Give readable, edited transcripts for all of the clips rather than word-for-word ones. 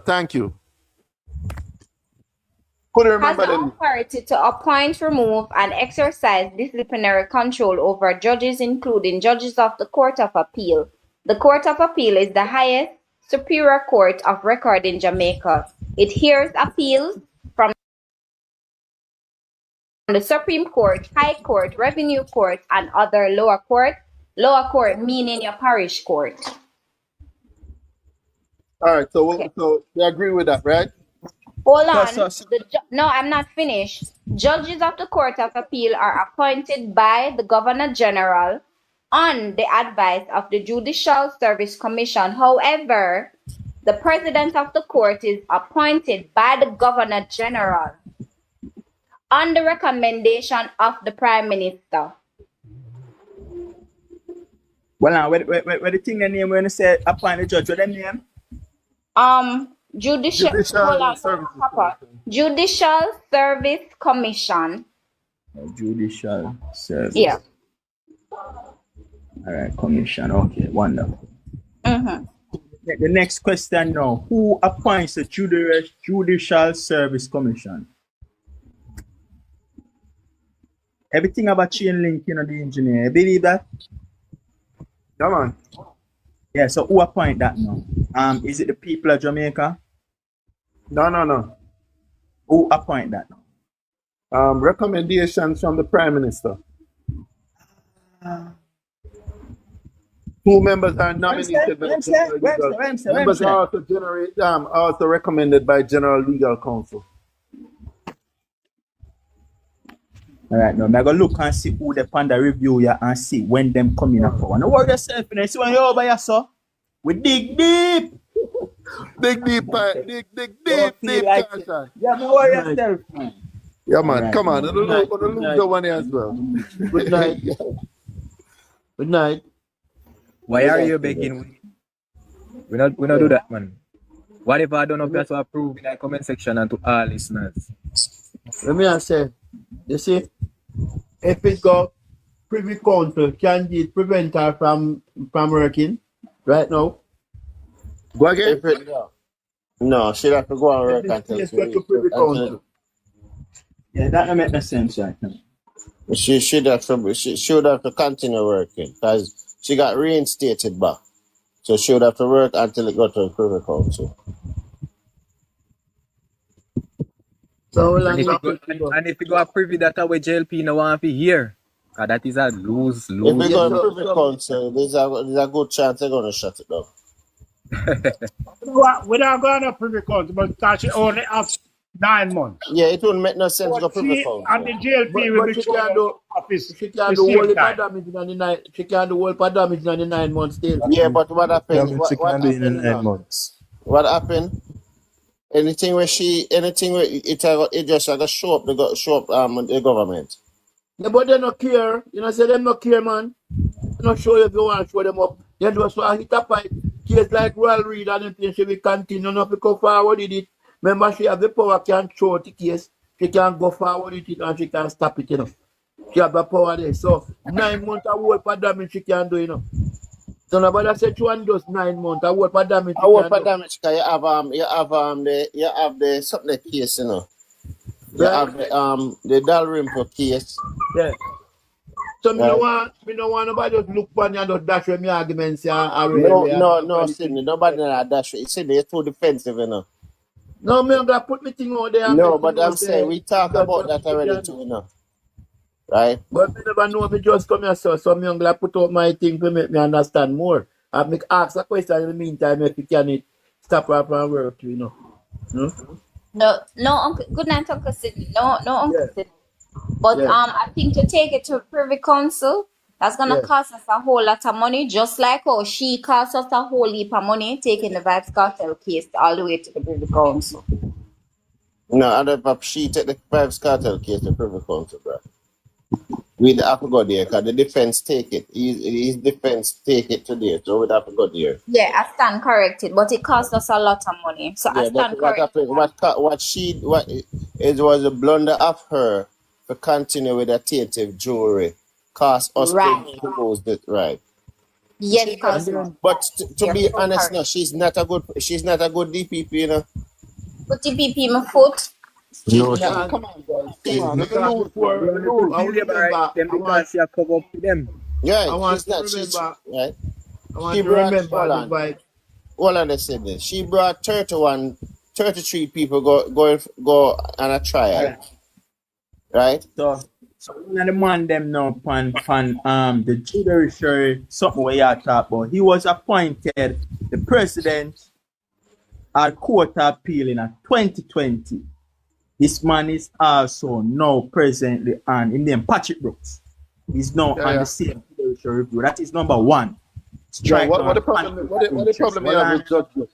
Thank you. Could you Has remember the them? authority to appoint, remove, and exercise disciplinary control over judges, including judges of the Court of Appeal. The Court of Appeal is the highest superior court of record in Jamaica. It hears appeals from the Supreme Court, High Court, Revenue Court, and other lower court. Lower court meaning your parish court. All right, so Okay. so you agree with that, right? Hold on. No, I'm not finished. Judges of the Court of Appeal are appointed by the Governor General on the advice of the Judicial Service Commission. However, the President of the Court is appointed by the Governor General on the recommendation of the Prime Minister. Well, now, where the thing the name when you say appoint the judge, what them name? Judicial Service Commission. Judicial Service. Yeah. All right, commission. Okay, wonderful. Mm-hmm. The next question now: who appoints the Judicial Service Commission? Everything about chain link, you know, the engineer. You believe that? Come on. Yeah. So who appoint that now? Is it the people of Jamaica? No. Who appoint that now? Recommendations from the Prime Minister. 2 members are nominated by the General Legal. Members are also recommended by General Legal Counsel. All right, now I'm gonna look and see who the panda review ya and see when them coming up for. No worry yourself, you know. See when you're over here, so we dig deep. Dig deep. Like Kasha. yeah, no worry yourself, man. Yeah, man. Right. Come on. Lose the one here as well. Good night. Good night. Why are you begging? We not do that, man. What if I don't know if you have to approve in the comment section and to all listeners? Let me ask you, you see, if it got Privy Council, can it prevent her from working right now? Go again. No, she'll have to go and work until Privy Council. Yeah, that don't make no sense right now. she should have to continue working because she got reinstated back. So she would have to work until it got to the Privy Council. So And if you go a privy that away JLP no want to hear, that is a lose. If we go to Privy Council, there's a good chance they're gonna shut it down. We're not going to Privy Council, but she only have 9 months. Yeah, it wouldn't make no sense to go Privy Council. And the JLP will be shut office. She can't do all the damage in the 9. She can't do all the damage in the 9 months still. Yeah, but what happened? She can do in 9 months. What happened? Anything where it just like a show up the government. Yeah, but they not care. You know, say them not care, man. They not show you if you want to show them up. They do so hit up by case like Royal Reid and anything. She will continue not to go forward with it. Remember, she have the power, can show the case. She can go forward with it and she can stop it, you know. She have the power there. So 9 months of work for damage she can do, you know. So nobody said she want just 9 months. I work for damage. I work for damage because you have the something case, you know. You have the Dalrymple case. Yeah. So me don't want nobody just look for me and just dash with me arguments. No, Sidney, nobody not dash with. Sidney, you're too defensive, you know. No, me I'm gonna put me thing out there. No, but I'm saying we talk about that already too, you know. Right? But me never know if it just come here, so me I'm gonna put out my thing to make me understand more. I make ask a question in the meantime if you can stop her from work, you know. No, Uncle. Good night, Uncle Sidney. No, Uncle Sidney. But I think to take it to Privy Council, that's gonna cost us a whole lot of money, just like how she cost us a whole heap of money taking the Vibes Cartel case all the way to the Privy Council. No, and if she take the Vibes Cartel case to Privy Council, bro. We'd have to go there because the defense take it. His defense take it today, so we'd have to go there. Yeah, I stand corrected, but it cost us a lot of money. So I stand corrected. It was a blunder of her to continue with a tainted jewelry. Cost us to lose it, right? Yes, She And just, Cosmo. then, but to Yes, be so honest, correct. no, she's not a good DPP, you know. Put DPP my foot. She's No, not. she. come on, guys. Come She's on. Let me Because lose, man. You Let me only put lose. I the will labor right remember, them because she a cover up to them. I Right. want She's to not. remember, Right. I She want to brought. remember Hold the on. vibe. Hold on a second. She brought 33 people go on a trial. Alright. Right. So one of the man them now pan the judiciary something where you talk about. He was appointed the president at Court of Appeal in 2020. This man is also now presently on in name Patrick Brooks. He's now Yeah, on yeah. the same judicial review. That is number one. Yo, Strike what the on problem? conflict What of the interest. problem you have with Judge Joe?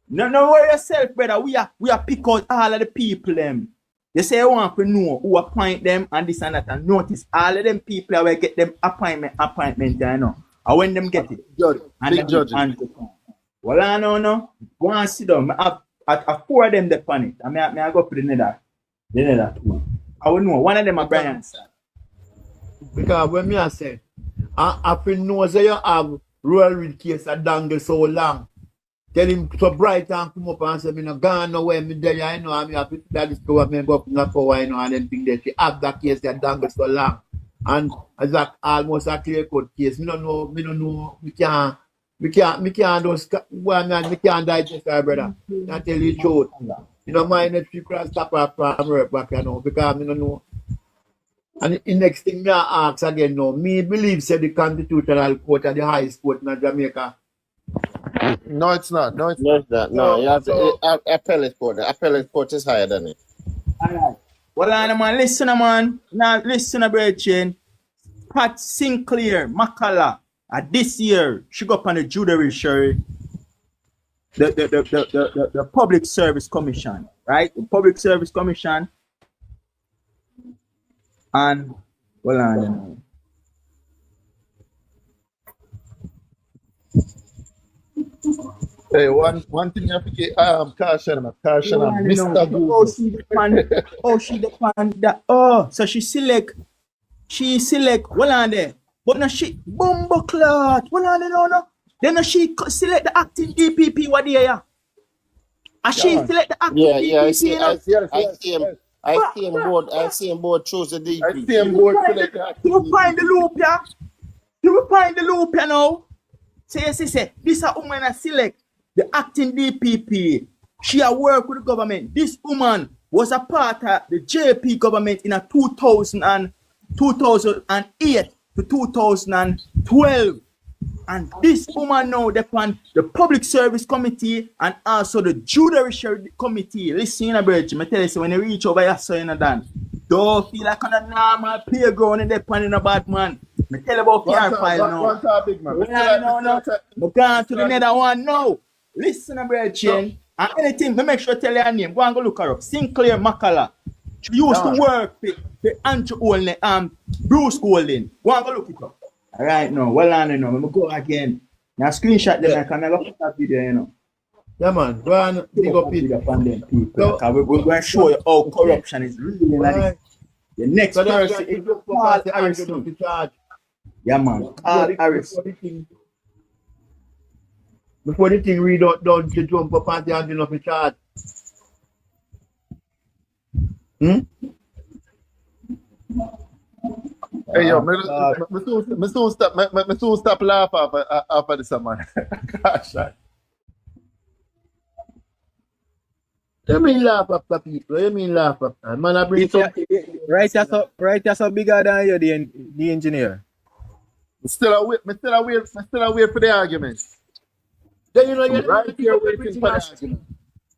No worry yourself, brother. We are pick out all of the people them. You say you want to know who appoint them and this and that, and notice all of them people will get them appointment there, you know. And when them get it, Judge, and big then judges. well, I know. Go and sit down. I four of them that on it. I go for the nether two. I will know. One of them are Brian. Because when me I say, I feel know say you have Royal Reed case a dangle so long. Tell him so bright and come up and say, me no gone nowhere, me there, you know, I'm happy that this government go up in the power, you know, and then think that she have that case that dangle so long. And as that almost a clear cut case. Me don't know, we can't just, well, man, we can't digest our brother. I tell you the truth. You know, mind if you can stop her from work back, you know, because me don't know. And the next thing me I ask again now, me believe say the Constitutional Court and the highest court in Jamaica. No, it's not. No, it's No, not. it's not. No, you have So appellate court. The appellate court is higher than it. Alright. Well, man, listen, man. Now, listen, brethren. Pat Sinclair, Makala, this year, she go up on the judiciary, the Public Service Commission, right? The Public Service Commission. And, well, I don't know. Hey, one thing you have to get caution, Mr. Oh, Google. she depend that. So she select, well on there. But now she, bumbo clot, well on there, no. Then now she select the acting DPP, what there, yeah. And she Yeah. select the acting Yeah, I DPP, see. you know. I see him board choose the I DP. see him board select the You will find the loop, yeah. You will find the loop, you know. Say, this a woman that select the acting DPP. She a work with the government. This woman was a part of the JP government in a 2008 to 2012. And this woman now depend the Public Service Committee and also the Judicial Committee. Listen, Bridge, I tell you, so when you reach over here, so you know, Dan, don't feel like on a normal playground and depend on a bad man. I tell you about PR file now. One time, big man. No. But go on to the nether one now. Listen, Bridge, and anything, me make sure tell you her name. Go and go look her up. Sinclair Makala. She used to work with Andrew Olden, Bruce Golden. Go and go look it up. All right, no, well, I know. I'm go again. Now, screenshot them. I can never put that video, you know. yeah, man, go and dig up it. Upon them people. So- Because we're going to show you how corruption is really like Right. the next So that's person why is you look for Paul the Harrison. to charge. Yeah, man. Paul Harrison. Before the thing read out down to jump up and the enough in charge. Hey, yo, me soon stop laugh after this, man. Gosh, You mean laugh after people? You mean laugh after? Man, I bring some. Right, that's so bigger than you, the engineer. me still a wait for the argument. Then you know you Right here waiting for the argument.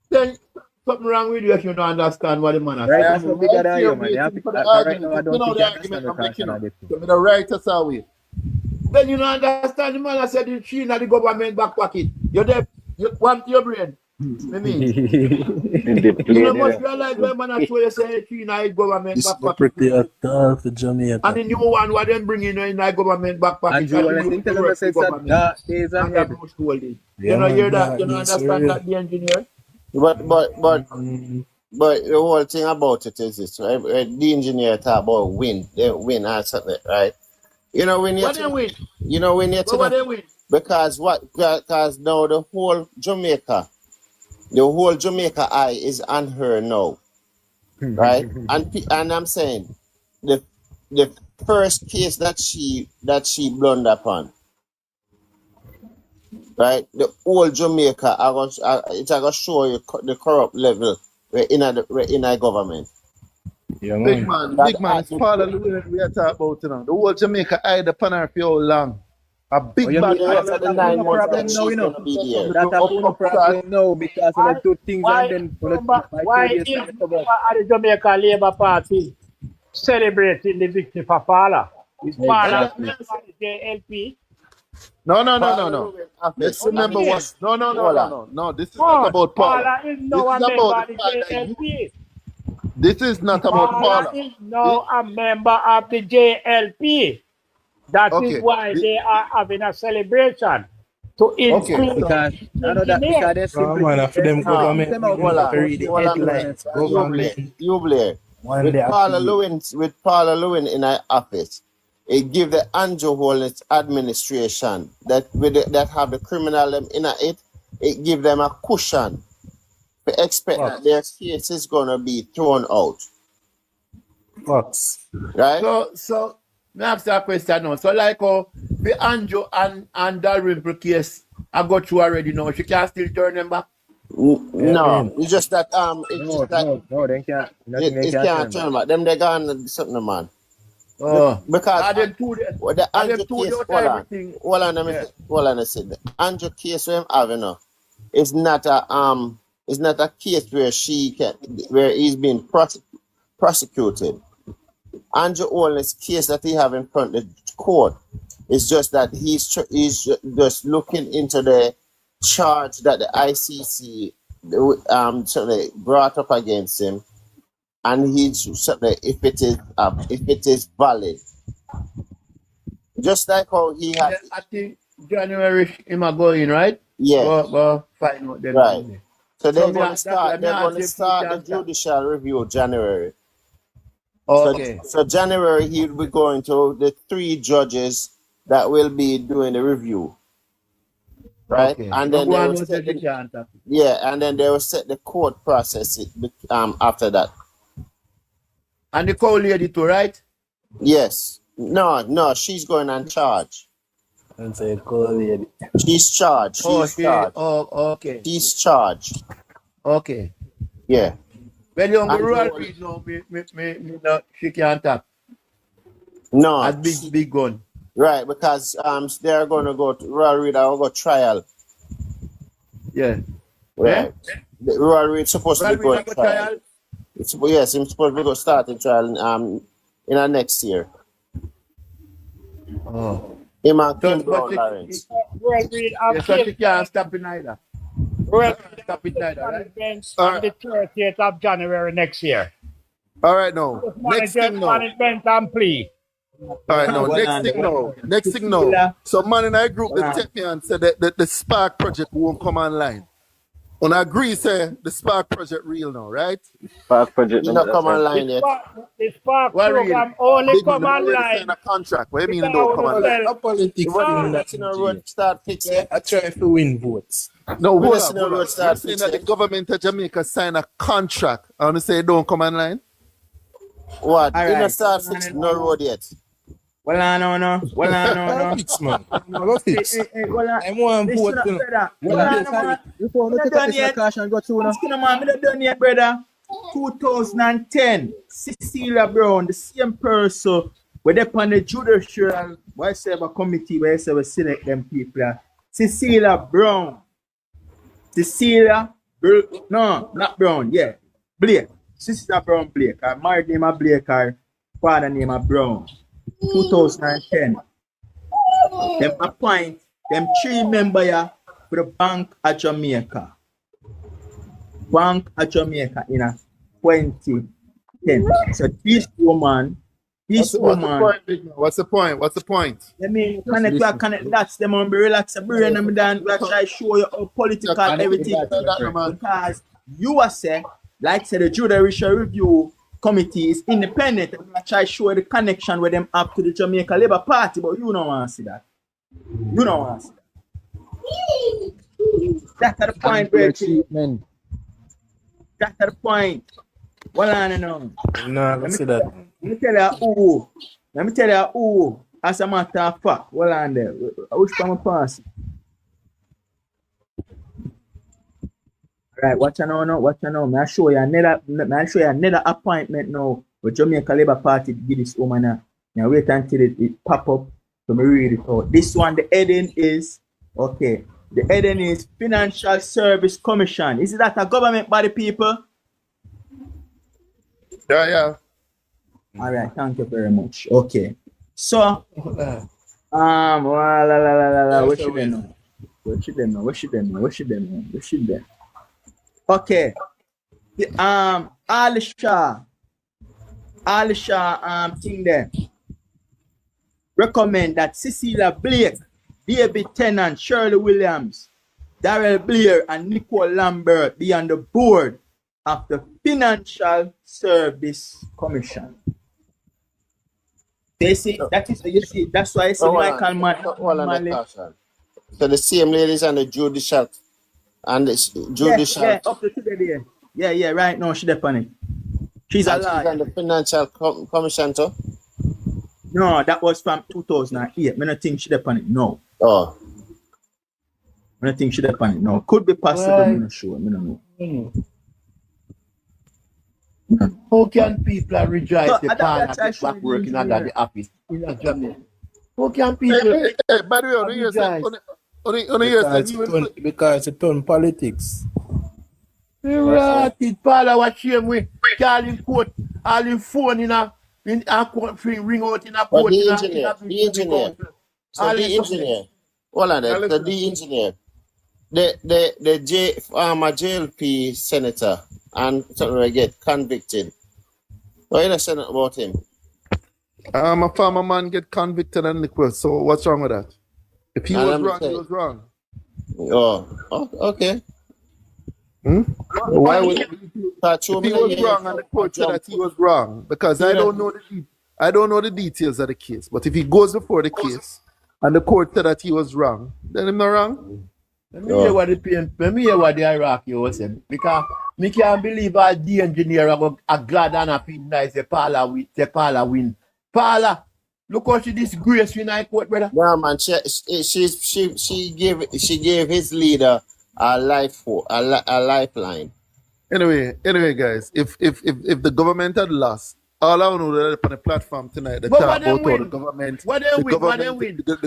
Then something wrong with you if you don't understand what the man has Right, said. that's so bigger than you, man. You have Waiting to, for the right now, I argument. don't You know think the you argument understand the I'm making caution up. of the thing. So me the right us away. Then you don't understand the man has said she in the government back pocket. You're deaf. You want your brain. I mean, you must realize when man has show you say she in the government This back is a pocket. pretty tough for Jamaica. And the new one what them bringing in the government back pocket. Andrew, that I you think to tell work them for that government. that days And ahead. that Bruce Goldie. Yeah, You know man, hear that? that You know is understand real. that the engineer? But the whole thing about it is this, right? The engineer talk about win, they win or something, right? You know when you What they win? you know when you But what they win? Because now the whole Jamaica eye is on her now, right? And I'm saying the first case that she blundered upon, right? The whole Jamaica, it's gonna show you the corrupt level in our government. Yeah, Big man. man, it's Paula Llewellyn we are talking about, you know. The whole Jamaica eyed upon her for how long? A big You bad mean The rest that's of the a 9 months problem that now, she's you know? gonna be there. That's a problem now because of the two things and then Why is member of the Jamaica Labour Party celebrating the victory for Paula? Is Paula Exactly. member of the JLP? No. Let's remember what. No. This is not about Paula. Paula is This now a is member about of the the fact that you. JLP. This is not about Paula Paula. is now a member of the JLP. That Okay. is why they are having a celebration to include Because I know that in because it. they simply Man, for them government, them out Hold on. read the Hold on. headlines. Government, You Blair. one With day Paula affiliate. Llewellyn in our office, it give the Andrew Holness administration that have the criminal them in it. It give them a cushion to expect that their case is gonna be thrown out, Fox. right? So me ask you a question now. So like the Andrew and Dalrymple case I got through already now. She can still turn them back. No, it's just that no, they can't. Nothing they it can't can't turn back. Them they gone something, man. Oh. Because Are them two the are Andrew them two case, out everything? hold on a second. The Andrew case we have now is not a case where he's being prosecuted. Andrew Holness case that he have in front of the court is just that he's just looking into the charge that the ICC certainly brought up against him, and he's certainly if it is valid, just like how he had. I think January him a going, right? Yeah. Go find out them. Right. So they're me going to ask start. that, They're me going to ask if start you the can start. judicial review January. Okay. So January he'll be going to the 3 judges that will be doing the review, right? Okay. And then they will was set the the, chance. and then they will set the court process after that. And the cow lady too, right? Yes. No, she's going on charge. And say call lady. She's charged. She's charged. Okay. She's charged. Okay. Yeah. Well, you And go rural the- read now, me no, she can't tap. No. As big gun. Right, because they're going to go to Royal Reed. I'll go trial. Yeah. Right. The Royal Reed supposed to Well, be we going go trial. trial. Yes, I'm supposed to go starting trial in our next year. Oh. Him and So, Kim but Brown it- Lawrence. Well, we have Yeah, so she can't stop it either. well, Stop it either, right? events All on the 30th of January next year. All right, now. Next thing now. Management and plea. All right, now. Next thing now. So man in our group they take me and said that the Spark project won't come online. And I agree, say the Spark project real now, right? Spark project. You not come online yet. The Spark Well, program only Big come man, already online. sign a contract. What do you mean Because it don't come I online? A politics What thing do in you that know road start fixing? I try to win votes. No, hold Listen, on. road You're start saying that the fixing. government of Jamaica sign a contract. I want to say it don't come online. What? All You not right. start fixing no road yet. Well, I no. Fix, man. Go fix. Well, I want listen vote. up, You know. brother. Well, Well, I no, man. before we Not take done up yet. this cash and go through now. Listen, man, me not done yet, brother. 2010, Cecilia Brown, the same person, where they on the judicial, whatever committee, where they we select them people. Cecilia Brown. No, not Brown, yeah. Blake. Cecilia Brown Blake. Her married name of Blake, her father name of Brown. 2010. Them appoint them 3 members for the Bank of Jamaica. Bank of Jamaica in a 2010. So this woman, What's the point, big man? What's the point? I mean, connect that's them on be relax brain and then we try show you how political everything. Because you are say, like say the Judicial Review Committee is independent. I try show you the connection with them up to the Jamaica Labour Party, but you don't want to see that. You don't want to see that. That's the point, Unfair Rachel. treatment. That's the point. Well, I know. No, let's see that. Let me tell you who. Let me tell you who. As a matter of fact, well, on there. Which one pass? Right, watch you now, watch you now. I'll show you another appointment now with Jamaica Labour Party to give this woman a. Now wait until it pop up. So me read it out. This one, the heading is okay. The heading is Financial Service Commission. Is that a government body, people? Yeah. All right, thank you very much. Okay. So what should they know? What should they know? Okay. The Alisha thing there. Recommend that Cecilia Blake, David Tennant, Shirley Williams, Darrell Blair, and Nicole Lambert be on the board of the Financial Service Commission. They see that's why I say Michael Manley. So the same ladies and the judicial and the judicial. Yeah, up to today. Yeah, right now she's on it. She's alive. She's on the Financial Commission too? No, that was from 2008. I don't think she's on it. No. Oh. I don't think she's on it. No. Could be possible. I'm not sure. I don't know. How can people rejoice So, the that's parliament actually back working under engineer. the office in a Jamaica? How can people Hey, by the way, on the years, Because it turn politics. Right, Paula, what shame we call in court, all in phone in a court, ring out in a But court. the engineer. So the engineer. Hold on there. So the engineer. The JLP senator and something get convicted. What you saying about him? A farmer man get convicted and liquid. So what's wrong with that? If he was wrong, he was wrong. Oh, okay. Why would if he was wrong and the court said that he was wrong? Because I don't know the details of the case. But if he goes before the case and the court said that he was wrong, then I'm not wrong. Let me hear what the Iraqi was saying. Because me can't believe all the engineer are glad and happy nice the Paula win. Paula, look how she disgraced in high court, brother. Yeah, man. She gave his leader a lifeline. Anyway, guys, if the government had lost, all I know that on the platform tonight, the talk about how the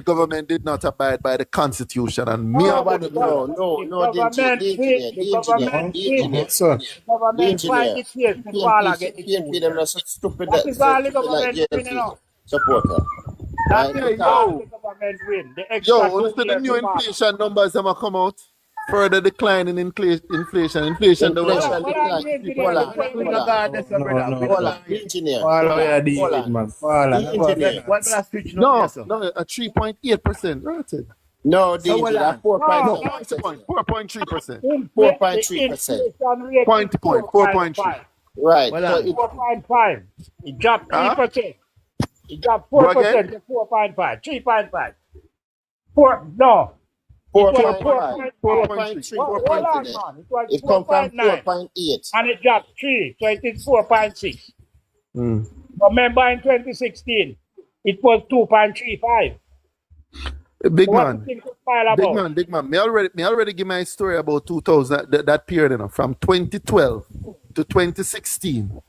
government did not abide by the constitution and me about the government fight the case to Paula get the food. stupid That is all the government win, you know. supporter. That is all the government win. The extra Yo, the new inflation numbers that come out. Further decline in inflation. Inflation Engineer. No, a 3.8%. Right. No, the 4.3%. 4.3%. 4.3. Right. So 4.5. It dropped 3%. It dropped 4% to 4.5. 3.5. 4. No. 4.3. It come from 4.8. And it dropped 3, so it is 4.6. Remember in 2016, it was 2.35. Big man. Me already give my story about 2000, that period, you know, from 2012 to 2016.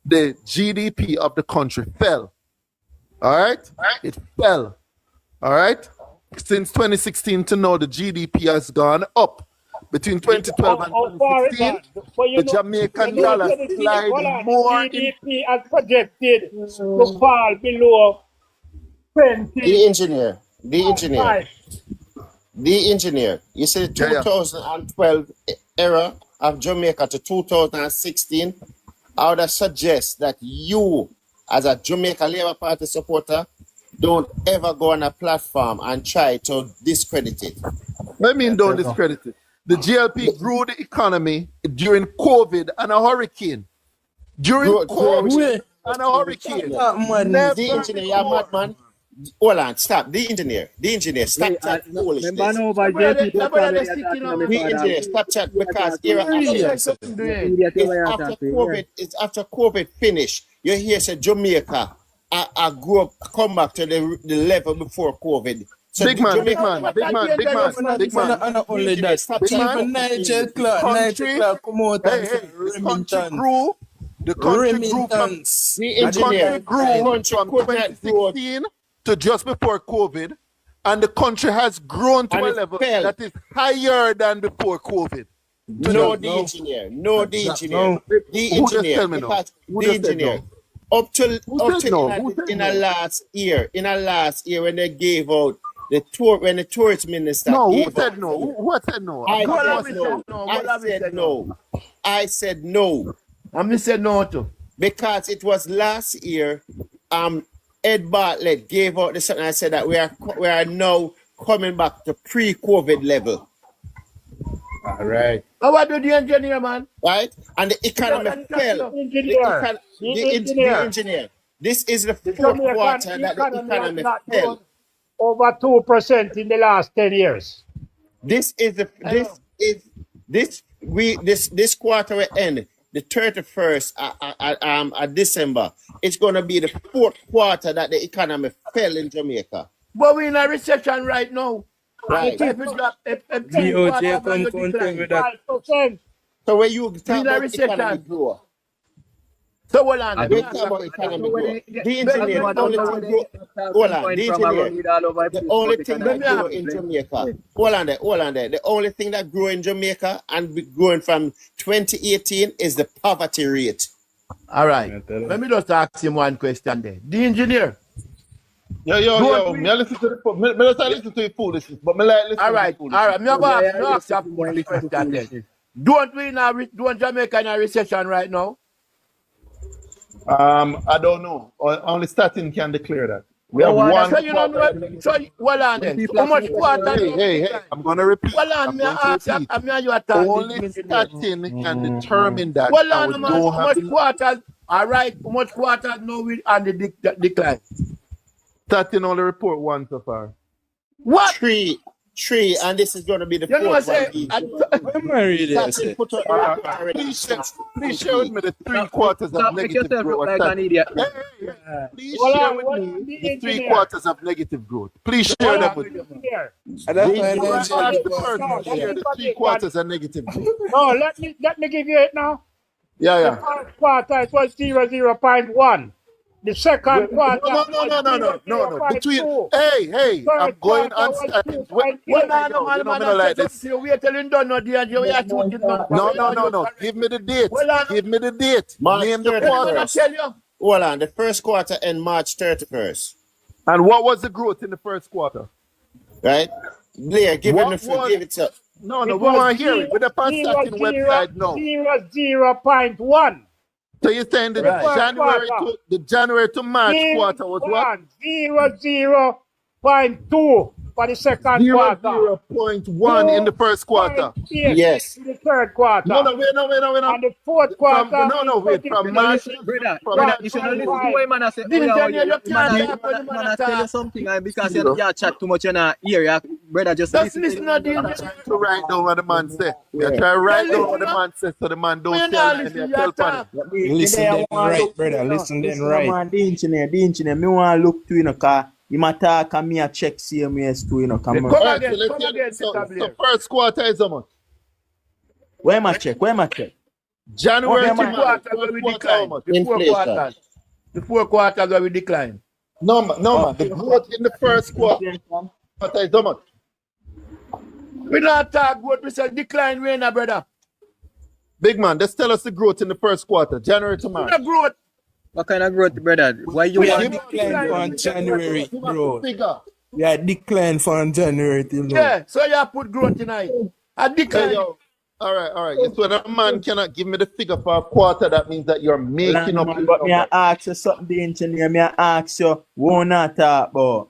The GDP of the country fell. All right? It fell. All right? Since 2016 to now, the GDP has gone up. Between 2012 and 2016, the Jamaican dollar slide more. GDP has projected to fall below 20. The engineer. You said 2012 era of Jamaica to 2016. I would suggest that you, as a Jamaica Labour Party supporter, don't ever go on a platform and try to discredit it. I mean, don't discredit it. The GLP grew the economy during COVID and a hurricane. The engineer, you're mad, man. hold on, stop. The engineer, stop that foolishness. Remember now, by JP, The engineer, stop chat because it's after COVID finish. You hear say Jamaica, I grew up, come back to the level before COVID. So big man. And not only that, even Nigel Clark come out and say remittance. The country grew from the engineer from 2016 to just before COVID, and the country has grown to a level that is higher than before COVID. The engineer. Up till in the last year when they gave out the tour, when the tourist minister who said no? Who said no? I said no. And me said no too. Because it was last year, Ed Bartlett gave out the something. I said that we are now coming back to pre-COVID level. All right. How about the engineer, man? Right? And the economy fell. The engineer. This is the fourth quarter that the economy fell. Over 2% in the last 10 years. This quarter will end the 31st of December. It's going to be the fourth quarter that the economy fell in Jamaica. But we're in a recession right now. Right. DOJ confronted with that. So when you talk about economy grow, so hold on. The engineer, the only thing that grow in Jamaica. Hold on there. The only thing that grow in Jamaica and be growing from 2018 is the poverty rate. All right. Let me just ask him one question there. The engineer. Yo. Me listen to the foolishness, but me like listen. All right. Me ask you one question there. Don't Jamaica in a recession right now? I don't know. Only starting can declare that. We have one. So you don't know. So well on then. How much quarter? Hey. I'm gonna repeat. Well on, me ask you. Only starting can determine that. Well on, how much quarters? All right. How much quarters now we on the decline? Starting only report one so far. What? Three, and this is going to be the fourth one. Please share with me the 3 quarters of negative growth. Please share with me the 3 quarters of negative growth. Please share them with me. Share the 3 quarters of negative growth. No, let me give you it now. Yeah. The first quarter it was 0.1. The second quarter. No. Between hey, I'm going on. Like this. We are telling don't know the No. Give me the date. Name the quarter. Hold on. The first quarter end March 31st. And what was the growth in the first quarter? Right? Blair, give it up. No, we want to hear it. With the starting website now. 0.1. So you're saying the January to March quarter was what? 0.2 for the second quarter. 0.1 in the first quarter. Yes. In the third quarter. No. And the fourth quarter. Wait. From March. Brother, you should not listen to what man say. Man, tell you something, and because you chat too much in our ear, brother, just listen to write down what the man say. You try to write down what the man says so the man don't tell him. Listen then right, brother. Listen then right. The engineer, me want to look to you, car. You might talk and me a check CMS too, come on. Come again. So first quarter is how much? Where my check? January to March. The 4 quarters where we decline. No, man. The growth in the first quarter is how much? We not talk growth, we say decline right now, brother. Big man, just tell us the growth in the first quarter, January to March. The growth. what kind of growth, brother? Why you want decline from January growth? Yeah, decline from January till now. Yeah, so you put growth tonight. A decline. All right. So when a man cannot give me the figure for a quarter, that means that you're making up. But me I ask you something, the engineer. Me I ask you, what not talk about?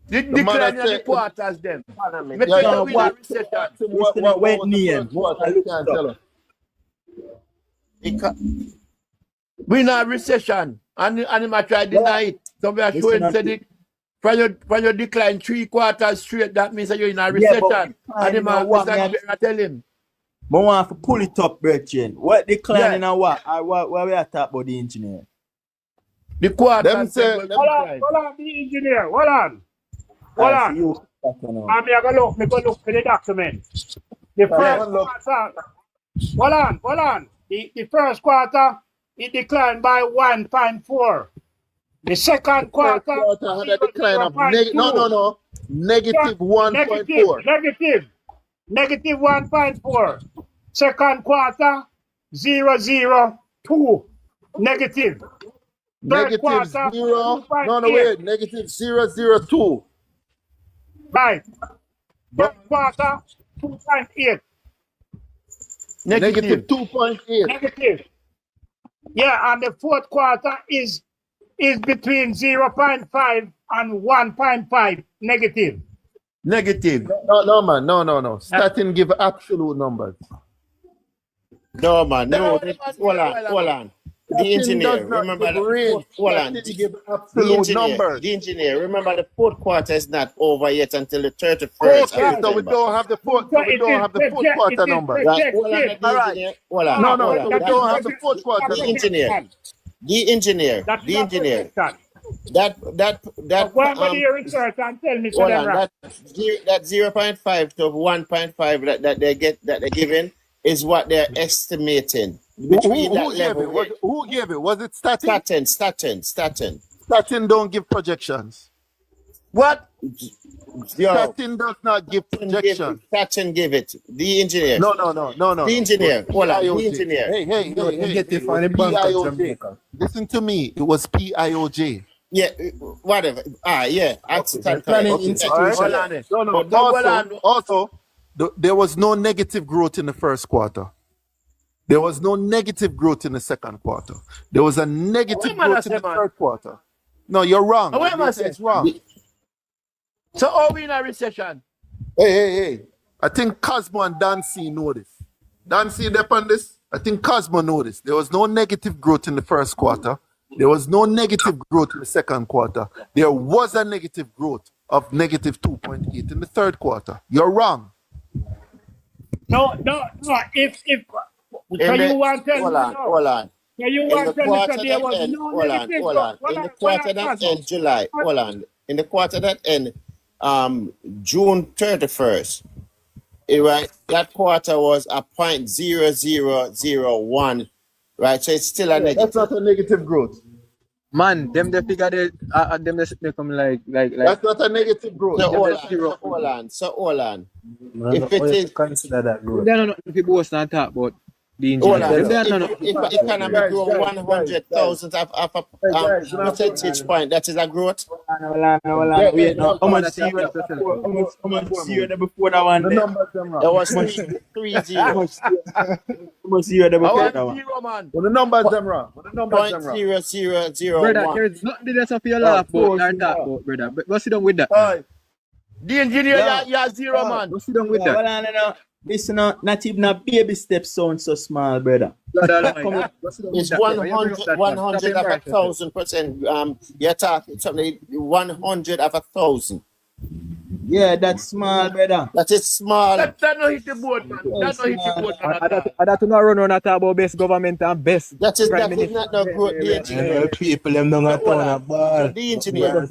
The decline in the quarters, them. Me tell you what recession. What name? We in a recession, and him a try deny it. So we are showing said it. when you decline 3 quarters straight, that means that you're in a recession. And the man was like, I tell him. But want to pull it up, brethren. What declining and what? What we are talking about the engineer? The quarter. Hold on, the engineer. Hold on. I'm going to look for the document. The first quarter. Hold on. The first quarter, it declined by 1.4. The second quarter had a decline of negative 1.4. Negative 1.4. Second quarter, 0.02. Negative. Negative quarter, 0. Wait. Negative 0.02. Right. Third quarter, 2.8. Negative 2.8. Negative. Yeah, and the fourth quarter is between 0.5 and 1.5 negative. Negative. No, man. No. Starting give absolute numbers. No, man. No. Hold on. The engineer, remember the engineer, remember the fourth quarter is not over yet until the 31st. Okay, so we don't have the fourth quarter numbers. Right. Hold on. No, we don't have the fourth quarter. The engineer. That go on your research and tell me that 0.5 to 1.5 that they're giving is what they're estimating. Between that level. Who gave it? Was it Statin? Statin don't give projections. What? Statin does not give projections. Statin give it. The engineer. No. The engineer. Hold on. The engineer. Hey. Listen to me. It was PIOJ. Yeah, whatever. Yeah. Planning institution. No. Also, there was no negative growth in the first quarter. There was no negative growth in the second quarter. There was a negative growth in the third quarter. No, you're wrong. It's wrong. So are we in a recession? Hey. I think Cosmo and Dancy know this. Dancy upon this? I think Cosmo know this. There was no negative growth in the first quarter. There was no negative growth in the second quarter. There was a negative growth of negative 2.8 in the third quarter. You're wrong. No. If you want to hold on. You want to tell me there was no negative growth? In the quarter that end July. Hold on. In the quarter that end June 31st. Right, that quarter was a 0.0001. Right, so it's still a negative. That's not a negative growth. Man, them the figure they come like. That's not a negative growth. So hold on. If it is consider that growth. No. If you both not talk about the engineer. If economy grow 100,000 of a percentage point, that is a growth. Wait, no. How much zero before that one? The numbers that was 3-0. How much zero before that one? Well, the numbers them wrong. 0.0001. Brother, there's nothing that's up your laugh about or talk about, brother. But what's it done with that? The engineer, you're zero, man. What's it done with that? No. Listen, not even a baby step sound so small, brother. It's 100 of 1,000%. You're talking something 100 of 1,000. Yeah, that's small, brother. That is small. That's not hit the board, man. That's not hit the board. I don't know run on about best government and best. That is not no good. The engineer. People them don't The engineer.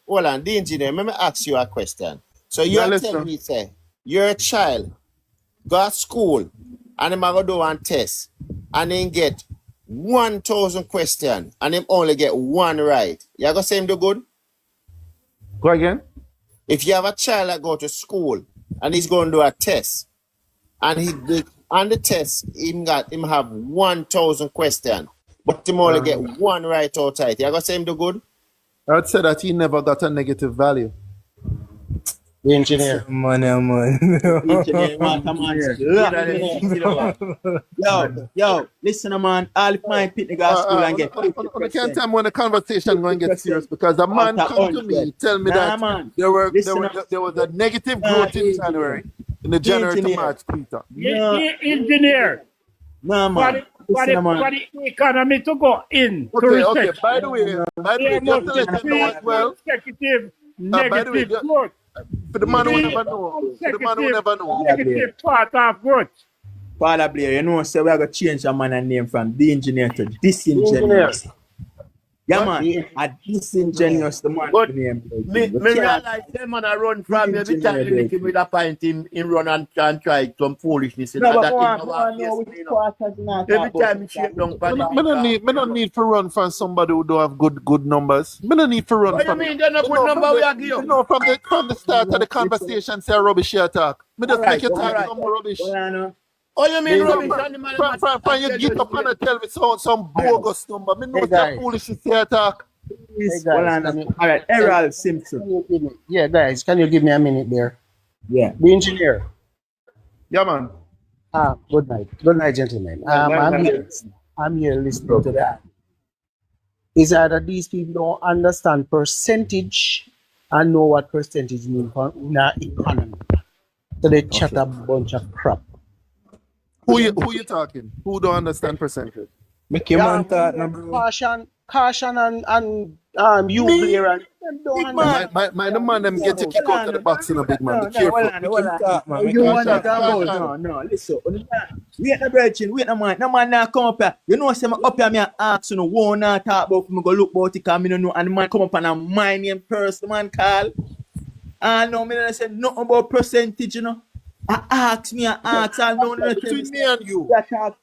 Hold on, the engineer. Let me ask you a question. So you're telling me, say, you're a child, go to school, and him go do one test, and then get 1,000 questions, and him only get one right. You gonna say him do good? Go again. If you have a child that go to school and he's going to do a test, and on the test him have 1,000 questions, but him only get one right outside. You gonna say him do good? I'd say that he never got a negative value. The engineer. Yo, listen, man. I'll find Pitney go to school and get. I can't tell me when the conversation going to get serious because a man come to me tell me that there was a negative growth in January, in the January to March, Peter. Engineer. No, man. for the economy to go in. Okay. By the way, There just must to be let them know as well. consecutive By the way, negative growth. for the man who never know. For the man who never know. Negative part of growth. Paula Blair, you know, so we are going to change the man name from the engineer to disingenuous. Yeah, man, a disingenuous the man But name. me realize them man I run from me every time they give me that point in run and try some foolishness. No, but every time he shake down Me don't need to run from somebody who don't have good numbers. Me don't need to run What from. you mean they're not good number we are give you? No, from the start of the conversation, say rubbish here talk. Me just make you talk some rubbish. Oh, you mean rubbish? From you get up and tell me some bogus number. Me know some foolishness here talk. All right, Errol Simpson. Yeah, guys, can you give me a minute there? Yeah. The engineer. Yeah, man. Good night. Good night, gentlemen. I'm here listening to that. Is either these people don't understand percentage and know what percentage means in our economy. So they chat a bunch of crap. Who you talking? Who don't understand percentage? Make your man talk, no, bro. Caution and you player and them don't understand. The man them get to kick out of the box in a big man. Be careful. No, listen. Wait a virgin, wait a man. No man now come up here. You know say me up here me ask you no one now talk about me go look about it cause me no know and the man come up and my name first the man call. And no me don't say nothing about percentage, you know. I ask, I know between me and you.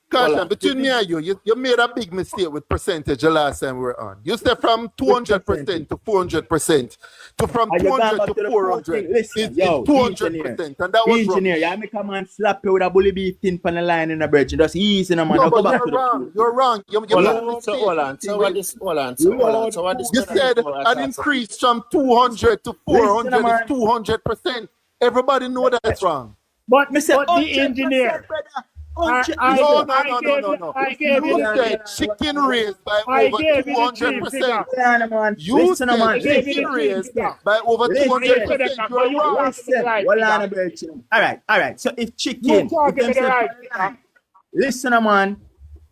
Caution, between me and you made a big mistake with percentage the last time we were on. You said from 200% to 400% to from 200 to 400. It's 200%, and that was engineer. You make a man slap you with a bully beef tin pan the line in the bridge. That's easy, no man. No, but you're wrong. Hold on. So what this? You said an increase from 200 to 400 is 200%. Everybody know that's wrong. But the engineer. No. You said chicken raised by over 200%. You said chicken raised by over 200%. You're wrong. All right. So if chicken, listen, man.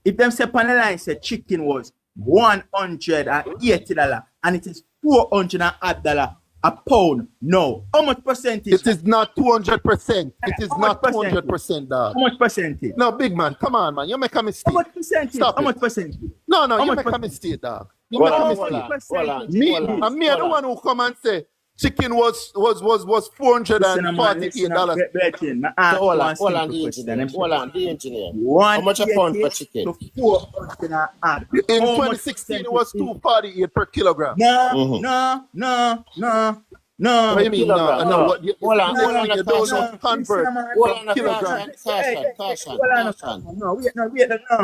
If them say on the line say chicken was $180 and it is $400 a pound. No. How much percentage? It is not 200%. It is not 200%, dog. How much percentage? No, big man. Come on, man. You make a mistake. How much percentage? Stop How it. much percentage? No, you make a mistake, dog. You make a mistake. Me are the one who come and say chicken was $448. Hold on, the engineer. How much a pound for chicken? In 2016, it was $248 per kilogram. No. What do you mean? No. Hold on. You don't know convert kilogram. Caution. No.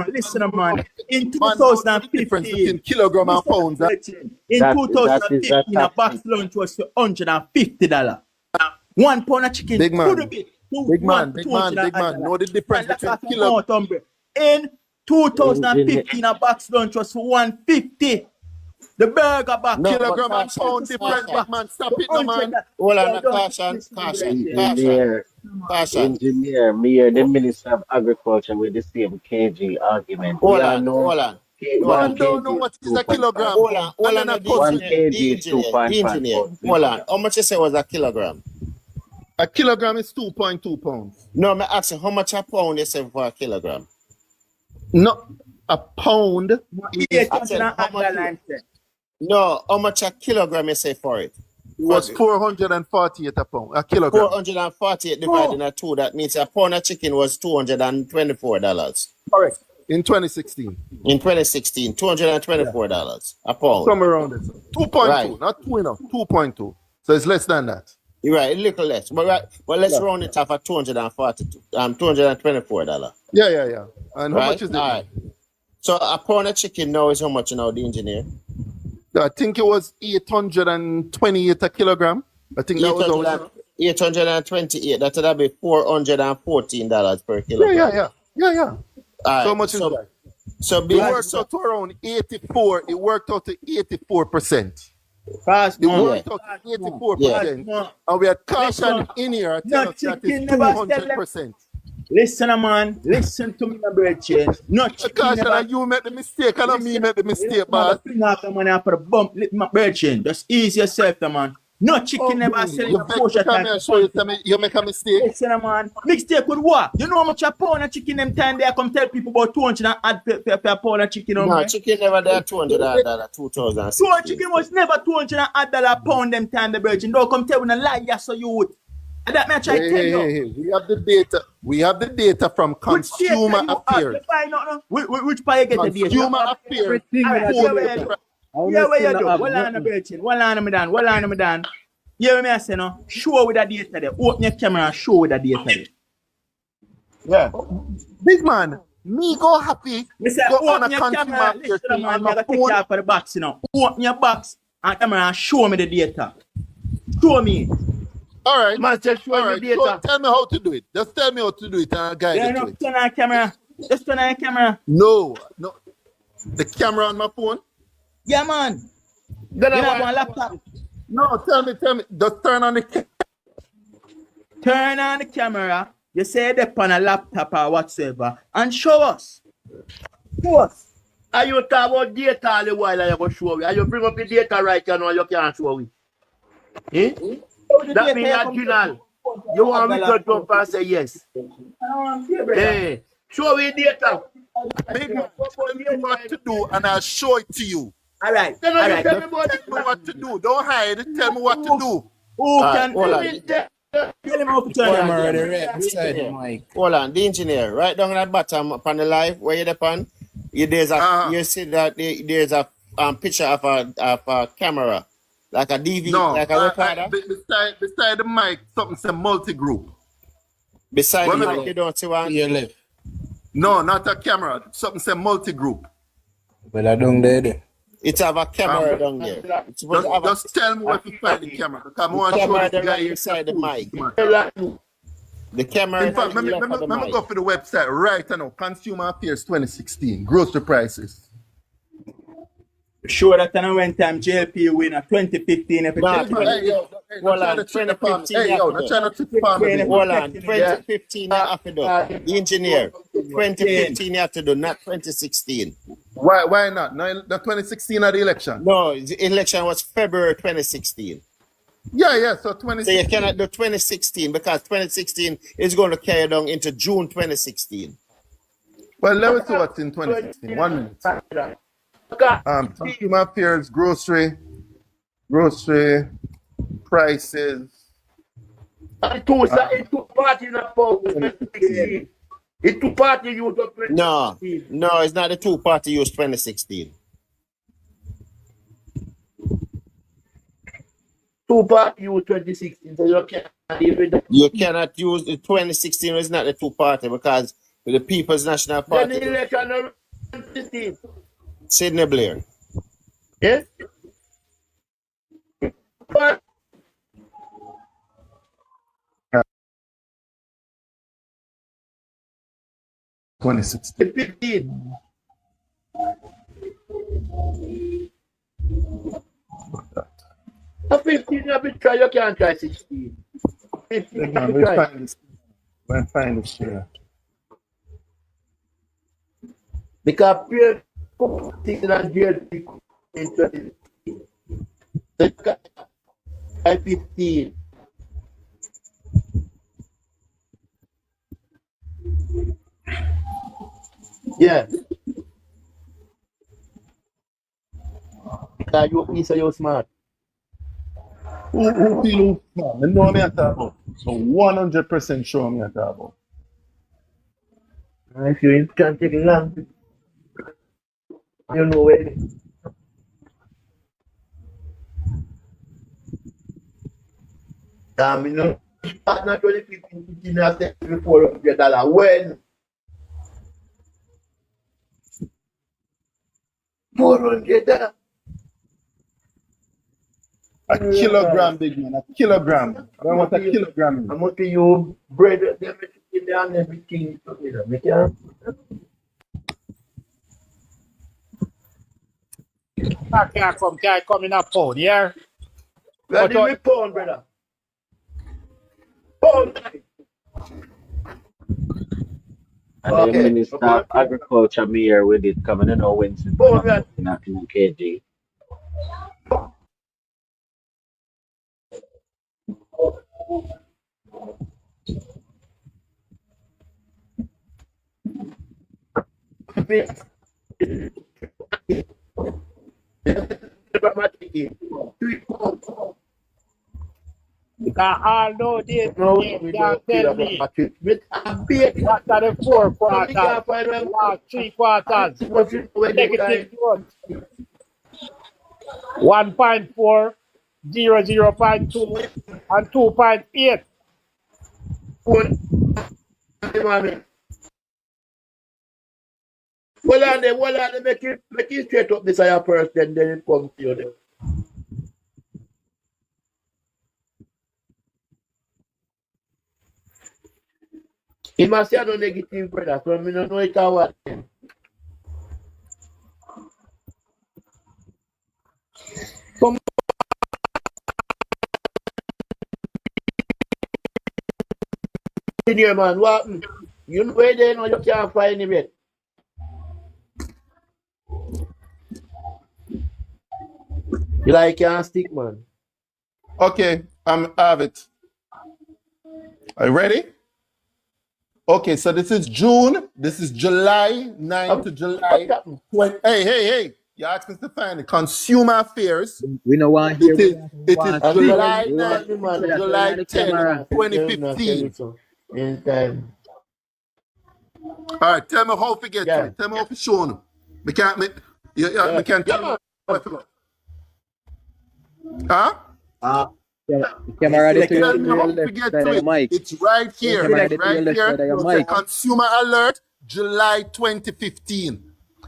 Listen, man. In 2015, kilogram and pounds. In 2015, a box lunch was $150. 1 pound of chicken could be big man. Know the difference between kilogram. In 2015, a box lunch was $150. The burger back. Kilogram and pound different, big man. Stop it, no man. Hold on, caution. Engineer, me or the Minister of Agriculture with the same KG argument. Hold on. Man don't know what is a kilogram. Hold on. 1 kg is 2.5. Hold on. How much you say was a kilogram? A kilogram is 2.2 pounds. No, I'm asking how much a pound you say for a kilogram? No, a pound is no, how much a kilogram you say for it? Was 448 a pound, a kilogram. 448 divided by 2, that means a pound of chicken was $224. Correct. In 2016. In 2016, $224 a pound. Somewhere around it. 2.2, right. Not 2 enough, 2.2. So it's less than that. You're right, a little less. But let's round it off at $224. Yeah. And how much is it? All right. So a pound of chicken now is how much now, the engineer? I think it was 828 a kilogram. I think that was 828. That would be $414 per kilogram. Yeah. Right. So much is that? So it worked out to around 84. It worked out to 84%. It worked out to 84%. And we had caution in here. I tell us that is 200%. Listen, man. Listen to me, my brethren. No chicken never. You make the mistake, and me make the mistake, man. Fling off the money for the bump, my brethren. Just ease yourself, man. No chicken never selling a portion time. You make a mistake. Listen, man. Mistake with what? You know how much a pound of chicken them time there come tell people about 200 and add for a pound of chicken on. No, chicken never there $200, 2000. So chicken was never 200 and add dollar pound them time the virgin. Don't come tell me a lie, yes, so you would. And that may I try to tell you. We have the data. We have the data from Consumer Affairs. Which part you get the data? Consumer Affairs. Yeah, where you do? What line of virgin? What line of me done? What line of me done? Yeah, what me I say no? Show with the data there. Open your camera and show with the data there. Yeah. Big man, me go happy. Me say go open your camera. Listen, man, you gotta take care for the box, you know. Open your box and camera and show me the data. Show me. All right. Man, just show me the data. So tell me how to do it. Just tell me how to do it and I'll guide you to it. Turn on camera. Just turn on your camera. No. The camera on my phone? Yeah, man. You have one laptop. No, tell me. Just turn on the camera. Turn on the camera. You say that on a laptop or whatsoever and show us. Show us. Are you talk about data all the while and you go show me? Are you bring up the data right now you can't show me? Eh? That means original. You want me to jump and say yes? Hey, show me data. Big man, tell me what to do and I'll show it to you. All right. Tell me what to do. Don't hide. Tell me what to do. Who can tell him how to turn on? Hold on, the engineer, right down at the bottom upon the live where you're upon, there's a you see that there's a picture of a camera, like a DV, like a recorder. Beside the mic, something say multi-group. Beside the mic, you don't see one? Your left. No, not a camera. Something say multi-group. Well, I don't there. It have a camera down there. Just tell me where to find the camera. Because I want to show camera this guy inside the mic. The camera. In fact, let me go for the website right now. Consumer Affairs 2016. Grocery prices. Sure that I went time JLP win a 2015 Hold on, 2015. Hold on, 2015 you have to do. The engineer. 2015 you have to do, not 2016. Why not? No, the 2016 at the election. No, the election was February 2016. Yeah, so 2016. So you cannot do 2016 because 2016 is going to carry down into June 2016. Well, let me see what's in 2016. 1 minute. Consumer Affairs, grocery prices. It's two parties It's two party use of 2016. No, it's not the two party use 2016. Two party use 2016, so you cannot use the 2016. It's not the two party because the People's National Party. Then the election of 2016. Sidney Blair. Yes? But 2016. 15. A 15 you have to try, you can't try 16. 15 We'll find this here. Because peer things that GLP in 2016. 15. Yeah. Because you say you're smart. Who feel smart? I know me at about. So 100% sure me at about. If you can't take it long, you know where it is. You know, not only people in $400 when $400. A kilogram, big man, a kilogram. I want a kilogram. I'm going to you bread, everything and everything. I can't come in a phone, yeah? Where did we pound, brother? Pound. And the Minister of Agriculture me here with it coming in our Wednesday in a KG. Because all know this, they can tell me what are the 4 quarters, the last 3 quarters, negative growth. 1.4, 0.2, and 2.8. Well, and make it straight up this higher first, then it comes to you. He must have no negative, brother, so I don't know it or what. Come in here, man. What happened? You know where they know you can't find him yet. You like can't stick, man. Okay, I have it. Are you ready? Okay, so this is June. This is July 9 to July 20. Hey. You asked us to find the Consumer Affairs. We know one here. It is July 9, man. July 10, 2015. All right, tell me how to get to it. Tell me how to show them. We can't tell you. Huh? Camera ready to your mic. It's right here. Consumer Alert, July 2015.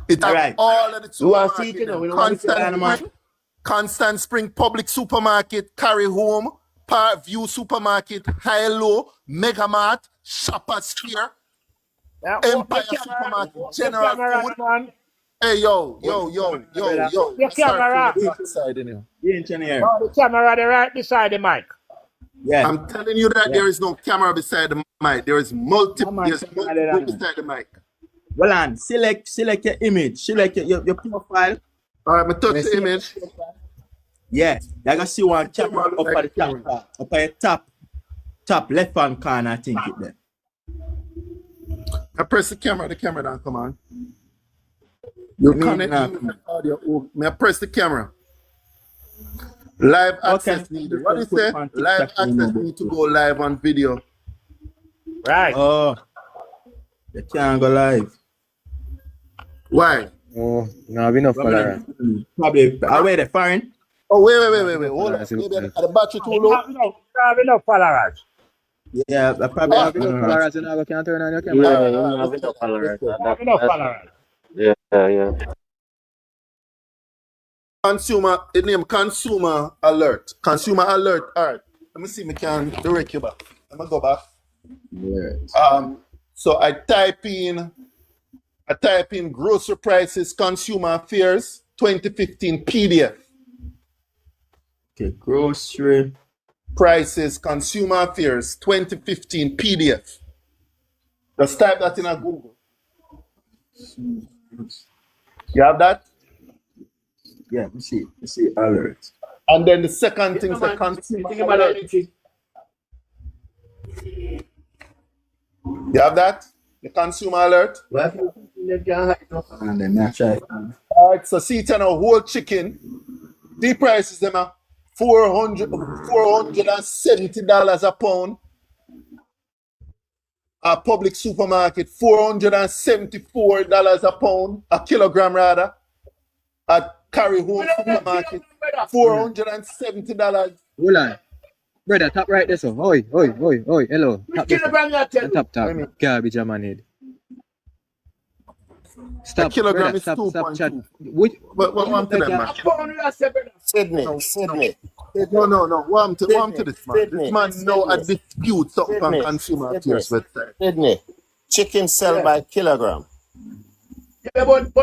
It's all of the supermarkets. Constant Spring Public Supermarket, Carry Home, Park View Supermarket, High Low, Megamart, Shoppers Square, Empire Supermarket, General Food. Man. Hey, yo. Your camera. The engineer. No, the camera right beside the mic. Yeah. I'm telling you that there is no camera beside the mic. There is multiple beside the mic. Well, and select your image. Select your profile. All right, I touch the image. Yeah, you're going to see one camera up at the top left hand corner, I think it there. I press the camera don't come on. You connect the audio. May I press the camera? Live access needed. What is it? Live access need to go live on video. Right. Oh, you can't go live. Why? Oh, no, we not follow. Probably. Where the foreign? Oh, wait. Hold on. Maybe the battery too low. We no followers. Yeah, I probably have no followers. You know, can't turn on your camera. Yeah, we no followers. We no followers. Yeah. It name Consumer Alert. Consumer Alert. All right. Let me see if I can direct you back. Let me go back. Yeah. So I type in grocery prices, Consumer Affairs, 2015 PDF. Okay, grocery prices, Consumer Affairs, 2015 PDF. Just type that in a Google. You have that? Yeah, we see alert. And then the second thing is the Consumer Alert. You have that? The Consumer Alert? And then I try. All right, so see it on a whole chicken. The prices them are $470 a pound. A public supermarket, $474 a pound, a kilogram rather. At Carry Home supermarket, $470. Hold on. Brother, tap right there, so. Oi, hello. Tap. Garbage, man head. Stop, a kilogram brother, is 2.2. chat. What to them, man? Sydney. No. What to this, man? This man know a dispute something on Consumer Affairs website. Sydney. Chicken sell by kilogram. Yeah, but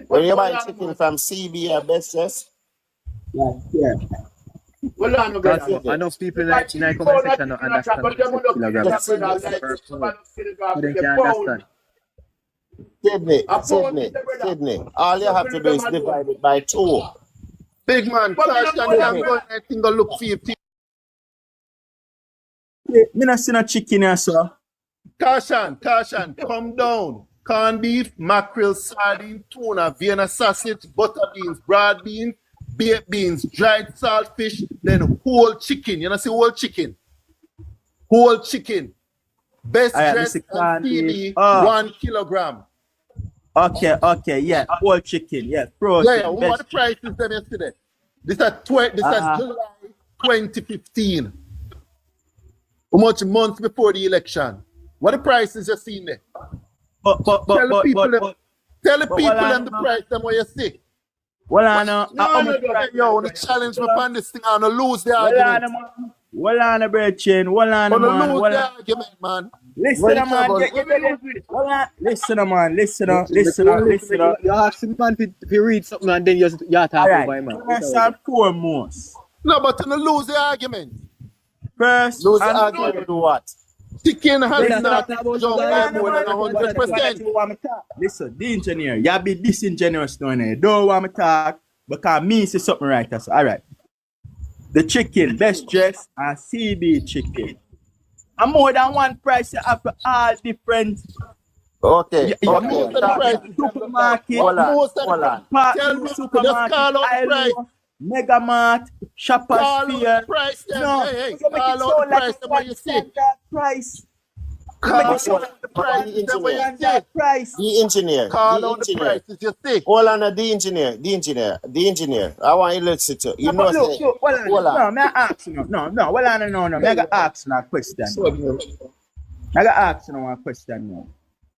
when you buy chicken from CB or Best Yes? Yeah. Well, I enough people in the comment section don't understand kilogram. So they can understand. Sydney. All you have to do is divide it by 2. Big man, caution, I'm going I think I'll look for you. Me not see no chicken here, sir. Caution, come down. Corned beef, mackerel, sardine, tuna, Vienna sausage, butter beans, broad beans, baked beans, dried saltfish, then whole chicken. You know, see whole chicken? Whole chicken. Best dressed and PB, 1 kilogram. Okay, yeah. Whole chicken, yeah. Yeah, what the price is them yesterday? This is July 2015. How much months before the election? What the prices you seen there? Tell the people them the price them what you see. Well, I know. Yo, the challenge me upon this thing, I wanna lose the argument. Well, I know, Brechin. Well, I know, man. Lose the argument, man. Listen, man. Listen. You ask the man to read something and then you talk about him, man. First and foremost. No, but to lose the argument. First lose the argument do what? Chicken has not jumped by more than 100%. Listen, the engineer, you be disingenuous now. You don't want me to talk because me say something right. So, all right. The chicken, best dressed, and CB chicken. And more than one price, you have all different. Okay. Most of the price supermarket. Most of the price. Supermarket. Price. Mega Mart, Shoppers Fair. Price. No, hey, you make it so like a what you see. Price. The engineer. Call out the prices you see. Hold on, the engineer. I want you to listen to. You know, look, hold on. No, may I ask you? No. Well, I don't know. May I go ask you a question? Now.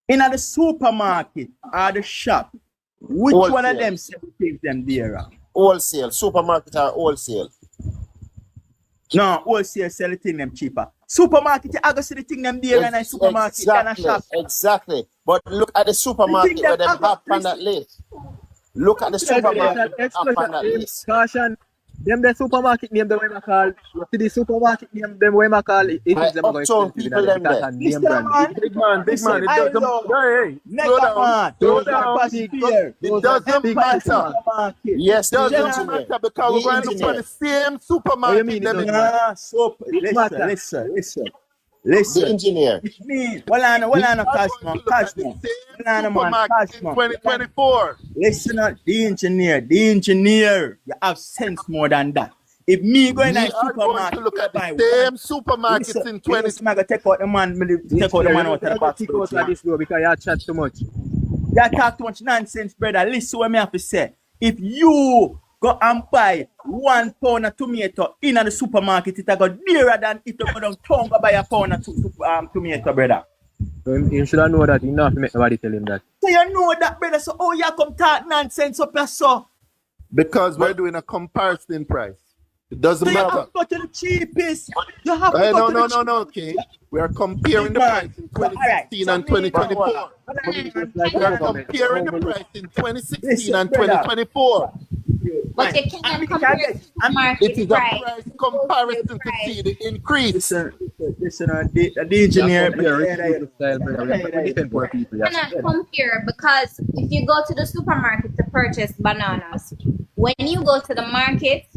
In the supermarket or the shop, which one of them sell things them there? Wholesale. Supermarket or wholesale? No, wholesale sell the thing them cheaper. Supermarket, you go see the thing them there and a supermarket and a shop. Exactly. But look at the supermarket where they have on that list. Look at the supermarket on that list. Caution. Them the supermarket name them I call. See the supermarket name them way I call it. It is them going to people them there. Big man. It doesn't. Hey, slow down. It doesn't matter. Yes, it doesn't matter because we're going to look for the same supermarket. Listen. The engineer. It's me. Well, I know, cash man. 2024. Listen, the engineer. You have sense more than that. If me going to supermarket to look at the same supermarkets in 20. Listen, I go take out the man. Take out the man out of the box. Because you chat too much. You talk too much nonsense, brother. Listen what me have to say. If you go and buy 1 pound of tomato in the supermarket, it go dearer than if you go down town go buy a pound of tomato, brother. So you should know that. You not make nobody tell him that. So you know that, brother. So you come talk nonsense up here, so? Because we're doing a comparison price. It doesn't matter. You have to go to the cheapest. You have to go to the cheapest. No, okay. We are comparing the price in 2016 and 2024. We are comparing the price in 2016 and 2024. But you cannot compare it is a price comparison to see the increase. Listen, the engineer. You cannot compare because if you go to the supermarket to purchase bananas, when you go to the market,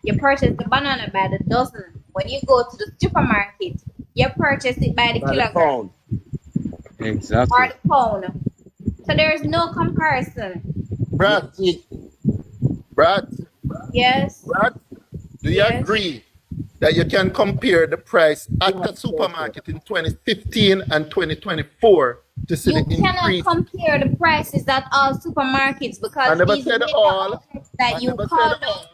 you purchase the banana by the dozen. When you go to the supermarket, you purchase it by the kilogram. Exactly. Or the pound. So there is no comparison. Brad. Yes. Brad, do you agree that you can compare the price at the supermarket in 2015 and 2024 to see the increase? You cannot compare the prices at all supermarkets because I never said all. That you call them.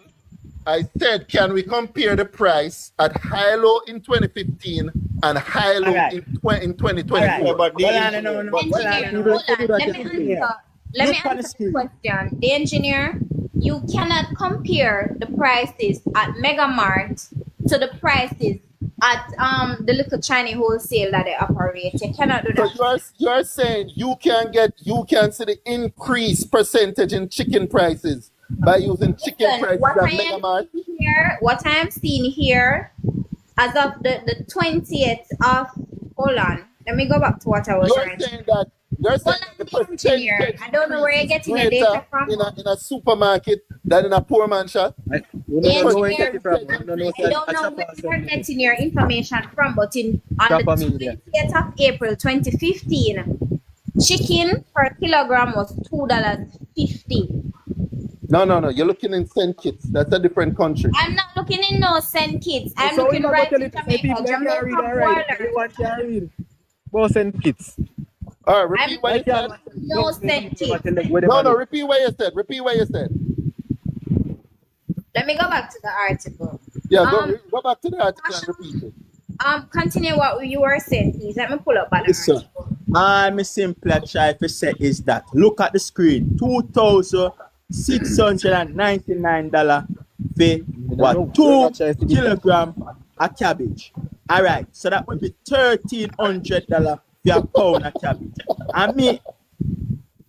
I said, can we compare the price at high-low in 2015 and high-low in 2024? Let me answer the question. The engineer, you cannot compare the prices at Mega Mart to the prices at the little Chinese wholesale that they operate. You cannot do that. So you're saying you can see the increased percentage in chicken prices by using chicken prices at Mega Mart? What I am seeing here, as of the 20th of, hold on, let me go back to what I was saying that You're saying Well, the I'm the engineer. percentage I don't know where you're getting your greater data from. in a supermarket than in a poor man shop. We The don't know where you get engineer, it from. We don't know I don't know where you're getting your information from, but on the Chopper media. 20th of April 2015, chicken per kilogram was $2.50. No. You're looking in cent kits. That's a different country. I'm not looking in no cent kits. I'm So we looking not right tell in it to say people Jamaica. that can't read Jamaica and write. boiler. Everyone can read. More send kits. All right, I'm repeat what you said. no cent kits. No, repeat what you said. Repeat what you said. Let me go back to the article. Yeah, go back to the article and repeat it. Continue what you were saying, please. Let me pull up an Listen, article. all me simply try to say is that look at the screen, $2,699 for what 2 kilogram of cabbage. All right, so that would be $1,300 for a pound of cabbage. I mean,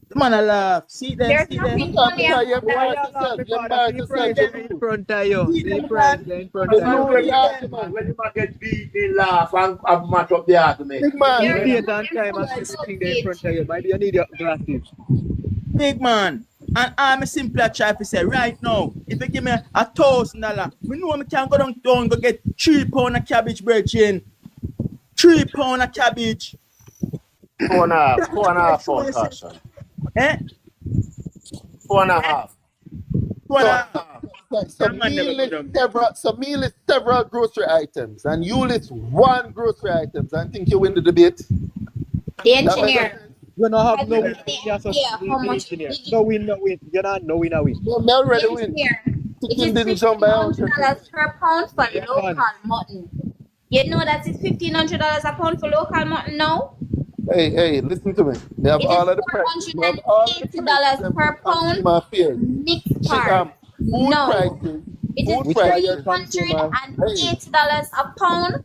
the man I laugh. See them, There's see nothing them. funny You're about embarrassed that. yourself. You're embarrassed yourself. in front of you. See The them, price man. in front The of you. new argument. When you man get beat, they laugh and match up the argument. Big man. The There's date nothing and time funny and about thing there in it. front of you. Maybe you need your glasses. Big man. And I'm simply try to say right now, if you give me $1,000, we know I can go down go get 3 pounds of cabbage bread chain. 3 pounds of cabbage. 4.5 pound caution. Eh? 4.5. 4.5. Some meal is several grocery items, and you list one grocery items and think you win the debate. The engineer. You don't have Have no you win. any idea how much Engineer. did you- No win. You don't know win. No, me already win. Engineer, it Chicken is didn't jump by $1,500 per pound for Yeah, local man. mutton. You know that it's $1,500 a pound for local mutton now? Hey, listen to me. They have It all is of the prices. They have all the $480 prices per pound consumer affairs. mixed part. Food No, prices. it is Food prices. $380 a pound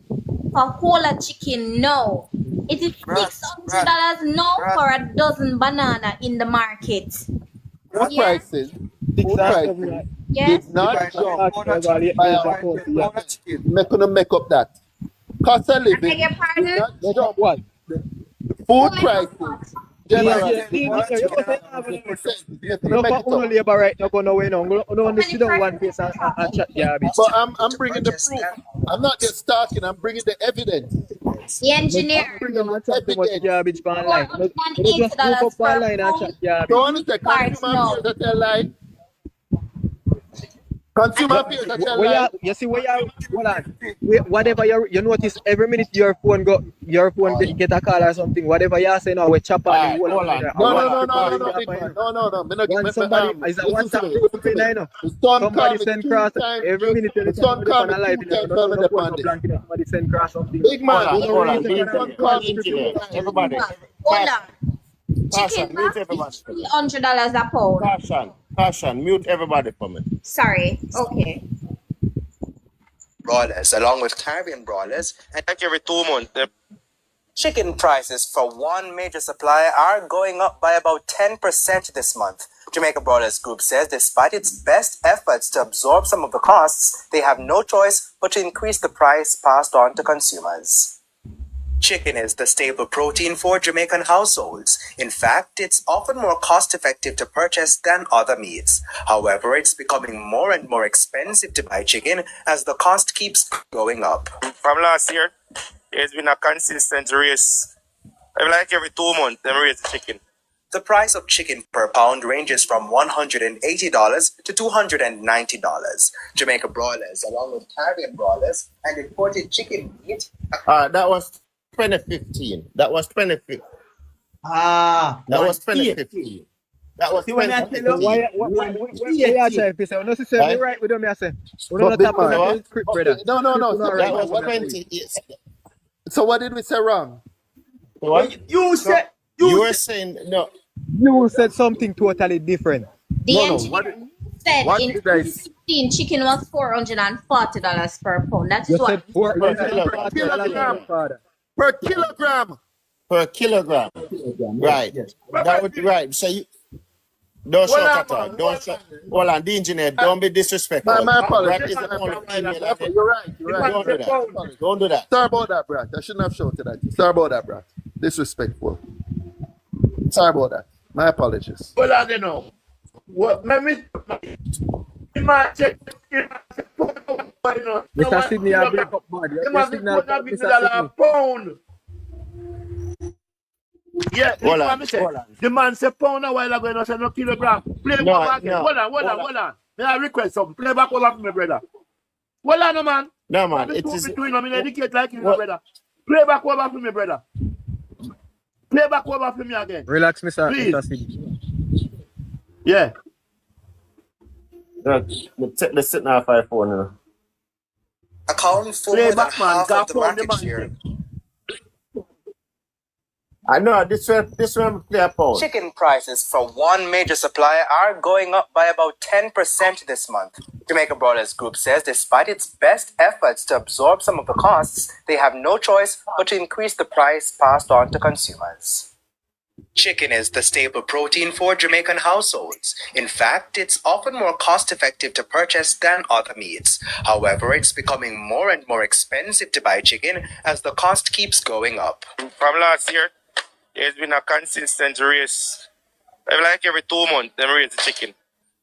for whole of chicken. No, it is $600 now for a dozen banana in the market. Food Yeah. prices. Food prices Yes. did not jump by What? make up that. Cost of I beg living your did pardon? not jump. What? Food prices. Generally, No, but uno labor right now go nowhere now. Uno only sit down one place and chat garbage. but I'm bringing the proof. I'm not just talking. I'm bringing the evidence. The engineer. Bring them and chat too much garbage for online. You don't just move up $480 online and chat garbage. Don't understand. Parts, Consumer no. affairs that tell lie. Consumer affairs that tell Where lie. you see where you hold on. Whatever you notice every minute your phone get a call or something. Whatever you say now, we chop on you. Hold on. No, big man. No. Me not give When somebody is a WhatsApp group in there, somebody send cross every minute. The son call me 2 times. Tell me the pandit. Somebody send cross something. Big man. Hold on. The son call me 2 times. Everybody. Hold on. Caution, Chicken mute breast everybody. is $300 a pound. Caution, mute everybody for me. Sorry. Okay. Broilers, along with Caribbean broilers, and like every 2 months, chicken prices for one major supplier are going up by about 10% this month. Jamaica Broilers Group says despite its best efforts to absorb some of the costs, they have no choice but to increase the price passed on to consumers. Chicken is the staple protein for Jamaican households. In fact, it's often more cost-effective to purchase than other meats. However, it's becoming more and more expensive to buy chicken as the cost keeps going up. From last year, there's been a consistent raise. Like every 2 months, they raise the chicken. The price of chicken per pound ranges from $180 to $290. Jamaica Broilers, along with Caribbean broilers and imported chicken meat. That was 2015. That was 2015. That was 2015. That was 2015. Why you try to say? No, say me right with them. I say. We don't tap on the script, brother. No. That was 20. So what did we say wrong? What? You said You were saying no. You said something totally different. The engineer said what in did I 2015 chicken was $440 per pound. That's You what. said Per kilogram. Per kilogram. Right. That would be right. So you don't shout at her. Don't shout. Hold on, the engineer, don't be disrespectful. My apologies. Brad is the only female. You're right. Don't do that. Don't do that. Sorry about that, Brad. I shouldn't have shouted at you. Sorry about that, Brad. Disrespectful. Sorry about that. My apologies. Well, I don't know. What? Man, check. Mr. Sydney, I break up, bud. Your signal, Mr. Sydney. Pound. Yeah, hold on. The man said pound a while ago, and I said no kilogram. Play back again. Hold on. May I request something? Play back over for me, brother. Hold on, man. No, man. It is. Between them, educate like you, brother. Play back over for me, brother. Play back over for me again. Relax, Mr. Sydney. Yeah. Let's sit now 5-4 now. Account for more than half of the market share. I know this one play a pound. Chicken prices for one major supplier are going up by about 10% this month. Jamaican Broilers Group says despite its best efforts to absorb some of the costs, they have no choice but to increase the price passed on to consumers. Chicken is the staple protein for Jamaican households. In fact, it's often more cost-effective to purchase than other meats. However, it's becoming more and more expensive to buy chicken as the cost keeps going up. From last year, there's been a consistent raise. Like every 2 months, they raise the chicken.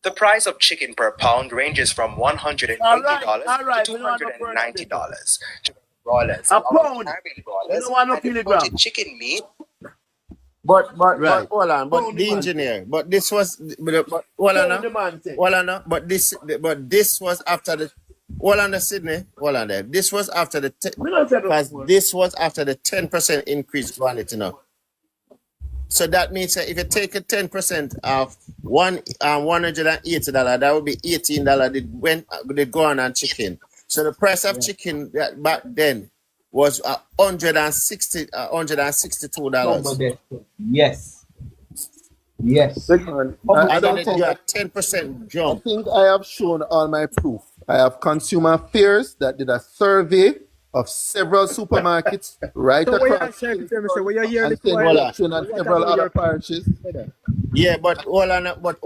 The price of chicken per pound ranges from $180 to $290. Broilers, a pound. Broilers, and imported chicken meat. But hold on, but the engineer, but this was, but this was after the, hold on, the Sydney, hold on there. This was after the, because this was after the 10% increase on it, you know. So that means that if you take a 10% of $180, that would be $18. They go on chicken. So the price of chicken back then was $162. Yes. I don't think 10% jump. I think I have shown all my proof. I have Consumer Affairs that did a survey of several supermarkets right across and several other parishes. Yeah, but hold on. But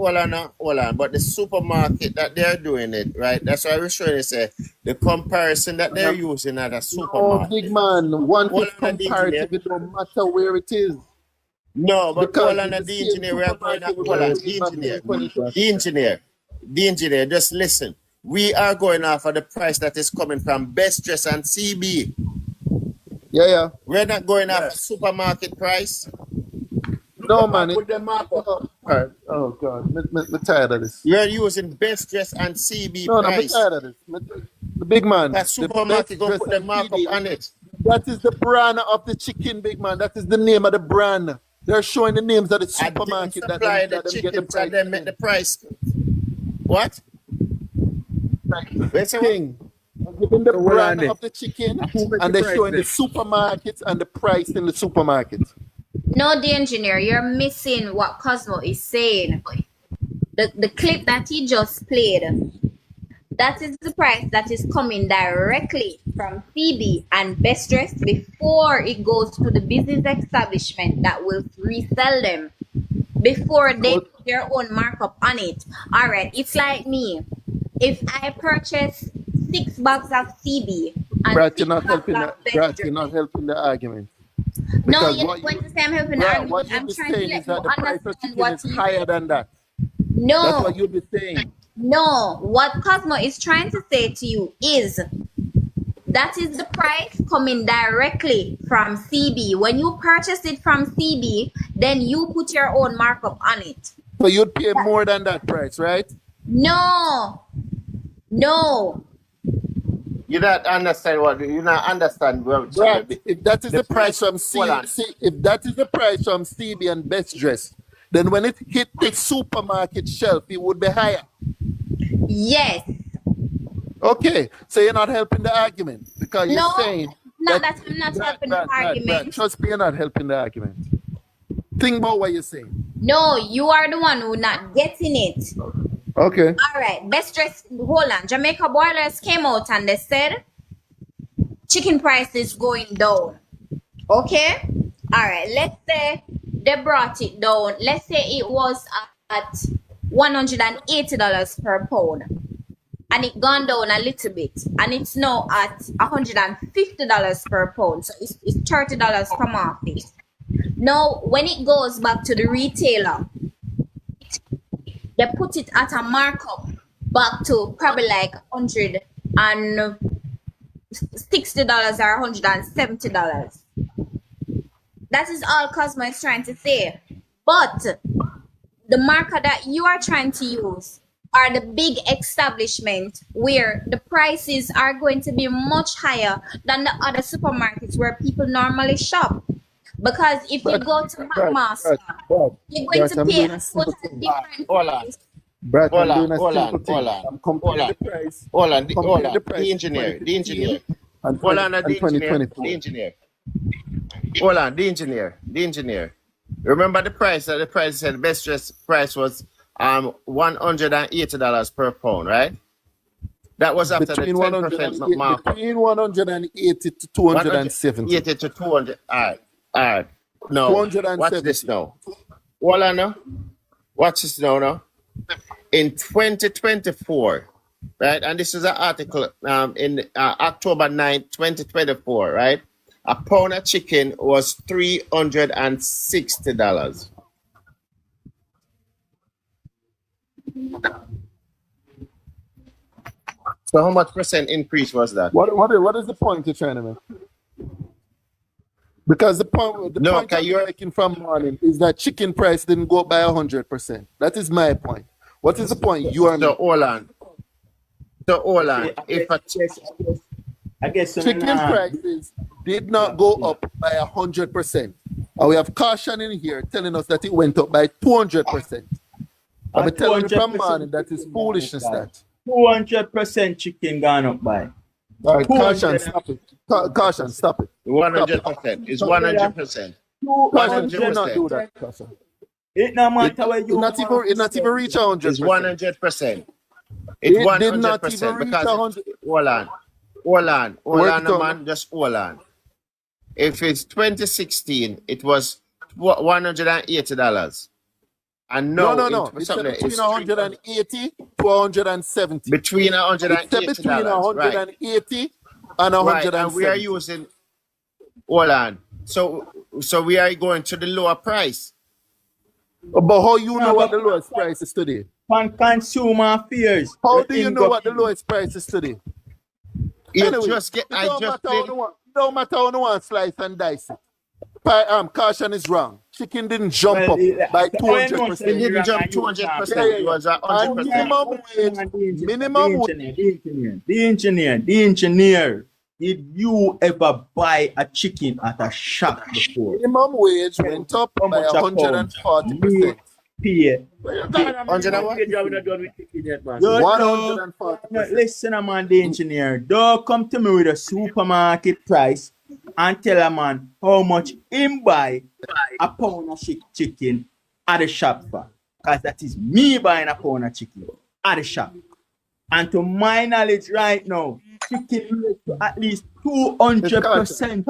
the supermarket that they're doing it, right? That's why we're showing you say the comparison that they're using at a supermarket. Oh, big man, one comparative, it don't matter where it is. No, but hold on, the engineer, we are going up. Hold on, the engineer, just listen. We are going off of the price that is coming from Best Dress and CB. Yeah. We're not going off of supermarket price. No, man. Oh, God. I'm tired of this. You're using Best Dress and CB price. No, I'm tired of this. The big man. That supermarket going to put the markup on it. That is the brand of the chicken, big man. That is the name of the brand. They're showing the names of the supermarket that they get the price. They make the price. What? Thing. Giving the brand of the chicken and they're showing the supermarkets and the price in the supermarket. No, the engineer, you're missing what Cosmo is saying. The clip that he just played, that is the price that is coming directly from CB and Best Dress before it goes to the business establishment that will resell them, before they put their own markup on it. All right, it's like me. If I purchase 6 bags of CB and Brad, you're not helping the argument. No, you're not going to say I'm helping the argument. What I'm you'll be trying to saying let is that you the price of understand chicken what is higher than that. No. That's what you'll be saying. No, what Cosmo is trying to say to you is that is the price coming directly from CB. When you purchase it from CB, then you put your own markup on it. So you'd pay more than that price, right? No. You don't understand what you not understand. Right. If that is the price from CB and Best Dress, then when it hit the supermarket shelf, it would be higher. Yes. Okay, so you're not helping the argument because you're saying I'm not helping the argument. Trust me, you're not helping the argument. Think about what you're saying. No, you are the one who's not getting it. Okay. All right. Best Dress, hold on. Jamaica Broilers came out and they said chicken price is going down. Okay? All right. Let's say they brought it down. Let's say it was at $180 per pound. And it gone down a little bit. And it's now at $150 per pound. So it's $30 come off it. Now, when it goes back to the retailer, they put it at a markup back to probably like $160 or $170. That is all Cosmo is trying to say. But the marker that you are trying to use are the big establishments where the prices are going to be much higher than the other supermarkets where people normally shop. Because if you go to McMaster, you're going to pay a totally different price. Brad, I'm doing a Hold simple on, thing. hold on, I'm comparing the price. hold on, Compare the price the of engineer, 2015 and hold on, the engineer, 2024. the engineer. Hold on, the engineer. Remember the price? The price said the best dress price was $180 per pound, right? That was after Between the 10% markup. between 180 to 270. 180 to 200. All right. No, 270. watch this now. Hold on now. Watch this now. In 2024, right? And this is an article in October 9th, 2024, right? A pound of chicken was $360. So how much percent increase was that? What is the point you're trying to make? Because the point you're making from morning is that chicken price didn't go up by 100%. That is my point. What is the point you are making? So hold on. I guess chicken prices did not go up by 100%. And we have caution in here telling us that it went up by 200%. I'm telling you from morning that is foolishness. That 200% chicken gone up by. All right, caution, stop it. Caution, stop it. 100%. It's 100%. 100%. Not do that, caution. It no matter where you not even reach 100%. It's 100%. It did not even reach 100%. Hold on, man. Just hold on. If it's 2016, it was $180. And no. It's between 180 to 170. Between 180 it's between 180 and 170. Right, and we are using. Hold on. So we are going to the lower price. But how you know what the lowest price is today? On consumer affairs. How do you know what the lowest price is today? Don't matter how no one slice and dice it. Caution is wrong. Chicken didn't jump up by 200%. It didn't jump 200%. It was 100%. Minimum wage. The engineer. Did you ever buy a chicken at a shop before? Minimum wage went up by 140%. Listen, man, the engineer. Don't come to me with a supermarket price and tell a man how much him buy a pound of chicken at the shop for. Because that is me buying a pound of chicken at the shop. And to my knowledge right now, chicken rates to at least 200%.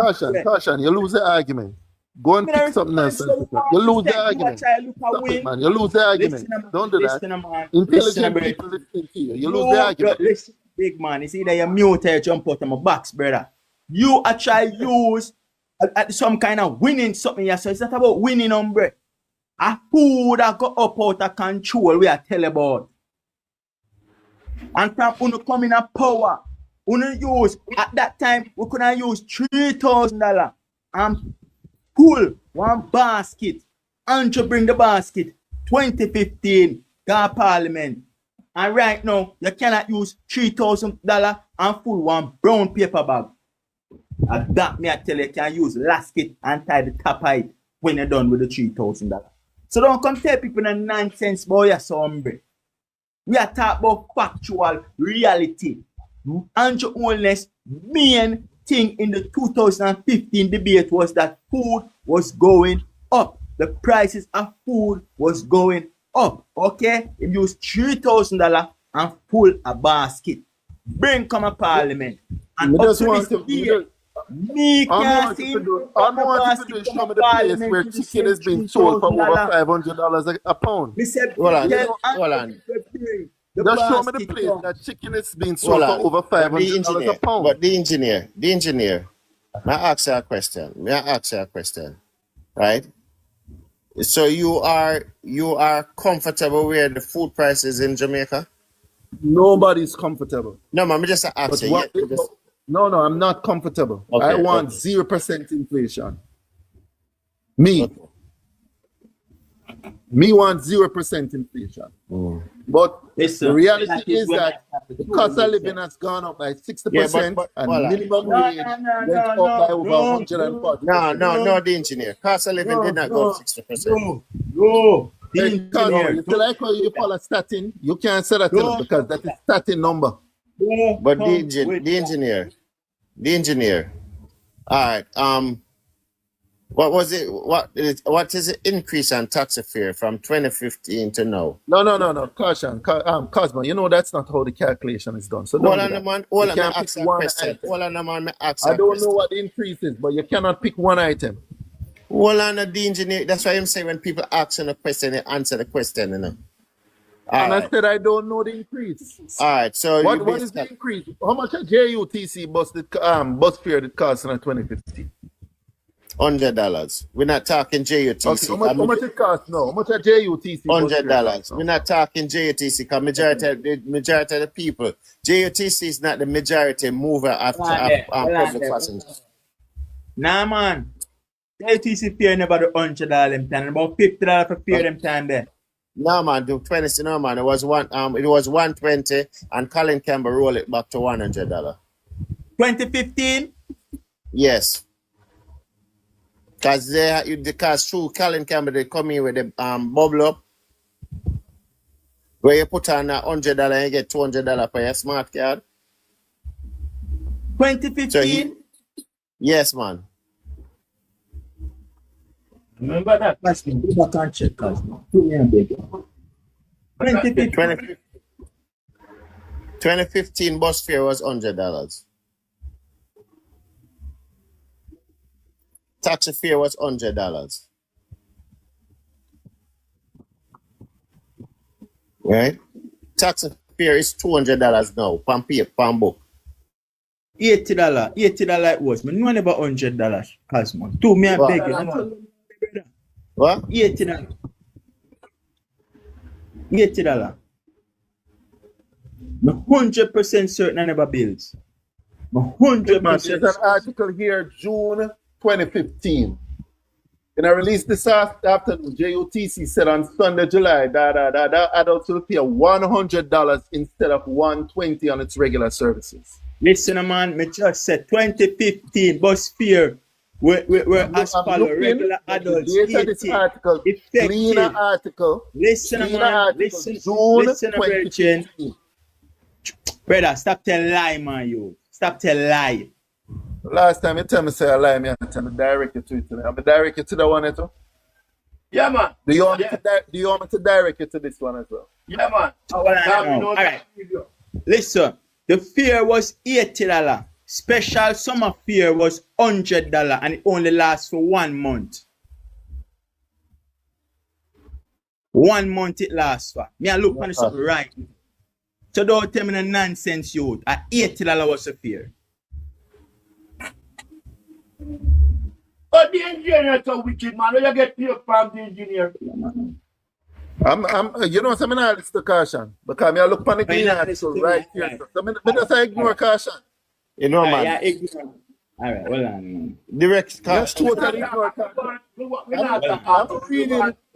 Caution, you lose the argument. Go and pick something else. You lose the argument. Stop it, man. You lose the argument. Don't do that. Intelligent people listening to you. You lose the argument. Listen, big man. It's either you mute or you jump out of my box, brother. You are trying to use some kind of winning something. So it's not about winning, hombre. A food that got up out of control, we are telling about. And from when come in a power, when use at that time we couldn't use $3,000 and pull one basket. And to bring the basket 2015 to Parliament. And right now you cannot use $3,000 and pull one brown paper bag. And that me I tell you can use lasket and tie the top of it when you're done with the $3,000. So don't come tell people the nonsense boy you're so hombre. We are talking about factual reality. Andrew Holness' main thing in the 2015 debate was that food was going up. The prices of food was going up. Okay? If you use $3,000 and pull a basket, bring come a parliament. And up to this debate, me can't see all I want you to do is show me the place where chicken is being sold for over $500 a pound. Hold on. Just show me the place that chicken is being sold for over $500 a pound. But the engineer, may I ask you a question? Right? So you are comfortable where the food price is in Jamaica? Nobody's comfortable. No, man, I just But ask you. what? Yeah, just, No, I'm not comfortable. I okay, want okay. 0% inflation. Me. Okay. Me want 0% inflation. But the reality is that the cost of living has gone up by 60%, but and hold on. minimum wage went up by over 140%. No, the engineer. Cost of living did not go up 60%. No. Hey, Cosmo, you feel like how you follow statin? You can't say that to them because that is statin number. But the engineer. All right. What was it? What is the increase on taxi fare from 2015 to now? No. Caution, Cosmo. You know that's not how the calculation is done. So don't do that. Hold on, You can't pick one item. I don't know what the increase is, but you cannot pick one item. Hold on, the engineer. That's why I'm saying when people ask you a question, they answer the question, you know. And I said I don't know the increase. All right, so what is the increase? How much a JUTC bus fare did cost in 2015? $100. We're not talking JUTC. Okay, how much it costs now? How much a JUTC? $100. We're not talking JUTC because majority of the people, JUTC is not the majority mover of public passengers. Nah, man. JUTC fare never the $100 them time. About $50 for fare them time there. No man, do 20. No man, it was 120, and Colin Campbell roll it back to $100. 2015. Yes, because through Colin Campbell they come in with the bubble up, where you put on $100 and you get $200 for your smart card. 2015. Yes, man. Remember that? Let's go back and check, guys. 2015 bus fare was $100. Taxi fare was $100. Right? Taxi fare is $200 now. Per book. $80 it was. Man, no one about $100, Cosmo. Two me and beg you. What? $80. I'm 100% certain I never bills. 100%. There's an article here, June 2015. In a release this afternoon, JUTC said on Sunday, July, that adults will pay $100 instead of $120 on its regular services. Listen, man, me just said 2015 bus fare. We're as follow regular adults. This article, cleaner article. Listen, man. Listen, Virgin. Brother, stop telling lie, man, you. Stop telling lie. Last time you tell me say a lie, me tell me direct you to it. I'm direct you to the one too. Yeah, man. Do you want me to direct you to this one as well? Yeah, man. All right. Listen, the fare was $80. Special summer fare was $100 and it only lasts for 1 month. 1 month it lasts for. Me I look on something right. So don't tell me the nonsense, youth. At $80 was the fare. But the engineer is so wicked, man. You get paid from the engineer. You know, I'm not listen to caution because I look on the green article right here. So I just ignore caution. You know, man. Yeah, ignore. All right, hold on. Direct caution. Just totally ignore caution.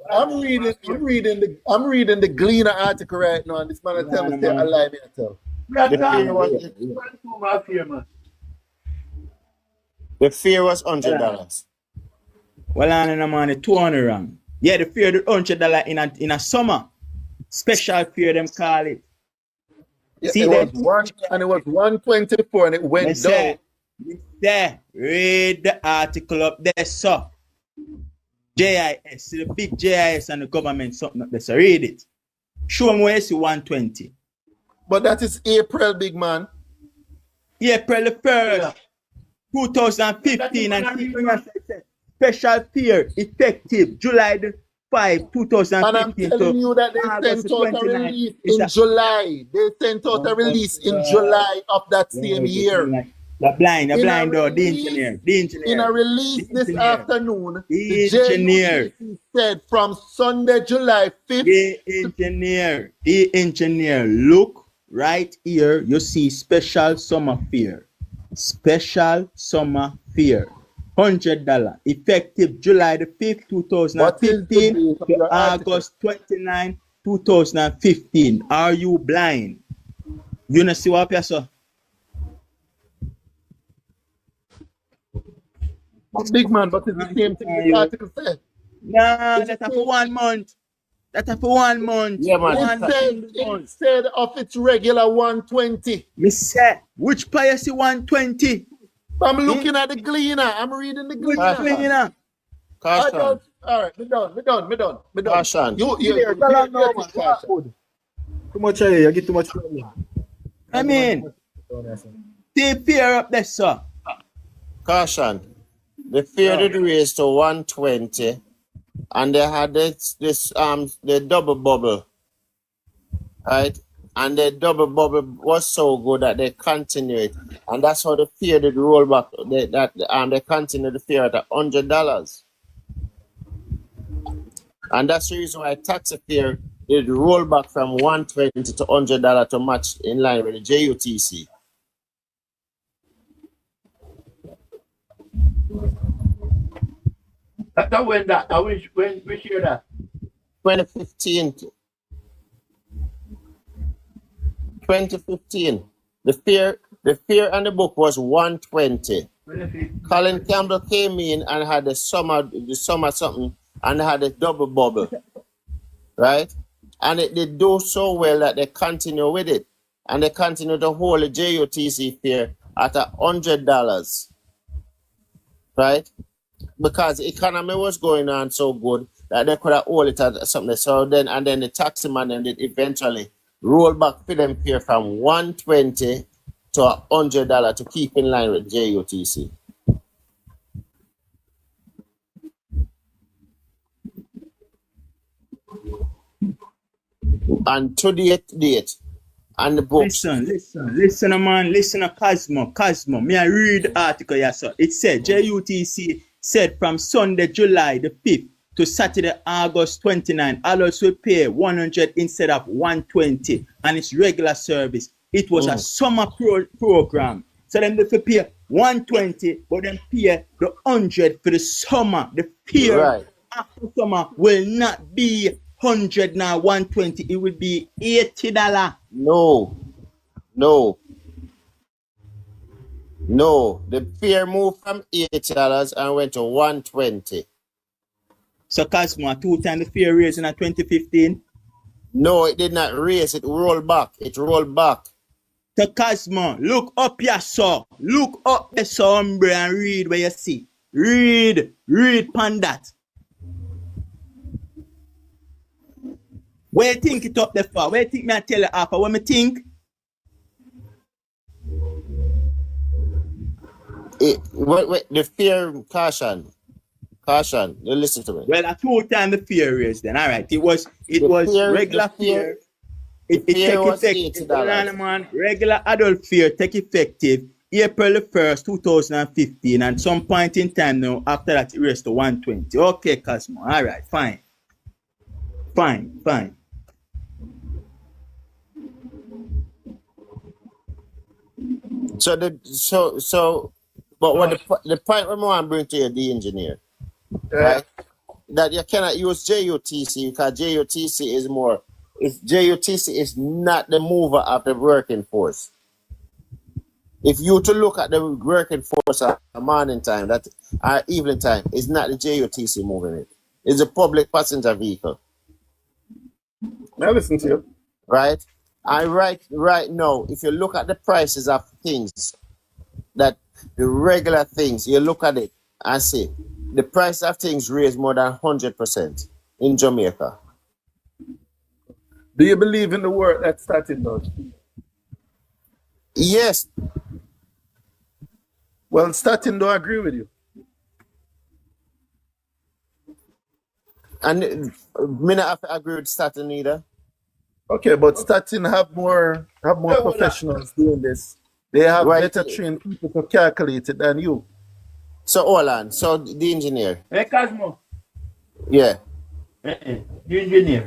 I'm reading the Gleaner article right now, and this man tell me a lie. Me tell. The fare was $100. Well, I'm on the 200 wrong. Yeah, the fare $100 in a summer. Special fare, them call it. Yeah, See it that? was $124 and it went down. There, read the article up there, so. JIS, the big JIS and the government, something up there. So read it. Show me where you see 120. But that is April, big man. April the 1st, 2015, and special fare effective July the 5, 2015. And I'm telling you that they sent out a release in July. They sent out a release in July of that same year. The blind In door, the engineer. a release this afternoon, The the engineer. JUTC said from Sunday, July 5th. The engineer. Look right here. You see special summer fair. Special summer fair. $100. Effective July the 5th, 2015 to August 29, 2015. Are you blind? You know see what I saw? Big man, but it's the same thing the article said. Nah, that's for 1 month. That's for 1 month. Yeah, man. It said of its regular 120. Me say, which policy 120? I'm looking at the Gleaner. I'm reading the Gleaner. Which Gleaner? Caution. All right, me done. Caution. You Too much here, you get too much from me. I mean, they fear up there, sir. Caution. The fear did raise to 120, and they had the double bubble, right? And the double bubble was so good that they continued, and that's how the fear did roll back. They continued the fear at $100, and that's the reason why taxi fear did roll back from 120 to $100 to match in line with the JUTC. That when that? When we hear that? 2015. 2015. The fear and the book was 120. Colin Campbell came in and had the summer something and had a double bubble. Right? And it did do so well that they continue with it. And they continue to hold the JUTC fear at $100. Right? Because the economy was going on so good that they could have hold it at something. So then the taxi man and it eventually roll back for them here from 120 to $100 to keep in line with JUTC. And to date, and the books. Listen, man. Listen to Cosmo. Me I read the article here, sir. It said JUTC said from Sunday, July the 5th to Saturday, August 29, adults will pay 100 instead of 120, and it's regular service. It was a summer program. So then they pay 120, but then pay the 100 for the summer. The fear after summer will not be 100 now, 120. It will be $80. No, the fare moved from $80 and went to 120. So Cosmo, 2 times the fare raised in 2015? No, it did not raise. It rolled back. So Cosmo, look up here, sir. Look up the sombre and read where you see. Read pan that. Where you think it up there for? Where you think me I tell you after? What me think? The fear, caution. You listen to me. Well, I 2 times the fear raised then. All right. It was regular fear. It take effective. Man, regular adult fear take effective April the 1st, 2015, and some point in time now after that it raised to 120. Okay, Cosmo. All right, fine. But what the point I want to bring to you, the engineer, right? That you cannot use JUTC because JUTC is not the mover of the working force. If you to look at the working force at morning time, that evening time, it's not the JUTC moving it. It's a public passenger vehicle. May I listen to you? Right? And right now, if you look at the prices of things, that the regular things, you look at it and see the price of things raised more than 100% in Jamaica. Do you believe in the work that Statin does? Yes. Well, Statin don't agree with you. And me not have to agree with Statin either. Okay, but Statin have more professionals doing this They have Right. better trained people to calculate it than you. So hold on. So the engineer. Hey, Cosmo. Yeah. The engineer.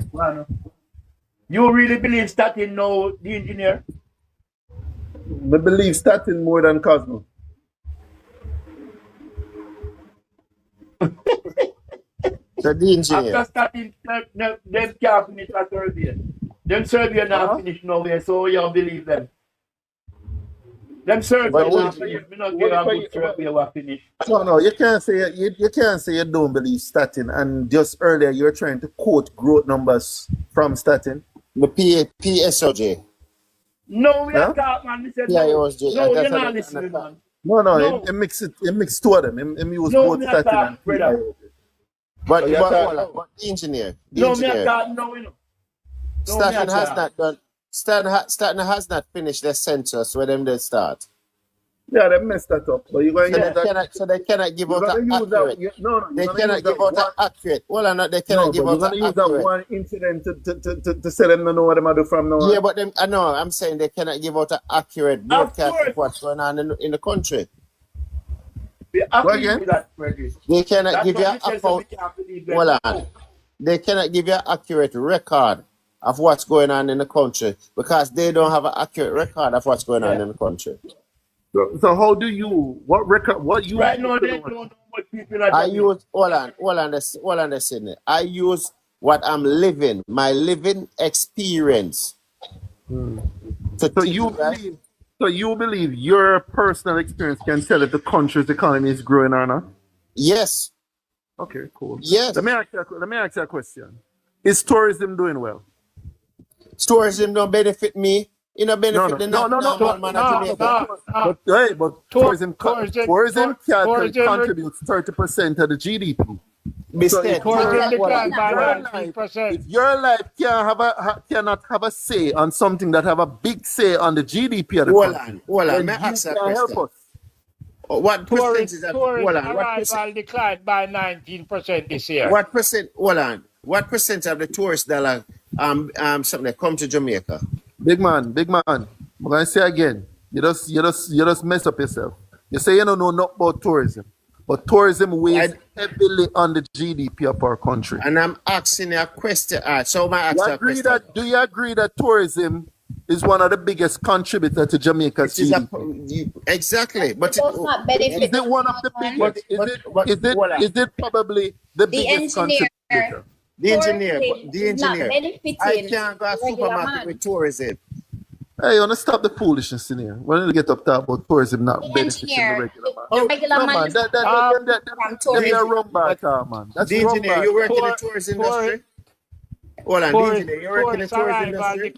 You really believe starting now, the engineer? I believe starting more than Cosmo. So the engineer. After starting, them can't finish a survey. Them survey not finished nowhere, so you believe them. Them survey not finished. We not get a good survey will finish. No, you can't say you can't say you don't believe statin. And just earlier you were trying to quote growth numbers from statin. The PSOJ. No, we are talking, man. We said no. You're not listening, man. No. It mix two of them. It use both statin and brother. But the engineer. No, me are talking now, you know. Statin has not done. Statin has not finished the census where them they start. Yeah, they messed that up. But you're going so they cannot give out an accurate. They cannot give out an accurate. Well, not they cannot give out an accurate. You're going to use that one incident to say them to know what they do from now on. Yeah, but them, I know. I'm saying they cannot give out an accurate broadcast of what's going on in the country. Again? They cannot give you They cannot give you an accurate record of what's going on in the country because they don't have an accurate record of what's going on in the country. So how do you what you right now they don't know what people are doing. I use hold on, Sydney. I use what I'm living, my living experience. So you believe your personal experience can tell if the country's economy is growing or not? Yes. Okay, cool. Yes. Let me ask you a question. Is tourism doing well? Tourism don't benefit me. You know, benefit the But tourism contributes 30% of the GDP. If your life cannot have a say on something that have a big say on the GDP of the country, hold on. May I ask that question? What percentage of arrival declined by 19% this year? What percent? Hold on. What percent of the tourist dollar something that come to Jamaica? Big man. I'm gonna say again. You just mess up yourself. You say you don't know nothing about tourism, but tourism weighs heavily on the GDP of our country. And I'm asking you a question. So my do you agree that tourism is one of the biggest contributors to Jamaica's GDP? Exactly, but it does not benefit. Is it one of the biggest? Is it probably the biggest contributor? The engineer. I can't go to supermarket with tourism. Hey, you want to stop the foolishness in here. When you get up talk about tourism not benefiting the regular man. The regular man is from tourism. Man. That's the engineer, you work in the tourism industry? Hold on, the engineer, you work in the tourism industry?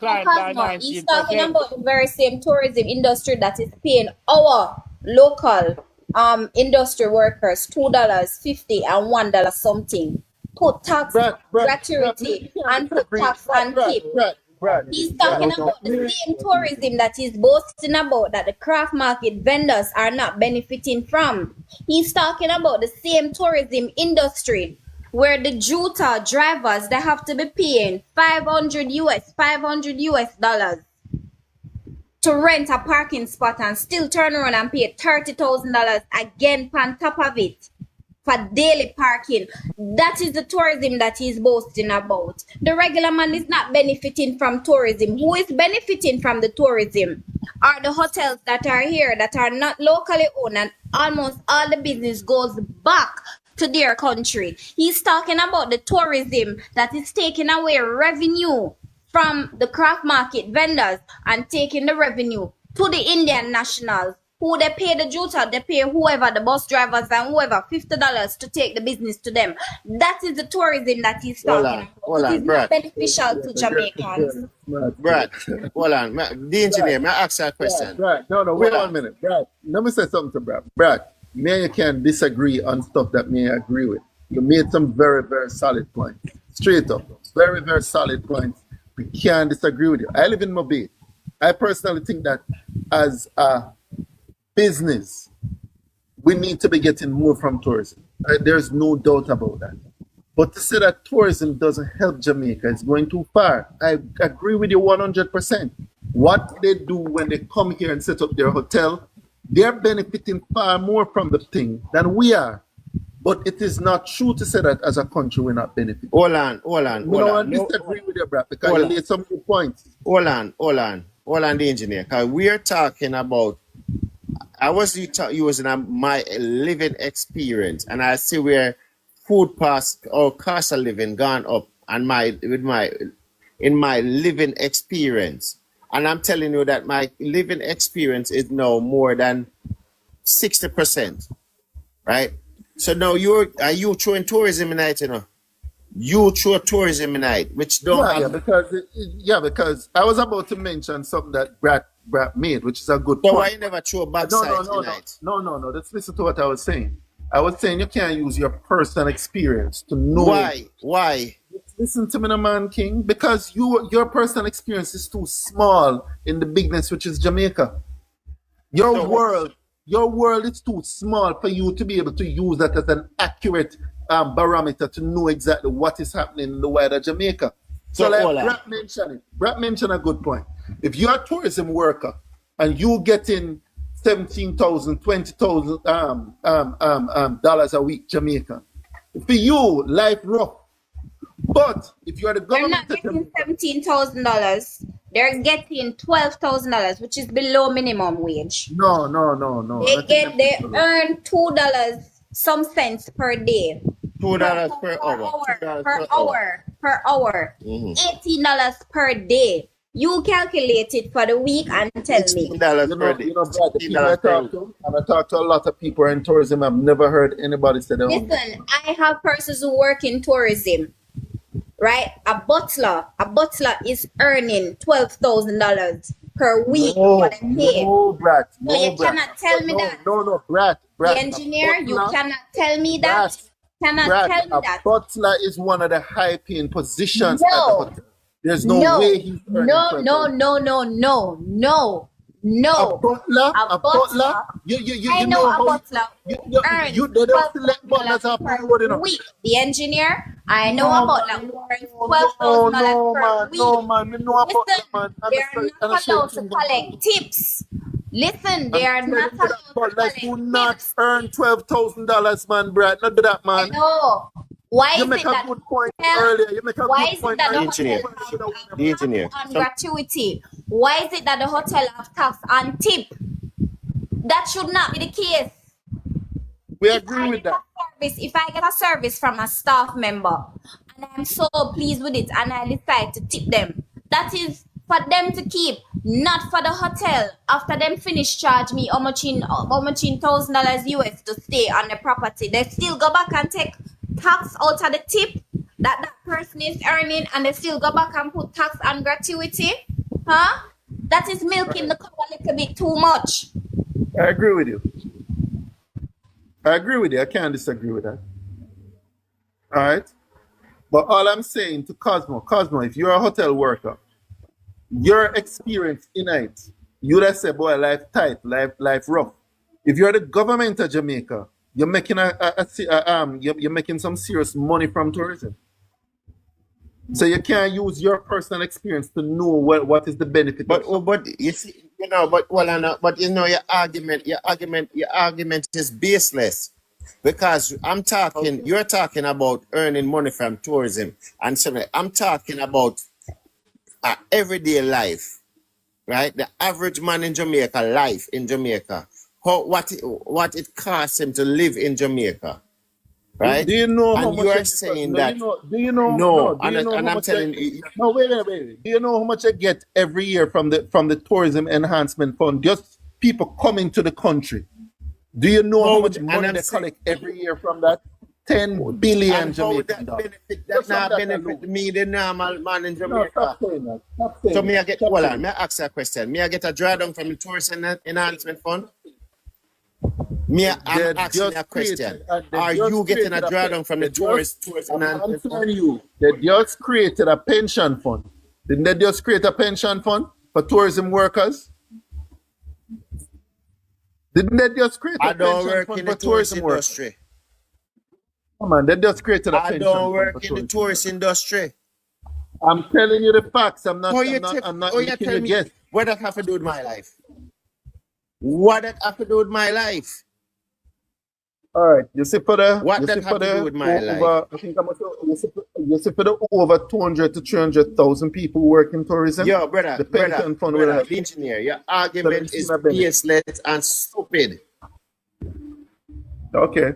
He's talking about the very same tourism industry that is paying our local industry workers $2.50 and $1 something. Put tax gratuity and put tax and tip. He's talking about the same tourism that he's boasting about that the craft market vendors are not benefiting from. He's talking about the same tourism industry where the Juta drivers, they have to be paying $500 US to rent a parking spot and still turn around and pay $30,000 again on top of it for daily parking. That is the tourism that he's boasting about. The regular man is not benefiting from tourism. Who is benefiting from the tourism are the hotels that are here that are not locally owned, and almost all the business goes back to their country. He's talking about the tourism that is taking away revenue from the craft market vendors and taking the revenue to the Indian nationals, who they pay the Juta, they pay whoever, the bus drivers and whoever, $50 to take the business to them. That is the tourism that he's talking about. It is not beneficial to Jamaicans. Brad, hold on. The engineer, may I ask you a question? Brad, no, wait 1 minute. Brad, let me say something to Brad. Brad, me and you can disagree on stuff that me agree with. You made some very, very solid points. Straight up. Very, very solid points. We can't disagree with you. I live in Mobile. I personally think that as a business, we need to be getting more from tourism. There's no doubt about that. But to say that tourism doesn't help Jamaica is going too far. I agree with you 100%. what they do when they come here and set up their hotel, they're benefiting far more from the thing than we are. But it is not true to say that as a country we're not benefiting. Hold on. I disagree with you, bro, because you laid some good points. Hold on, the engineer. Because we're talking about, I was using my living experience, and I see where food cost or cost of living gone up, and in my living experience, and I'm telling you that my living experience is now more than 60%, right? So now you throwing tourism in it, you know. You throw tourism in it, which don't because I was about to mention something that Brad made, which is a good point. So why you never throw backside tonight? No. Let's listen to what I was saying. I was saying you can't use your personal experience to know. Why? Listen to me, no, man, King. Because your personal experience is too small in the bigness, which is Jamaica. Your world is too small for you to be able to use that as an accurate barometer to know exactly what is happening in the wider Jamaica. So like Brad mentioned a good point. If you're a tourism worker and you getting $17,000, $20,000 dollars a week Jamaica, for you, life rough. But if you're the government, they're not getting $17,000. They're getting $12,000, which is below minimum wage. No. They earn $2 some cents per day. $2 per hour. Per hour. $18 per day. You calculate it for the week and tell me. $18 per day. Brad, the people I talk to a lot of people in tourism. I've never heard anybody say that. Listen, I have persons who work in tourism. Right? A butler is earning $12,000 per week for the pay. Brad. You cannot tell me that. No, Brad. The engineer, you cannot tell me that. Tell me that. A butler is one of the high-paying positions at the hotel. There's no way he's earning No. A butler? I know a butler earns $12,000 per week. The engineer, I know a butler who earns $12,000 per week. Listen, they are not allowed to collect tips. Listen, they are not allowed to collect tips. Do not earn $12,000, man, Brad. Not do that, man. I know. Why you is make it a that good point earlier. You make a why good is point. It that the engineer on gratuity? Why is it that the hotel have tax on tip? That should not be the case. We agree with that. If I get a service from a staff member and I'm so pleased with it and I decide to tip them, that is for them to keep, not for the hotel. After them finish charge me how much in $1,000 US to stay on the property, they still go back and take tax out of the tip that person is earning, and they still go back and put tax on gratuity. Huh? That is milking the cow a little bit too much. I agree with you. I can't disagree with that. All right? But all I'm saying to Cosmo, if you're a hotel worker, your experience in it, you'd have said, boy, life tight, life rough. If you're the government of Jamaica, you're making you're making some serious money from tourism. So you can't use your personal experience to know what is the benefit. But you see, your argument is baseless, because you're talking about earning money from tourism, and so I'm talking about everyday life, right? The average man in Jamaica, life in Jamaica, what it costs him to live in Jamaica. Right? Do you know how and much? You are saying that. Do you know? No, and I'm telling you. No, wait. Do you know how much I get every year from the tourism enhancement fund? Just people coming to the country. Do you know how much money they collect every year from that? 10 billion Jamaican dollars. That not benefit me, the normal man in Jamaica. No, stop saying that. So me I get. Hold on. May I ask you a question? May I get a drawdown from the tourism enhancement fund? I'm asking a question. Are you getting a drawdown from the tourist enhancement fund? They just created a pension fund. Didn't they just create a pension fund for tourism workers? Didn't they just create a pension fund for tourism industry? Come on, they just created a pension fund. I don't work in the tourist industry. I'm telling you the facts. I'm not making you guess. What that have to do with my life? What that have to do with my life? All right, you see for the What that have to do with my life? I think you see for the over 200 to 300,000 people work in tourism. Yo, brother, the pension fund will have the engineer, your argument is baseless and stupid. Okay.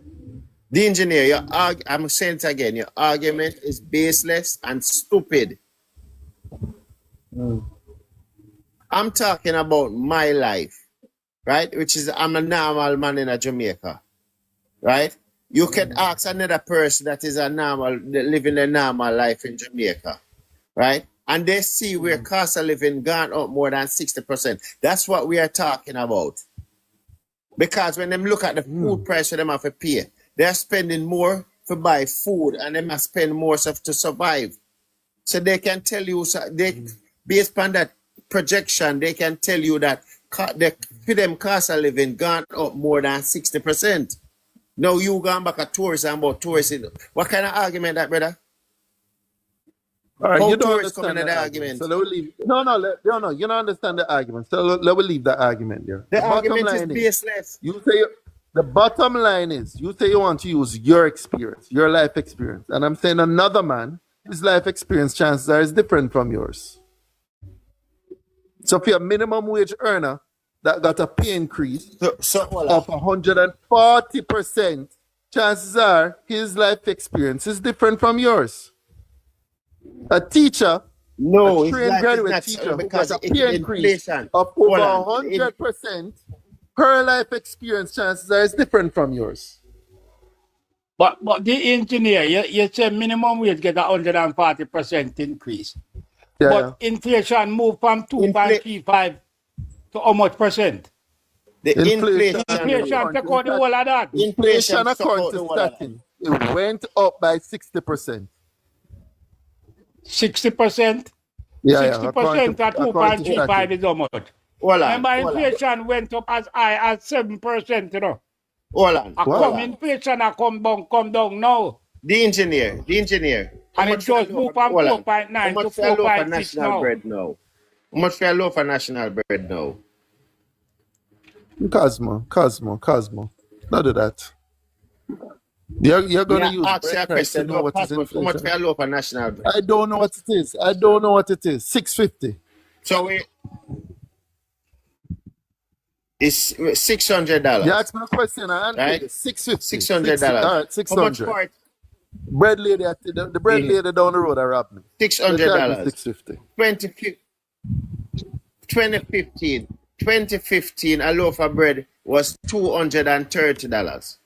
The engineer, I'm saying it again, your argument is baseless and stupid. I'm talking about my life, right? Which is, I'm a normal man in Jamaica, right? You can ask another person that is living a normal life in Jamaica, right? And they see where cost of living gone up more than 60%. That's what we are talking about. Because when they look at the food price for them have to pay, they're spending more to buy food and they must spend more stuff to survive. So they can tell you, based on that projection, they can tell you that for them cost of living gone up more than 60%. Now you going back at tourism about tourism. What kind of argument that, brother? All right, How you don't tourists understand come in the the argument. argument? So let me leave. No, you don't understand the argument. So let me leave the argument there. The bottom argument is line baseless. The bottom line is you say you want to use your experience, your life experience. And I'm saying another man, his life experience chances are is different from yours. So if you're a minimum wage earner that got a pay increase of 140%, chances are his life experience is different from yours. A teacher, a trained graduate teacher who got a pay increase of over 100%, her life experience chances are is different from yours. But the engineer, you say minimum wage get 140% increase. But inflation moved from 2.35 to how much percent? The inflation took out the whole of that. Inflation according to Statin, it went up by 60%. 60%? Yeah, 60% at 2.35 is how much? Remember, inflation went up as high as 7%, you know. Inflation come down now. The engineer. And it just moved from 4.9 to 4.6 now. How much for a loaf of national bread now? Cosmo. Not do that. You're going to use bread price to know what is inflation. How much for a loaf of national bread? I don't know what it is. $6.50. So it's $600. You asked me a question, I answered right? it. $650. $600. All right, $600. How much for it? Bread lady, the bread lady down the road, I robbed me. $600. $650. 2015, a loaf of bread was $230.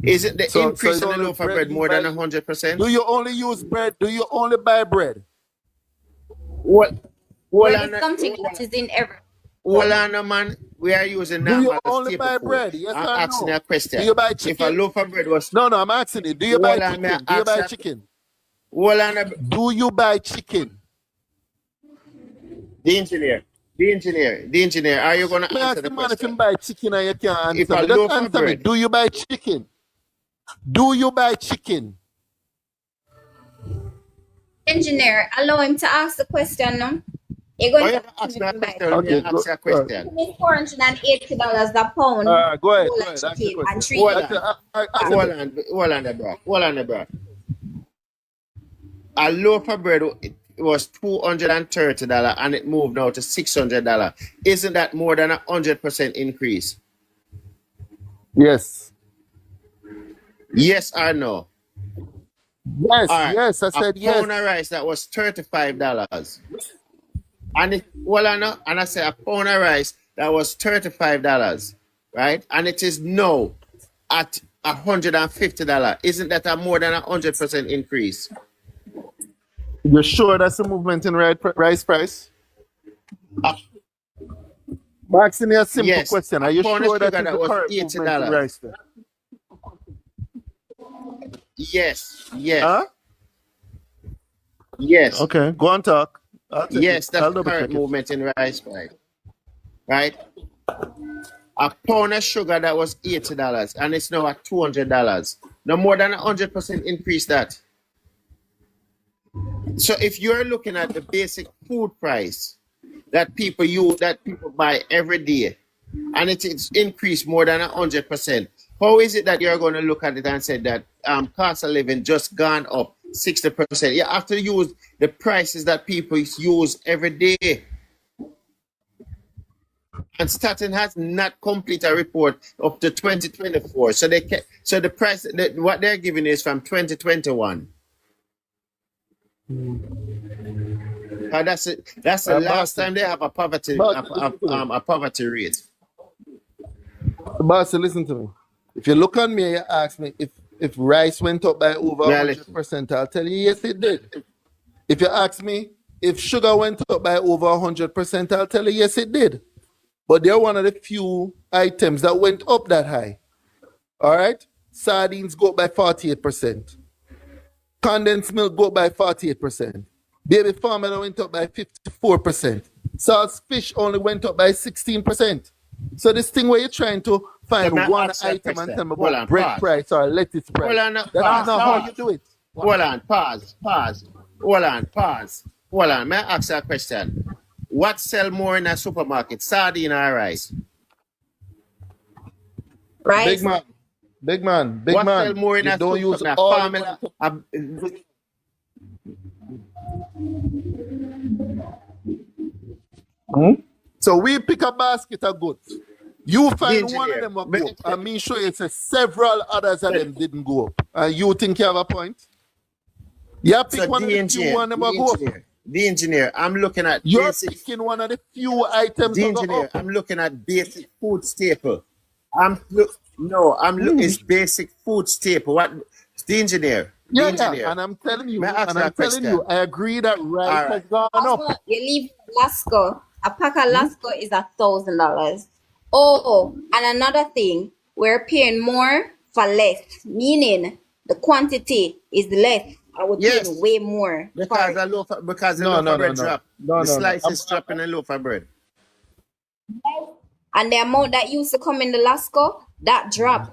Isn't the increase in the loaf of bread more than 100%? Do you only use bread? Do you only buy bread? Bread is something that is in every. Hold on, man. We are using Do you only buy bread? Yes I'm or asking no? a question. Do you buy chicken? If a loaf of bread was... No, I'm asking you. Do you buy chicken? Do you buy chicken? Do you buy chicken? The engineer, are you going to answer the question? If you buy chicken and you can't answer If a me, loaf just of answer me. bread... Do you buy chicken? Do you buy chicken? Engineer, allow him to ask the question now. You're going to ask me a question. Okay, ask a question. It's $480 a pound. Go ahead. Chicken and Hold on, bro. A loaf of bread was $230 and it moved now to $600. Isn't that more than 100% increase? Yes. Yes or no? Yes, right. yes, I said yes. A pound of rice that was $35. And I said a pound of rice that was $35, right? And it is now at $150. Isn't that a more than 100% increase? You're sure that's a movement in rice price? I'm asking you a simple question. Are you sure that is the current movement in rice price? Yes. Huh? Yes. Okay, go on talk. Yes, that's the current movement in rice price. Right? A pound of sugar that was $80 and it's now at $200. No more than 100% increase that. So if you're looking at the basic food price, that people buy every day, and it's increased more than 100%. How is it that you're going to look at it and say that cost of living just gone up 60%? You have to use the prices that people use every day. And Staten has not completed a report up to 2024, so the price what they're giving is from 2021. That's the last time they have a poverty rate. Boss, listen to me. If you look on me and you ask me if rice went up by over 100%, I'll tell you yes it did. If you ask me if sugar went up by over 100%, I'll tell you yes it did. But they're one of the few items that went up that high. All right? Sardines go up by 48%. Condensed milk go up by 48%. Baby formula went up by 54%. Salt fish only went up by 16%. So this thing where you're trying to find one item and tell me about bread price or lettuce price. That's not how you do it. Hold on, pause. Hold on. May I ask you a question? What sell more in a supermarket, sardine or rice? Rice. Big man. What sell more in you a don't use supermarket? all Formula. So we pick a basket of goods. You find one of them will go up. I mean, sure you say several others of them didn't go up. And you think you have a point? Yeah, pick So one of the few one of them go up. The engineer, I'm looking at You're picking one of the few items. The engineer, I'm looking at basic food staple. It's basic food staple. What the engineer? Yeah, and I'm telling you, I agree that rice has gone up. You leave Lasco. A pack of Lasco is $1,000. Oh, and another thing, we're paying more for less, meaning the quantity is less. I would pay way more. Because the loaf of bread drop. The slice is dropping a loaf of bread. And the amount that used to come in the Lasco, that dropped.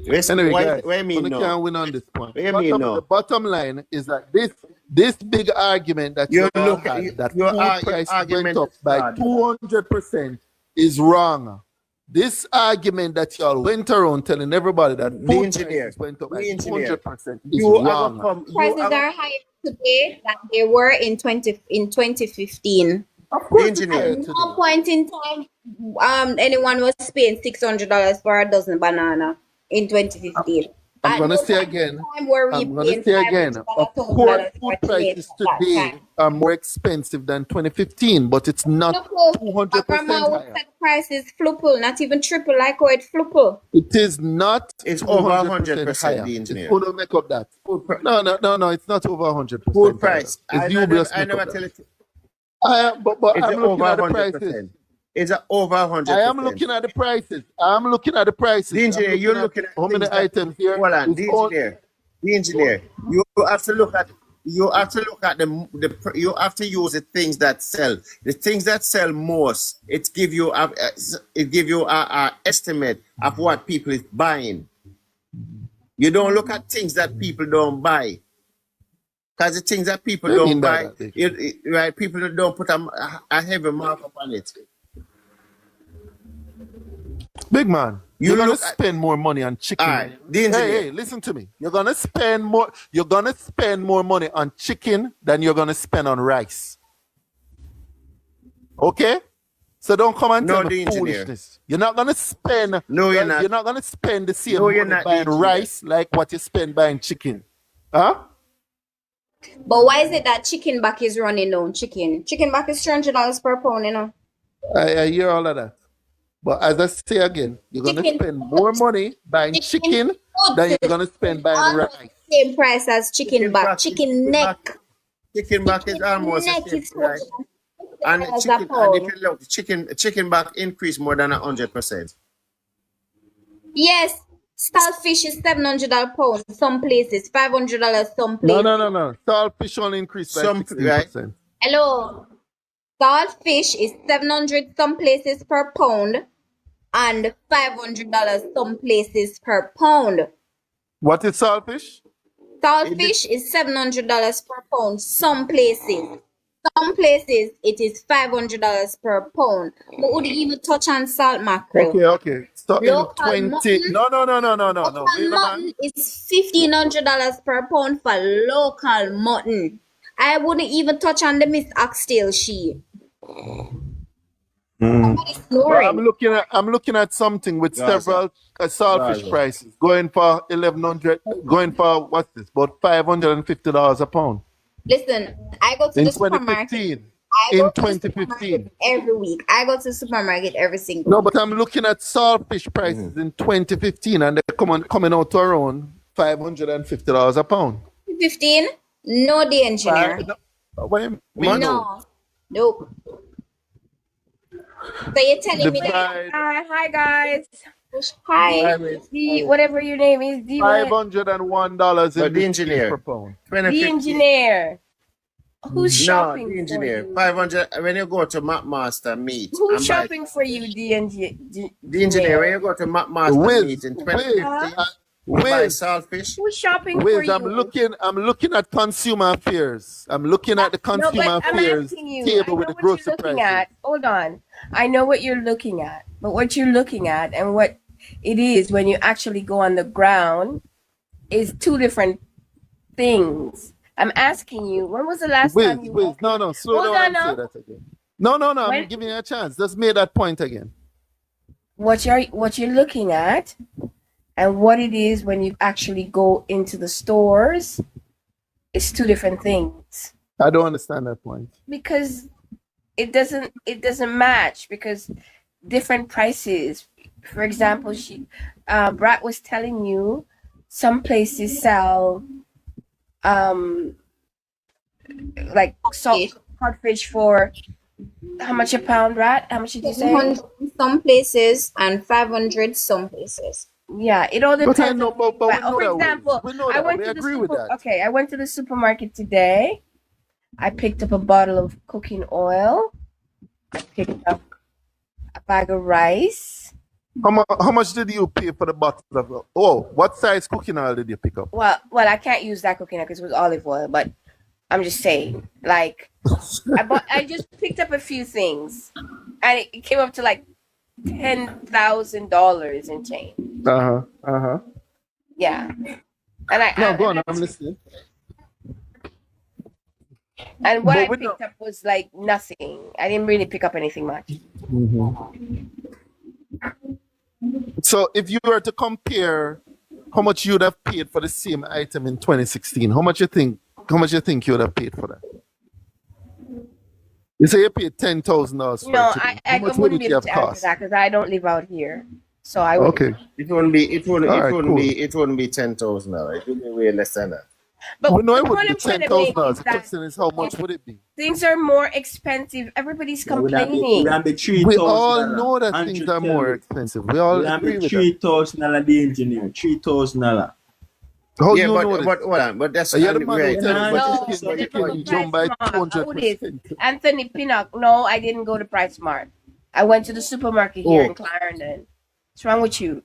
Anyway, guys, what you mean no? Can't win on this point. The bottom line is that this big argument that you look at that food price went up by 200% is wrong. This argument that y'all went around telling everybody that food prices went up by 200% is wrong. Prices are higher today than they were in 2015. Of course, at no point in time, anyone was paying $600 for a dozen banana in 2015. I'm going to say again, of course, food prices today are more expensive than 2015, but it's not 200% higher. Prices fluple, not even triple like how it fluple. It is not. It's over 100%. Higher. The engineer. Who don't make up that? No, it's not over 100%. Food price. I never tell it. But I'm looking at the prices. It's over 100%. I am looking at the prices. The engineer, you're looking at how many items here? Hold on, the engineer. You have to look at. You have to use the things that sell. The things that sell most. It give you a estimate of what people is buying. You don't look at things that people don't buy. Because the things that people don't buy, right? People don't put a heavy markup on it. Big man, you're gonna spend more money on chicken. Right, hey, listen to me. You're gonna spend more money on chicken than you're gonna spend on rice. Okay? So don't come and tell me foolishness. You're not gonna spend. No, you're not. You're not gonna spend the same money buying rice like what you spend buying chicken. Huh? But why is it that chicken back is running down? Chicken back is $300 per pound, you know. I hear all of that. But as I say again, you're going to spend more money buying chicken than you're going to spend buying rice. Same price as chicken back. Chicken neck. Chicken back is almost the same price. And if you look, chicken back increased more than 100%. Yes. Saltfish is $700 pound. Some places $500. Some places. No. Saltfish only increased by 16%. Right? Hello. Saltfish is $700 some places per pound and $500 some places per pound. What is saltfish? Saltfish is $700 per pound some places. Some places it is $500 per pound. But would you even touch on salt mackerel? Okay. So in Local 20. mutton. No. Local Wait a mutton man. is $1,500 per pound for local mutton. I wouldn't even touch on the Miss Oxtail sheep. Somebody's But I'm snoring. looking at something with Gaza. several saltfish Gaza. prices going for 1,100, going for what's this? About $550 a pound Listen, I go to in the supermarket. 2015. I In go to the 2015. supermarket every week. I go to the supermarket every single No, week. but I'm looking at saltfish prices in 2015, and they're coming out to around $550 a pound. 15? No, the engineer. What do you mean? No. Nope. So you're telling me that? Hi guys. Hi. Whatever your name is, $501 But in the this engineer. per pound. the engineer. Who's shopping the for engineer. you? 500 when you go to Mapmaster meet. Who's and buy- shopping for you, the engineer? The engineer, when you go to Mapmaster meet in 2015, you buy saltfish. Who's shopping for you? I'm looking at consumer affairs. I'm looking at the consumer affairs table with the grocery prices. Hold on. I know what you're looking at, but what you're looking at and what it is when you actually go on the ground is two different things. I'm asking you, when was the last time you Wiz, no, slow Hold down on and say now. that again. No, I'm giving you a chance. Just make that point again. what you're looking at and what it is when you actually go into the stores is two different things. I don't understand that point. Because it doesn't match, because different prices. For example, Brat was telling you some places sell like salt codfish for how much a pound, Rat? How much did you say? 100 some places and 500 some places. Yeah, it all depends. But I know, but we know for that. example, We know I that. went We to the agree with that. Okay, I went to the supermarket today. I picked up a bottle of cooking oil. I picked up a bag of rice. How much did you pay for the bottle of? Oh, what size cooking oil did you pick up? Well, I can't use that cooking oil because it was olive oil, but I'm just saying, like, I just picked up a few things, and it came up to like $10,000 in change. Yeah, and go on. I'm listening. And what I picked up was like nothing. I didn't really pick up anything much. So if you were to compare how much you would have paid for the same item in 2016, how much you think you would have paid for that? You say you paid $10,000 for No, it. I wouldn't be able to answer that because I don't live out here. So I would. Okay. It wouldn't be $10,000. It would be way less than that. But we know the it would point be I'm trying to make $10,000. is The that question is, how much would it be? things are more expensive. Everybody's complaining. We all know that things are more expensive. We all agree with that. $3,000 the engineer. $3,000. How Yeah, you but- know but- this? but- but that's You're the man right. who tells me No, you can jump by 200%. Anthony Pinnock. No, I didn't go to Price Mart. I went to the supermarket here in Clarendon. What's wrong with you?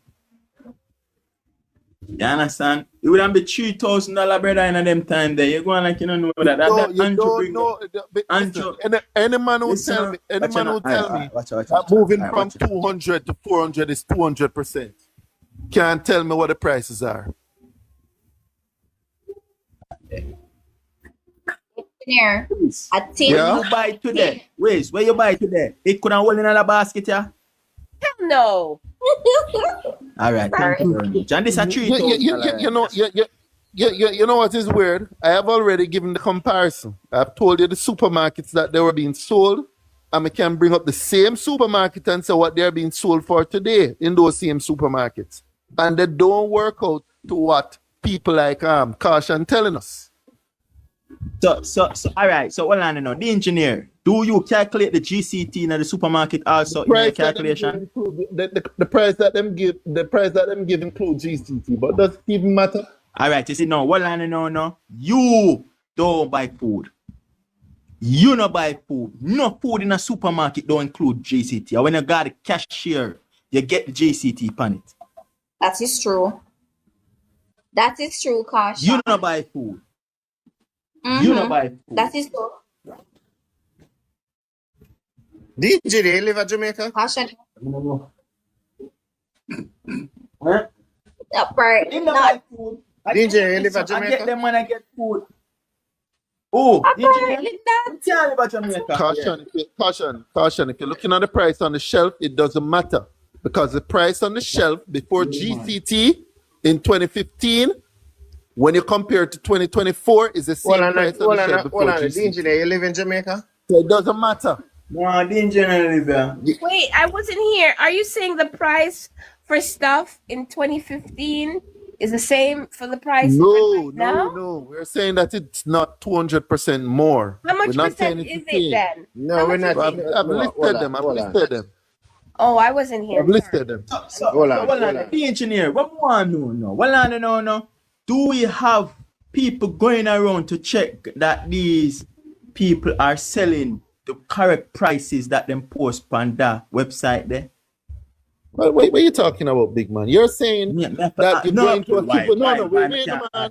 You understand? It wouldn't be $3,000 brother in them time there. You're going like you don't know that. Any man who tell me that moving from 200 to 400 is 200%. Can't tell me what the prices are. Engineer, I think you buy today. Wait, where you buy today? It couldn't hold in a basket, yeah? Hell no. All right, thank you very much. And this a $3,000. You know what is weird? I have already given the comparison. I've told you the supermarkets that they were being sold, and I can bring up the same supermarket and say what they're being sold for today in those same supermarkets. And they don't work out to what people like Caution telling us. So all right, so hold on now. The engineer, do you calculate the GCT in the supermarket also in your calculation? The price that them give include GCT, but does it even matter? All right, you see no, hold on no. You don't buy food. You don't buy food. No food in a supermarket don't include GCT. And when you got a cashier, you get the GCT upon it. that is true. That is true, Caution. You don't buy food. Mhm. You don't buy food. That is true. DJ, they live at Jamaica? Caution. Huh? Right. In the my food. DJ, you live at I get Jamaica? them when I get food. Oh, engineer, you can't live at Jamaica. Caution. If you're looking at the price on the shelf, it doesn't matter. Because the price on the shelf before GCT in 2015, when you compare it to 2024, is the same price on the shelf before GCT. The engineer, you live in Jamaica? So it doesn't matter. No, the engineer live there. Wait, I wasn't here. Are you saying the price for stuff in 2015 is the same for the price now? No. We're saying that it's not 200% more. How much we're not percent saying is it's the it same. then? No, we're not. I've listed them. Oh, I wasn't here. I've listed them. So, the engineer, what we want to know? Well, no. Do we have people going around to check that these people are selling the correct prices that them post on that website there? Well, what are you talking about, big man? You're saying that you're going to a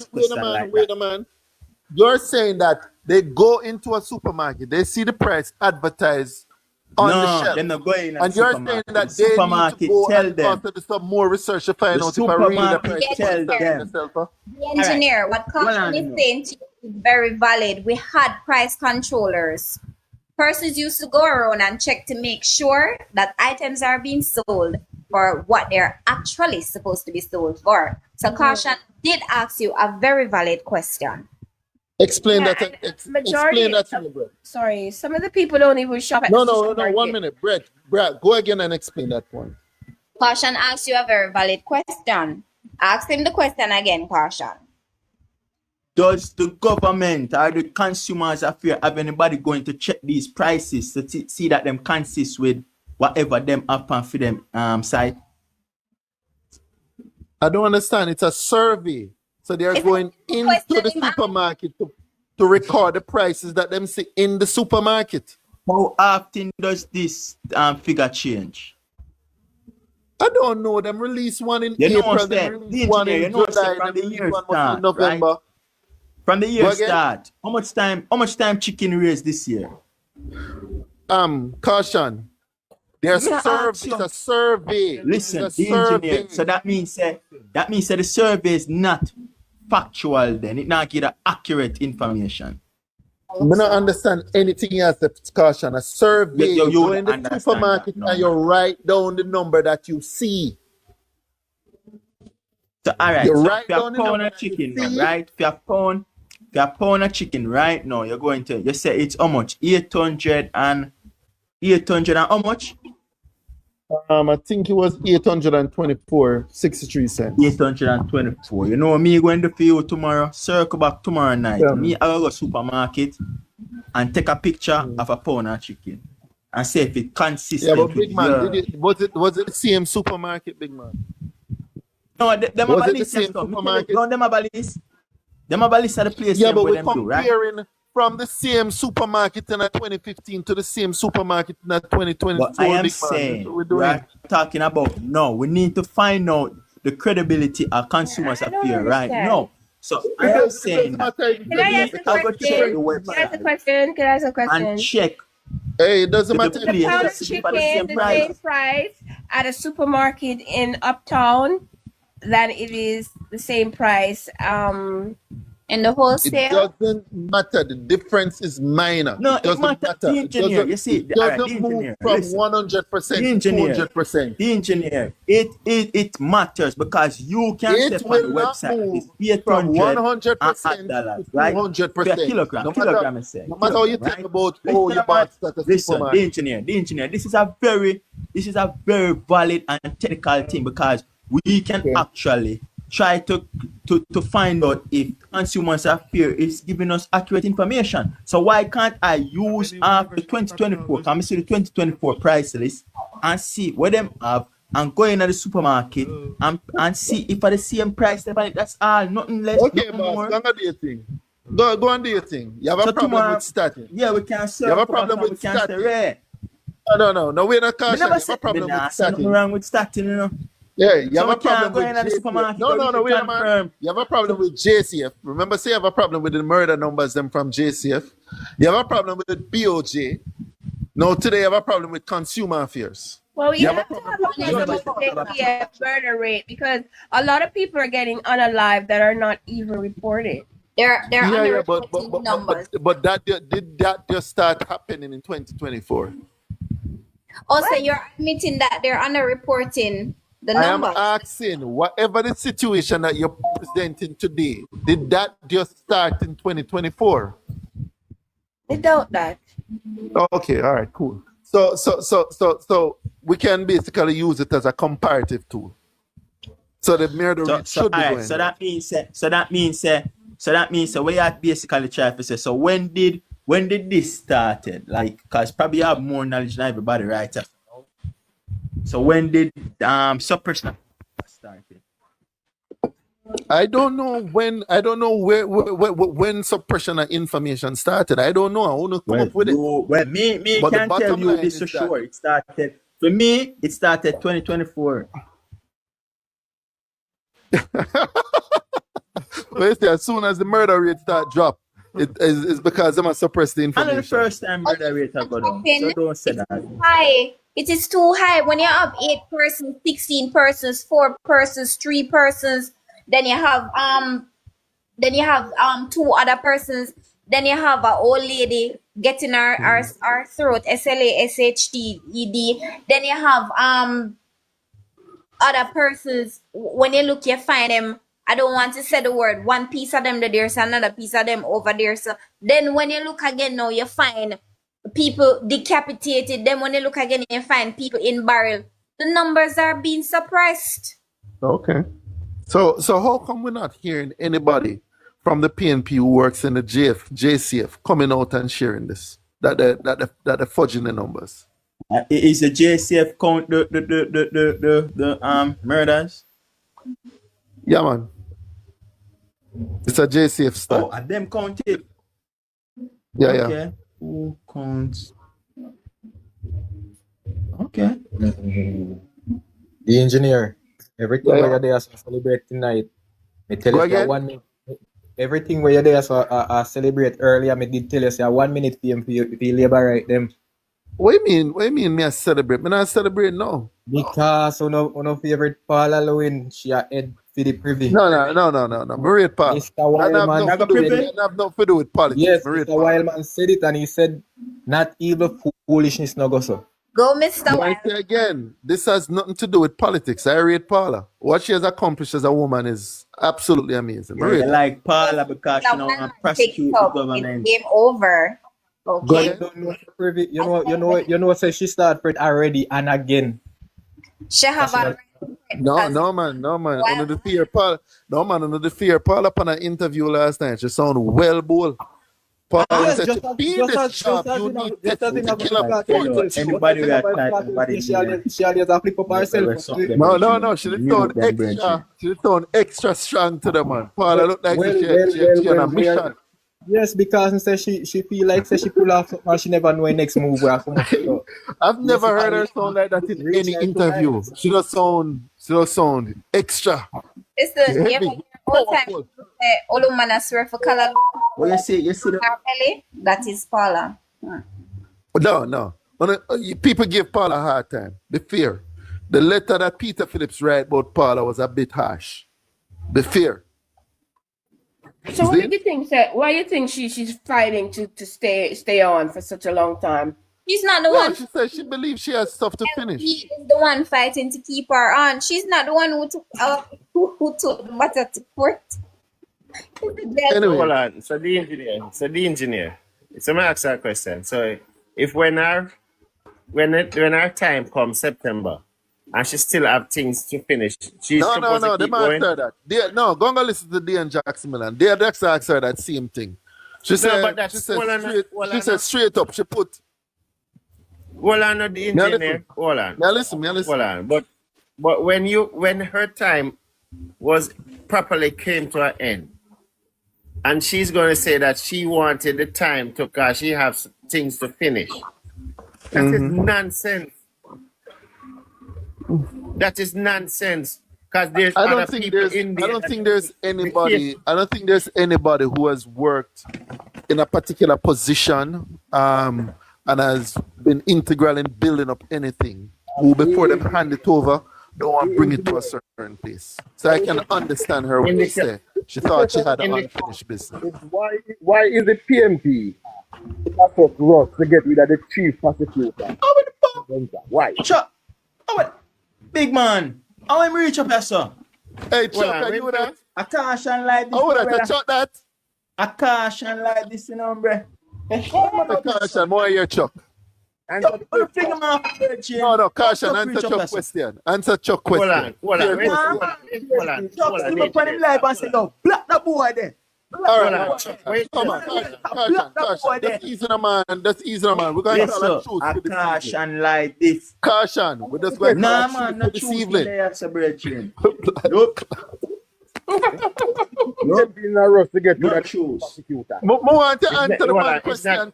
super... Wait a man. You're saying that they go into a supermarket, they see the price advertised on the shelf. They're not going and you're saying that they need to go and do some more research to find out if I really the price tell them. The engineer, what Caution is saying to you is very valid. We had price controllers. Persons used to go around and check to make sure that items are being sold for what they're actually supposed to be sold for. So Caution did ask you a very valid question. Explain that. Majority. Sorry, some of the people don't even shop at No, 1 minute. Brad, go again and explain that point. Caution asked you a very valid question. Ask him the question again, Caution. Does the government or the consumers affairs have anybody going to check these prices to see that them consist with whatever them happen for them site? I don't understand. It's a survey. So they are going into the supermarket to record the prices that them see in the supermarket. How often does this figure change? I don't know. Them release one in April, them release one in July, from the year one start, in November. Right? From the year start, how much time chicken raised this year? Caution. It's a survey. Listen, the engineer. So that means that the survey is not factual. Then it not give accurate information. I don't understand anything else. Caution. A survey. You go in the supermarket and you write down the number that you see. So all right. So if you have pound of chicken, right? If you have pound of chicken right now, you say it's how much? 800 and how much? I think it was 824.63 cents. 824. You know me going to for you tomorrow. Circle back tomorrow night. Yeah. Me I go to supermarket and take a picture of a pound of chicken and see if it consistent. Yeah, but big man, was it the same supermarket, big man? No, them was have a it the list. same supermarket? No, them have a list. Them have a list of the place. Yeah, but we're comparing from the same supermarket in 2015 to the same supermarket in 2024. But I am saying, we're talking about we need to find out the credibility of consumers affairs right now. So I am saying that. Can I ask a question? Can I ask a question? And check. Hey, it doesn't matter. The pound of chicken, the same price at a supermarket in Uptown than it is the same price in the wholesale. It doesn't matter. The difference is minor. No, it doesn't matter. It doesn't move from 100% to 200%. The engineer, it matters because you can set on the website. It's from 100% dollars, to right? 100%. Kilogram, no matter how you think about you bought at the supermarket. The engineer, this is a very valid and technical thing because we can actually try to find out if consumers affairs is giving us accurate information. So why can't I use the 2024? Can we see the 2024 price list and see what them have and go into the supermarket and see if at the same price that's all, nothing less. Okay, nothing boss, more. go and do your thing. Go and do your thing. You have a problem with starting. Yeah, we can You have a problem with starting. No, we're not cautious. You have a problem with starting. Nothing wrong with starting, you know. Yeah, you have a problem with JCF. No, wait a minute. You have a problem with JCF. Remember, say you have a problem with the murder numbers them from JCF. You have a problem with the BOJ. No, today you have a problem with consumer affairs. Well, you You have have to have a murder rate because a lot of people are getting unalive that are not even reported. They're yeah, underreporting numbers. but that did that just start happening in 2024? Also, you're admitting that they're underreporting the I am numbers. asking, whatever the situation that you're presenting today, did that just start in 2024? I doubt that. Okay, all right, cool. So we can basically use it as a comparative tool. So the murder rate should be going. So that means we are basically trying to say. So when did this started? Like, cause probably you have more knowledge than everybody, right? So when did suppression started? I don't know when. I don't know when suppression of information started. I don't know. I want to come up with it. Well, me But can tell you this for sure. It started for me. It started 2024. Well, you see, as soon as the murder rate start drop, it's because them suppress the information. And the first time murder rate have gone down. So don't say that. High. It is too high. When you have 8 persons, 16 persons, 4 persons, 3 persons, then you have 2 other persons, then you have an old lady getting her throat, SLA, SHT, ED, then you have other persons. When you look, you find them. I don't want to say the word. One piece of them there's another piece of them over there. So then when you look again now, you find people decapitated. Then when you look again, you find people in barrel. The numbers are being suppressed. Okay. So how come we're not hearing anybody from the PNP who works in the JCF coming out and sharing this? That they're fudging the numbers. Is the JCF count the murders? Yeah, man. It's a JCF stat. Oh, and them counted. Yeah, okay. yeah. Who counts? Okay. The engineer. Everything where you're there so celebrate tonight. Me tell you say 1 minute. Everything where you're there so celebrate earlier. Me did tell you say 1 minute for labor right them. What do you mean me I celebrate? Me not celebrate now. Because one of favorite Paula Llewellyn, she a head for the privy. No. Me rate Paula. Mr. Wildman have nothing to do with politics. Yes, Mr. Wildman said it and he said not evil foolishness no go so. Go, Mr. I say again, this has nothing to do with politics. I rate Paula. What she has accomplished as a woman is absolutely amazing. I like Paula because she know prosecute the government. It's game over. Okay. You know, say she started already and again. She have a No man. Under the fear Paula. No man, under the fear Paula upon an interview last night. She sound well bold. Paula said to be in this job, you need to kill a fool. Anybody we are typing, she always a flip up herself. No. She did sound extra. She did sound extra strong to the man. Paula look like she on a mission. Yes, because she feel like she pull off and she never know her next move where come up. I've never heard her sound like that in any interview. She does sound extra. It's the all time Olumana swear for color. Well, you see that is Paula. No. People give Paula a hard time. The fear. The letter that Peter Phillips wrote about Paula was a bit harsh. The fear. So what do you think? Why do you think she's fighting to stay on for such a long time? She's not the one. She said she believes she has stuff to finish. He is the one fighting to keep her on. She's not the one who took the matter to court. Anyway. Hold on. So the engineer. So I'm ask that question. So if when our time comes September and she still have things to finish, she's supposed to keep going? No, go and listen to Dean Jackson Milan. They just asked her that same thing. She said straight up. She put. Hold on, not the engineer. Hold on. Now listen. Hold on. But when her time was properly came to an end, and she's going to say that she wanted the time to, because she has things to finish. That is nonsense. That is nonsense. Because there's other people in there. I don't think there's anybody who has worked in a particular position and has been integral in building up anything, who before them hand it over, don't want to bring it to a certain place. So I can understand her when she say she thought she had unfinished business. Why is the PMP that's what rush to get rid of the chief prosecutor? Why? Chuck, big man, how am I reach up here, sir? Hey, Chuck, are you with that? A caution like this. Oh, that Chuck that? A caution like this, you know, bro. A caution, more your Chuck. No, caution, answer Chuck question. Answer Chuck question. Hold on. Chuck, see me put him live and say, no, block the boy there. All right, come on, caution. That's easy, man. We're going to tell the truth. A caution like this. Caution. We're just going to tell the truth this evening. Nope. In a rush to get rid of the chief prosecutor. Want to answer the man question,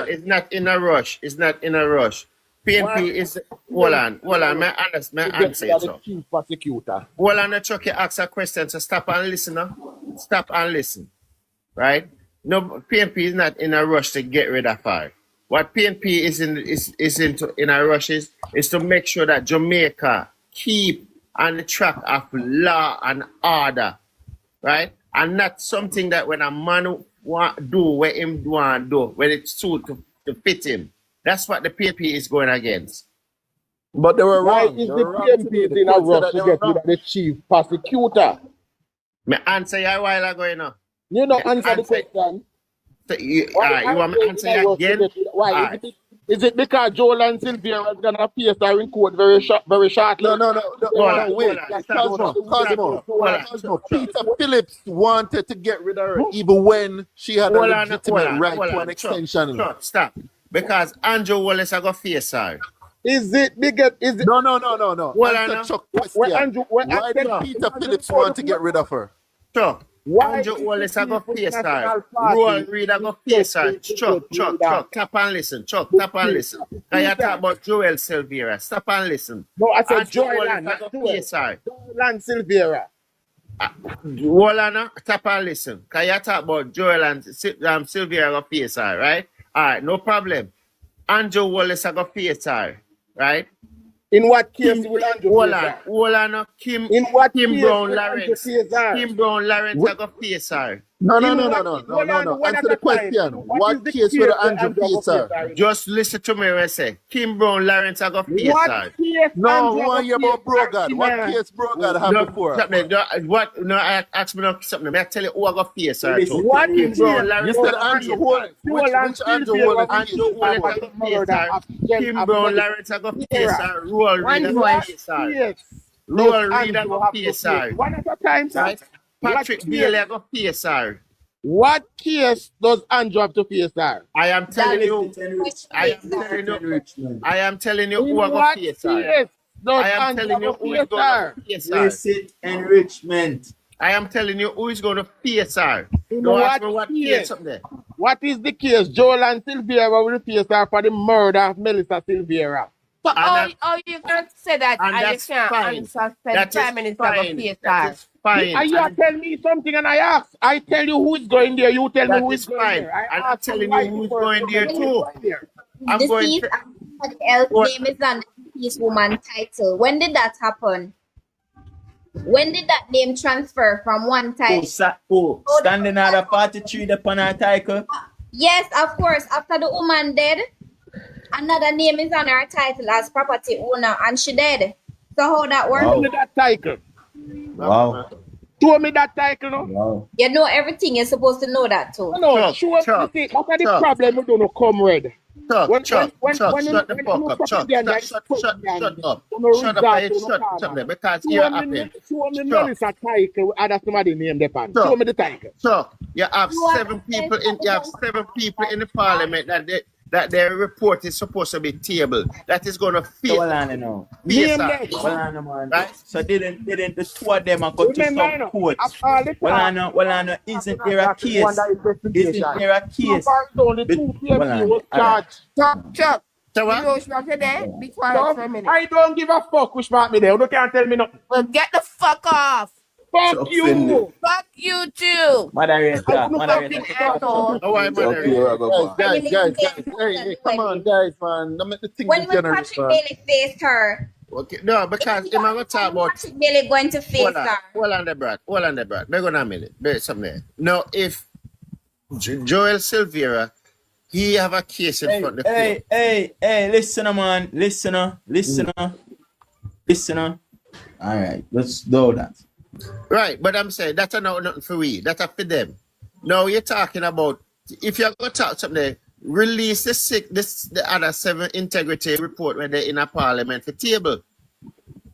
it's not in a rush. It's not in a rush. PNP is hold on. May I answer you, so. Chief prosecutor. Hold on, Chuck, you ask a question, so stop and listen. Stop and listen. Right? No, PNP is not in a rush to get rid of her. What PNP is in a rush is to make sure that Jamaica keep on the track of law and order, right? And not something that when a man want do what him want do, when it's suit to fit him. That's what the PNP is going against. But they were wrong. Why is the PNP in a rush to get rid of the chief prosecutor? Me answer you a while ago, you know. You don't answer the question. So you want me to answer you again? Why? Is it because Joel and Sylvia was going to face her in court very shortly? No, wait. Cosmo. Peter Phillips wanted to get rid of her even when she had a legitimate right to an extension. Stop. Because Andrew Wallace I got face her. Is it bigger? Is it? No. Answer Chuck question. Why did Peter Phillips want to get rid of her? Chuck. Andrew Wallace I got face her. Rowan Reed I got face her. Chuck. Tap and listen. Chuck, tap and listen. Now you talk about Joel Silvera. Stop and listen. No, I said Joel I got face her. Joel and Silvera. Wallana, tap and listen. Because you talk about Joel and Silvera got face her, right? All right, no problem. Andrew Wallace I got face her, right? In what case will Andrew hold on, Kim Brown Lawrence. Kim Brown Lawrence I got face her. No. Answer the question. What case will Andrew face her? Just listen to me when I say Kim Brown Lawrence I got face her. No, we want to hear about Brogard. What case Brogard have before? I ask me something. I tell you who I got face her. What Kim Brown Lawrence? You said Andrew Wallace. Which Andrew Wallace? Andrew Wallace I got face her. Kim Brown Lawrence I got face her. Roll Reed I got face her. Roll Reed I got face her. One at a time, sir. Patrick Bailey I got face her. What case does Andrew have to face her? I am telling you who I got face her. I am telling you who is going to face her. Illicit enrichment. I am telling you who is going to face her. Don't ask me what case up there. What is the case? Joel and Silvera will face her for the murder of Melissa Silvera. But you can say that and you can't answer the Prime Minister of PSR. Fine. And you tell me something and I ask. I tell you who is going there. You tell me who is going there. And I'm telling you who is going there too. I'm going to... name is on the Peace Woman title. When did that happen? When did that name transfer from one title? Standing at a 43 upon her title? Yes, of course. After the woman dead, another name is on her title as property owner, and she dead. So how that works? Show me that title. Wow. Show me that title, no? Wow. You know everything. You're supposed to know that too. No, show me. That's the problem. We don't come ready. Shut the fuck up. Shut up. Because you're happy. Show me Melissa title. Other somebody name the pan. Show me the title. So you have seven people in the parliament that their report is supposed to be tabled. That is going to face. Right? So didn't the two of them go to some court? Isn't there a case? Isn't there a case? Chuck. So what? Be quiet for a minute. I don't give a fuck which part me there. You can't tell me nothing. Well, get the fuck off. Fuck you! Fuck you too. Moderator, Fucking asshole. Oh, I moderator. Guys, hey, come on, guys, man. Don't make the thing When degenerate, Patrick man. Bailey faced her, Okay, no, because I'm going to talk about. Patrick Bailey going to face her. Hold on, the brat. They're going to minute. There's something. Now, if Joel Silvera, he have a case in front of the court. Hey, listener, man. Listener. All right, let's do that. Right, but I'm saying that's nothing for we. That's for them. Now you're talking about if you're going to talk something, release the other 7 integrity report when they're in a parliament for table.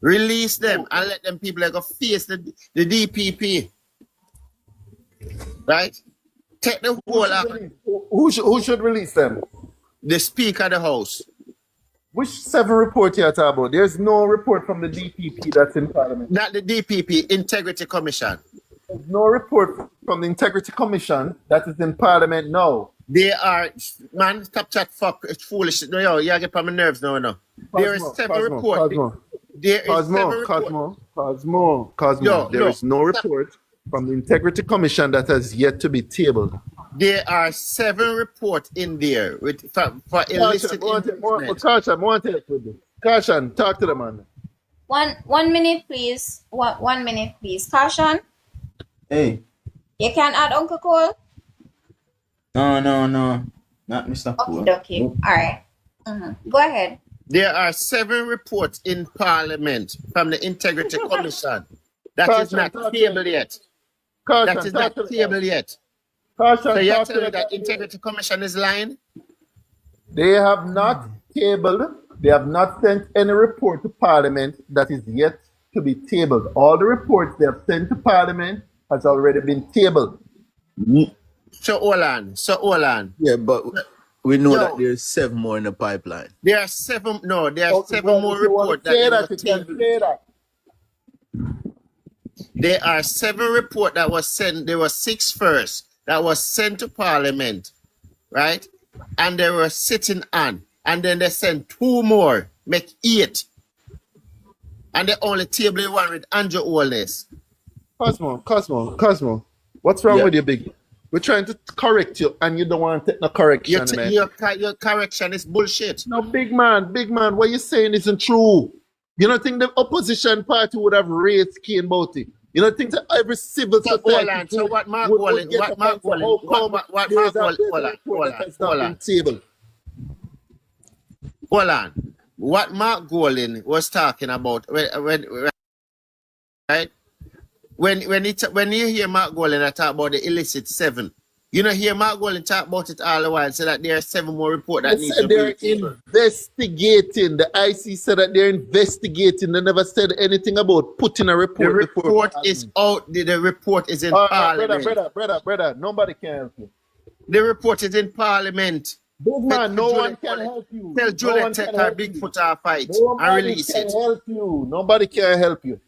Release them and let them people go face the DPP. Right? Take the whole Who should release them? The Speaker of the House. Which 7 report you're talking about? There's no report from the DPP that's in Parliament. Not the DPP, Integrity Commission. There's no report from the Integrity Commission that is in Parliament now. They are, man, stop chat, fuck, it's foolish. No, yo, you get on my nerves now, no. There is 7 reports. There is 7 reports. Cosmo. There is no report from the Integrity Commission that has yet to be tabled. There are 7 reports in there for illicit enrichment. Caution, talk to the man. 1 minute, please. 1 minute, please. Caution. Hey. You can add Uncle Cole? No. Not Mr. Cole. Okay. All right. Go ahead. There are 7 reports in Parliament from the Integrity Commission. That is not tabled yet. That is not tabled yet. So you're telling me that Integrity Commission is lying? They have not tabled, they have not sent any report to Parliament that is yet to be tabled. All the reports they have sent to Parliament has already been tabled. So hold on. Yeah, but we know that there's 7 more in the pipeline. There are 7 more reports that were tabled. There are 7 reports that was sent. There were 6 first that was sent to Parliament, right? And they were sitting on. And then they sent 2 more, make 8. And they only table one with Andrew Wallace. Cosmo. What's wrong with you, Big? We're trying to correct you, and you don't want to take no correction, man. Your correction is bullshit. No, big man, what you're saying isn't true. You don't think the opposition party would have raised Cain about it? You don't think that every civil society... So what Mark Wallen... Hold on. What Mark Golin was talking about when you hear Mark Golin talk about the illicit 7, you know, hear Mark Golin talk about it all the while, so that there are 7 more reports that need to be investigating. The IC said that they're investigating. They never said anything about putting a report. The report is out. The report is in Parliament. Brother, nobody can help you. The report is in Parliament. Big man, no one can help you. Tell Juliet take her Bigfoot off fight and release it. Nobody can help you.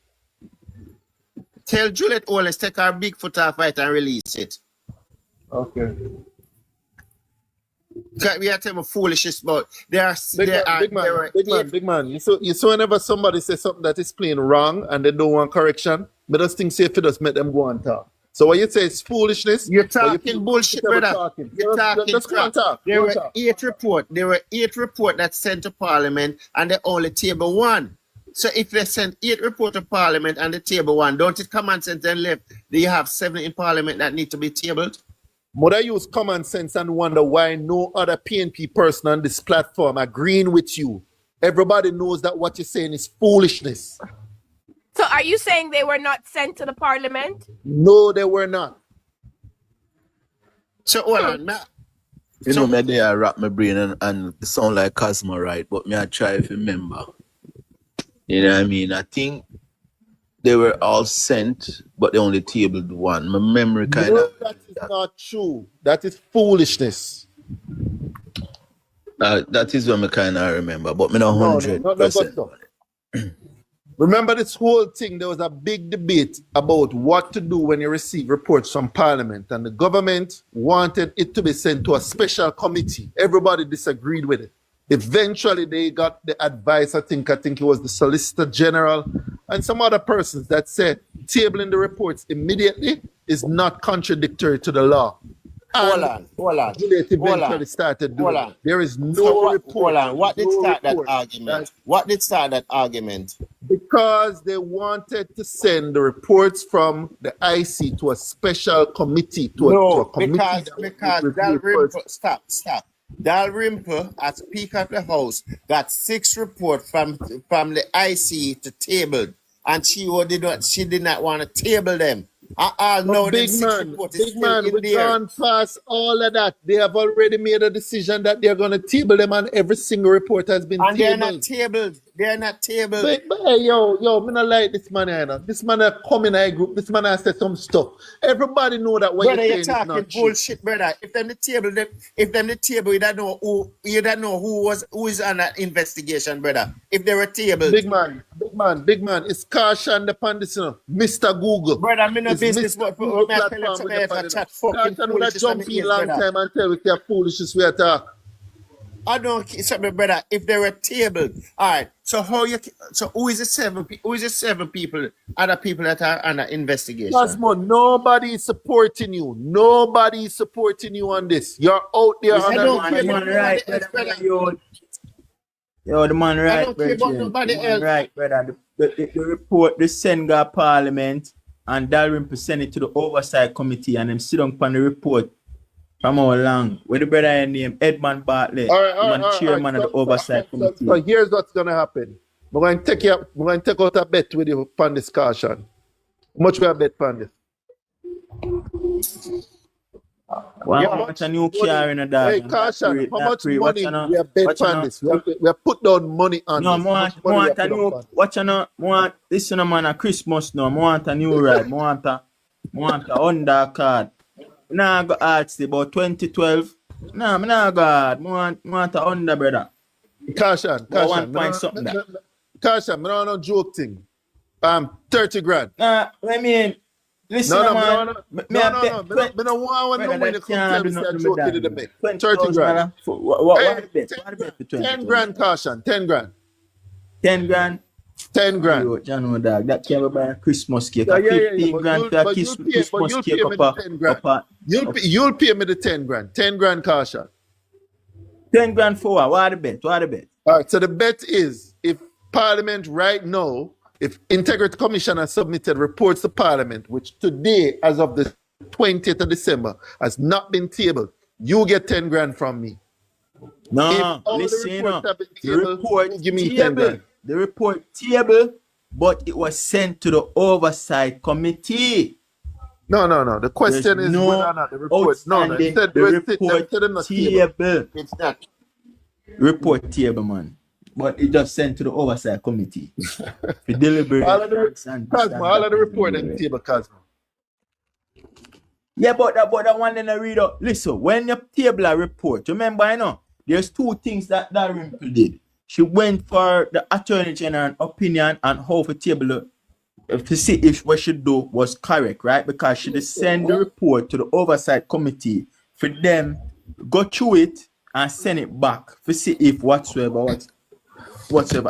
Tell Juliet Wallace take her Bigfoot off fight and release it. Okay. We are telling foolishness about big man. You so whenever somebody says something that is plain wrong and they don't want correction, but those things say if it does make them go and talk. So when you say it's foolishness, you're talking bullshit, brother. You're talking crap. There were 8 reports. There were 8 reports that sent to Parliament, and they only table 1. So if they send 8 reports to Parliament and the table 1, don't it common sense and left? Do you have 7 in Parliament that need to be tabled? Would I use common sense and wonder why no other PNP person on this platform agreeing with you? Everybody knows that what you're saying is foolishness. So are you saying they were not sent to the Parliament? No, they were not. So hold on, you know, me there I wrap my brain and sound like Cosmo, right? But me I try to remember. You know what I mean? I think they were all sent, but they only tabled 1. My memory kind of... that is not true. That is foolishness. That is what I kind of remember, but me not 100%. No. Remember this whole thing, there was a big debate about what to do when you receive reports from Parliament, and the government wanted it to be sent to a special committee. Everybody disagreed with it. Eventually, they got the advice, I think it was the Solicitor General and some other persons that say tabling the reports immediately is not contradictory to the law. Hold on. Eventually started doing it. There is no report. Hold on. What did start that report. argument? What did start that argument? Because they wanted to send the reports from the IC to a special committee. To a committee because Dalrymple, stop. Dalrymple, as Speaker of the House, got 6 reports from the IC to table, and she did not want to table them. No, big man, we've gone past all of that. They have already made a decision that they're going to table them, and every single report has been tabled. They're not tabled. But hey, yo, me not like this man here. This man come in a group. This man has said some stuff. Everybody know that what you're saying is not bullshit, brother. If them the table, you don't know who is on that investigation, brother. If they were tabled. Big man. It's caution the pandits, you know. Mr. Google. Brother, I'm in a business, but Google platform with the chat fucking foolishness. Jump in long time and tell with their foolishness we are talking. I don't something, brother. If they were tabled, all right. So who is the 7 people? Who is the 7 people? Other people that are under investigation. Cosmo, nobody is supporting you. Nobody is supporting you on this. You're out there. I don't care about right, brother. Yo, the man right, I don't care about nobody else. Right, brother. The report, the Senegal Parliament, and Dalrymple send it to the Oversight Committee, and them sit down on the report. From how long? With the brother named Edmund Bartlett, chairman of the Oversight Committee. So here's what's gonna happen. We're going to take out a bet with you on this caution. How much we have bet on this? How much a new car in a dog? Hey, caution, how much money we have bet on this? We have put down money on this. No, I want a new, watch out, this is man a Christmas now. I want a new ride. I want a undercard. Nah, I go ask about 2012. Nah, I nah go hard. I want a under, brother. Caution. Caution, I don't want no joke thing. 30 grand. Nah, I mean, listen, no. I don't want no money to come tell me that joke in the bet. 30 grand. What bet? 10 grand caution. 10 grand. 10 grand. 10 grand. Yo, John, dog, that can buy a Christmas cake. 15 grand for a Christmas cake You'll pay me the 10 grand. 10 grand caution. 10 grand for what? What are the bet? All right, so the bet is if Parliament right now, if Integrity Commission has submitted reports to Parliament, which today, as of the 20th of December, has not been tabled, you get 10 grand from me. No, listen, the report give me 10 grand. The report table, but it was sent to the Oversight Committee. No. The question is whether or not the report. Report table. It's not. Report table, man. But it just sent to the Oversight Committee. For deliberate. all of the report and table, Cosmo. Yeah, but that one then I read out. Listen, when you table a report, remember, I know, there's 2 things that Dalrymple did. She went for the Attorney General opinion on how to table to see if what she do was correct, right? Because she just send the report to the Oversight Committee for them go through it and send it back to see if whatsoever.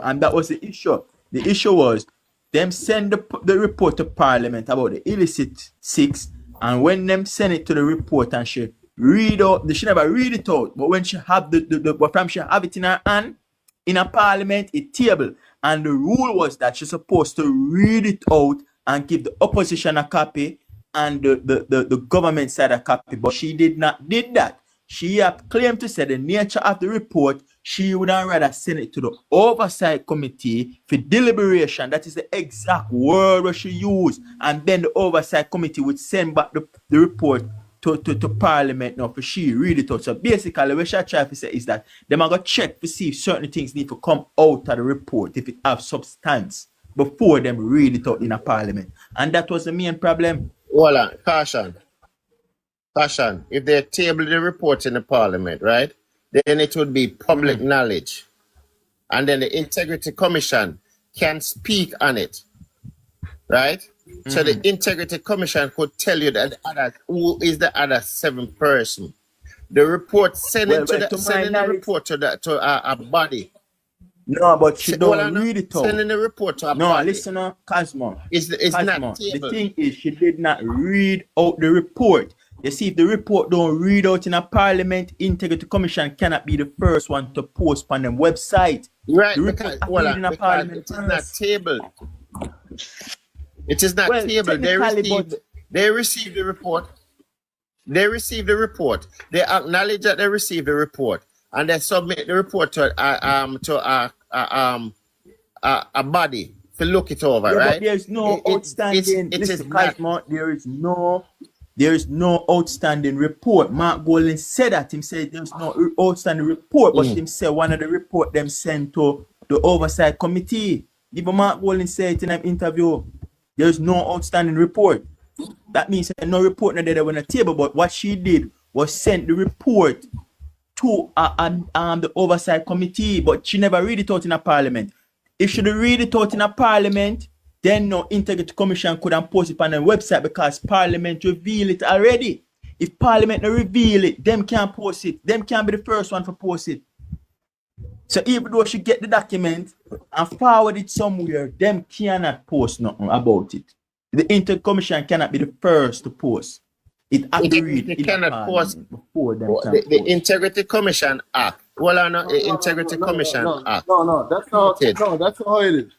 And that was the issue. The issue was them send the report to Parliament about the illicit 6, and when them send it to the report and she read out, she never read it out, but when she have she have it in her hand, in a Parliament, it table. And the rule was that she's supposed to read it out and give the opposition a copy and the government side a copy. But she did not did that. She claimed to say the nature of the report, she would rather send it to the Oversight Committee for deliberation. That is the exact word that she used. And then the Oversight Committee would send back the report to Parliament now for she read it out. So basically what she try to say is that them are going to check to see if certain things need to come out of the report if it have substance before them read it out in a Parliament. And that was the main problem. Hold on, caution. If they table the report in the Parliament, right, then it would be public knowledge. And then the Integrity Commission can speak on it. Right? So the Integrity Commission could tell you that who is the other 7th person. The report sending the report to a body. No, but she don't read it out. Sending the report to a No, party. listen, Cosmo. It's Cosmo, not the table. thing is, she did not read out the report. You see, if the report don't read out in a parliament, Integrity Commission cannot be the first one to post on them website. Right, The because, report read in a parliament it is not tabled. It is not tabled. They received the report. They received the report. They acknowledge that they received the report, and they submit the report to a body to look it over. Yeah, right? but there's no outstanding. There is no outstanding report. Mark Golden said that. Him said there's no outstanding report, but him said one of the report them sent to the oversight committee. Even Mark Golden said it in an interview. There's no outstanding report. That means no report not there on the table. But what she did was send the report to the oversight committee, but she never read it out in a parliament. If she read it out in a parliament, then no Integrity Commission could have posted it on the website because Parliament reveal it already. If Parliament no reveal it, them can't post it. Them can't be the first one to post it. So even though she get the document and forward it somewhere, them cannot post nothing about it. The Integrity Commission cannot be the first to post. It has to read. It cannot post before them. The Integrity Commission Act. Well, no, the Integrity Commission Act. No, that's not how it is.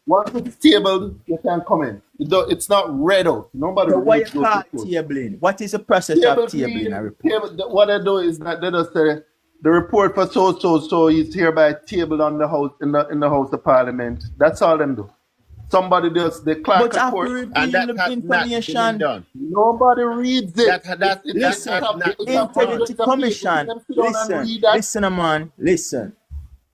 Once it's tabled, you can comment. It's not read out. Nobody. So why you call tabling? What is the process of tabling a report? What they do is that they just say the report for so is hereby tabled on the house in the House of Parliament. That's all them do. Somebody does the clerk report, and that has information not been done. Nobody reads it. Listen, the Integrity Commission. Listen, man. Listen.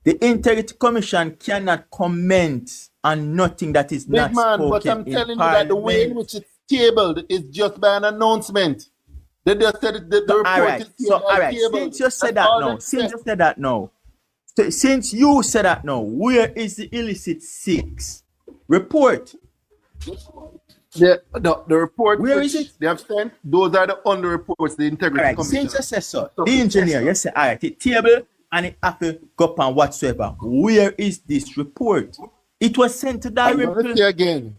The Integrity Commission cannot comment on nothing that is not spoken. But I'm telling you that the way in which it's tabled is just by an announcement. They just said the report is tabled. All right. Since you said that now, where is the Illicit 6 report? The report. Where is it? They have sent. Those are the under reports. The Integrity Commission. Since you said so, the engineer, you say, all right, it table and it have to go up and whatsoever. Where is this report? It was sent to directly. Again,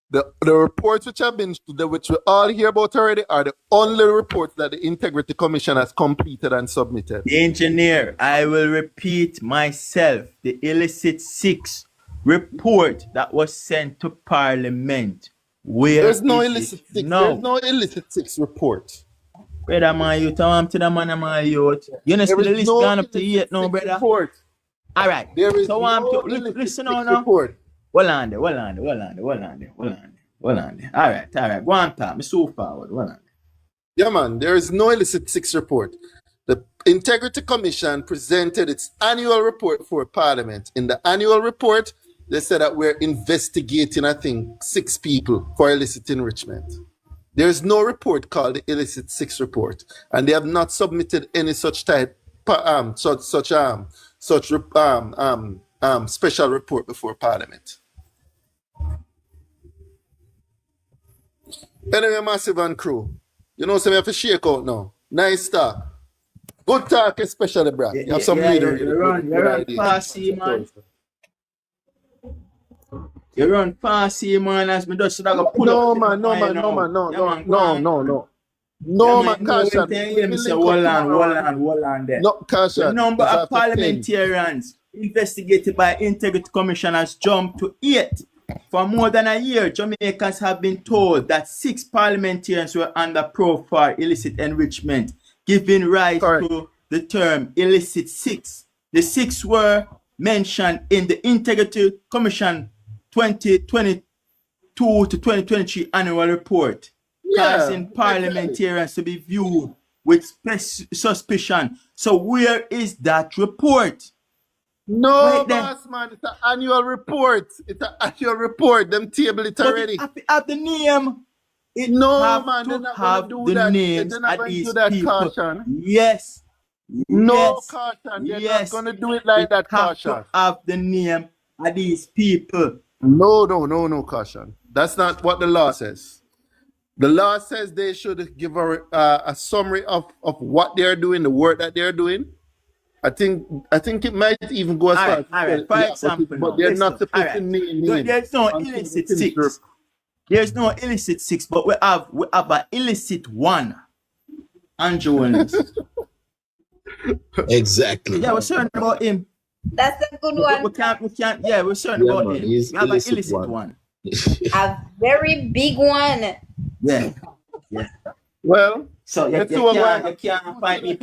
the reports which have been which we all hear about already are the only reports that the Integrity Commission has completed and submitted. The engineer, I will repeat myself. The Illicit 6 report that was sent to Parliament. There's no Illicit 6. No. There's no Illicit 6 report. Brother, my youth, I'm to the man of my youth. You know, the list gone up to 8 now, brother. Report. All right. There is so I'm to listen on now. Well on there. All right. Go on, Tom. So forward. Well on there. Yeah, man. There is no Illicit 6 report. The Integrity Commission presented its annual report for Parliament. In the annual report, they said that we're investigating, I think, 6 people for illicit enrichment. There is no report called the Illicit 6 report, and they have not submitted any such type, special report before Parliament. Anyway, Massive and crew, you know, so we have to shake out now. Nice talk. Good talk, especially, Brad. You have some really good ideas. You run fast here, man, as me just pull up. No, man, caution. Hold on there. No, caution. The number of parliamentarians investigated by Integrity Commission has jumped to 8. For more than a year, Jamaicans have been told that 6 parliamentarians were under probe for illicit enrichment, giving rise to the term Illicit 6. The 6 were mentioned in the Integrity Commission 2022 to 2023 annual report, causing parliamentarians to be viewed with suspicion. So where is that report? No, boss, man, it's an annual report. Them table it already. At the name, it no, man, they're not have gonna do the that. names They're not at going to these do that, people. caution. Yes. No, caution. They're not going to do it like that, caution. To have the name of these people. No, caution. That's not what the law says. The law says they should give a summary of what they're doing, the work that they're doing, I think it might even go as far as all right. For example, but they're not supposed to name him. There's no illicit 6. There's no illicit 6, but we have an illicit 1. Andrew Williams. Exactly. Yeah, we're certain about him. That's a good one. We can't. Yeah, we're certain about him. We have an illicit one. A very big one. Yeah. Well, so you can't fight me.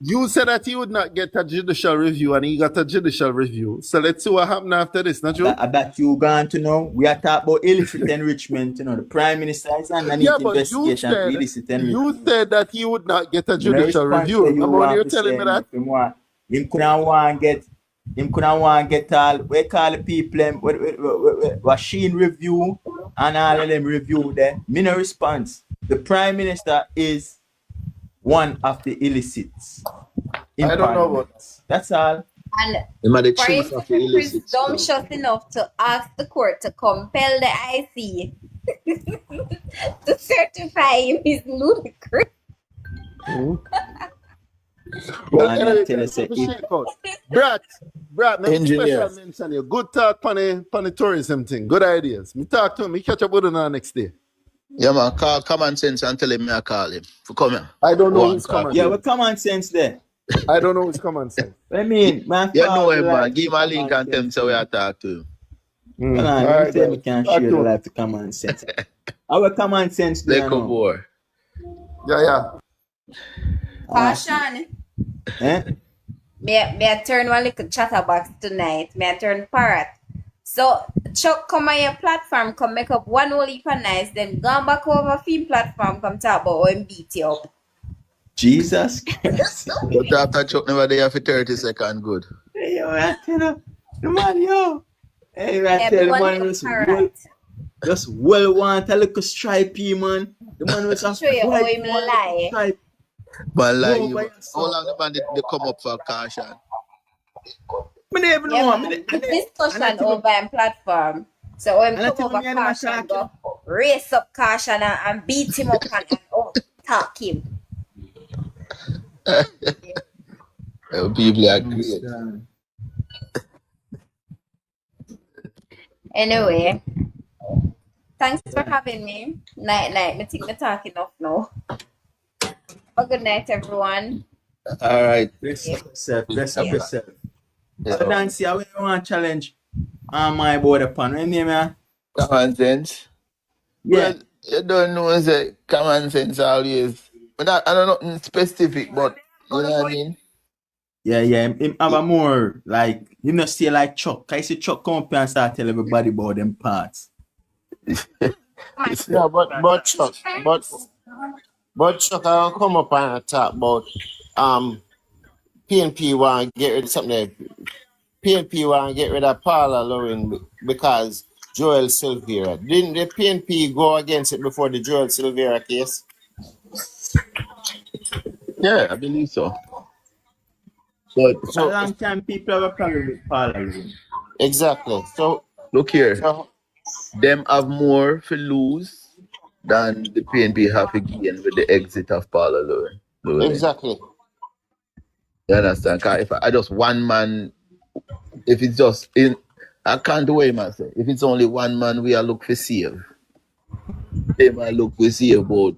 You said that he would not get a judicial review, and he got a judicial review. So let's see what happened after this, not true? I bet you going to know. We are talking about illicit enrichment. The Prime Minister is underneath investigation for illicit enrichment. You said that he would not get a judicial review. Remember you're telling me that? Him couldn't want get all we call the people machine review and all of them review there. Me no response. The Prime Minister is one of the illicits. I don't know what. That's all. And for him to be presumptuous enough to ask the court to compel the IC to certify him is ludicrous. Brat, engineer. Special mention you. Good talk on the tourism thing. Good ideas. Me talk to him. Me catch up with him on next day. Yeah, man. Call common sense and tell him I call him. For come here. I don't know who's common sense. Yeah, what common sense there? I don't know who's common sense. I mean, man. You know him, man. Give him a link and tell him so we are talk to him. Right, we can't share the life to common sense. Our common sense there. Like a boy. Yeah. Caution. May I turn one little chatterbox tonight? May I turn parrot? So Chuck come on your platform, come make up one whole heap of nice, then go back over film platform, come talk about how him beat you up. Jesus Christ. But after Chuck never there for 30 seconds, good. Hey, yo, I tell you, the man, yo. Hey, I tell the man, just well want a little stripey, man. The man was a show you how him lie. But like, how long the man they come up for caution? I never know. Discussion over on platform. So when come over caution, go raise up caution and beat him up and talk him. People are great. Anyway, thanks for having me. Night. I think we're talking enough now. Have a good night, everyone. All right. Bless yourself. So Nancy, I want to challenge my board upon. What name, man? Common sense. Yeah. Well, you don't know, say common sense always. But I don't know nothing specific, but you know what I mean? Yeah. Him have a more like you know stay like Chuck. I see Chuck come up and start tell everybody about them parts. Yeah, but Chuck, I'll come up and talk about PNP want to get rid of something. PNP want to get rid of Paula Llewellyn because Joel Silvera. Didn't the PNP go against it before the Joel Silvera case? Yeah, I believe so. But a long time people have a problem with Paula Llewellyn. Exactly. So look here. Them have more to lose than the PNP have to gain with the exit of Paula Llewellyn. Exactly. You understand? Because if I just one man, if it's just in, I can't do it myself. If it's only one man, we are look for save. They might look for save about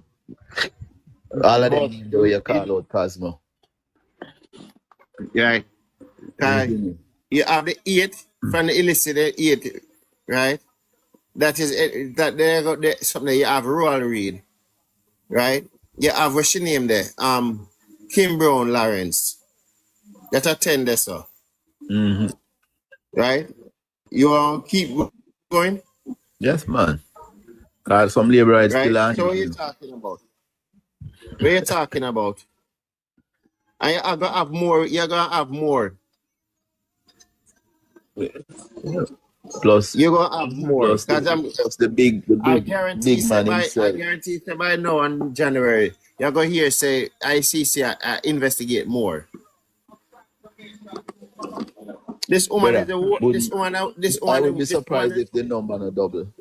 all of them the way you call out Cosmo. Right. You have the 8 from the illicit 8, right? That is that there got something you have Royal Reed, right? You have what's your name there? Kim Brown Lawrence. That are 10 there, sir. Right? You want to keep going? Yes, man. Because some labor rights still on. So what are you talking about? What are you talking about? And you're gonna have more. You're gonna have more. Plus, you're gonna have more. Plus the big I guarantee big man himself. I guarantee by now in January, you're gonna hear say ICC investigate more. This woman is this woman. I would be surprised if the number no double.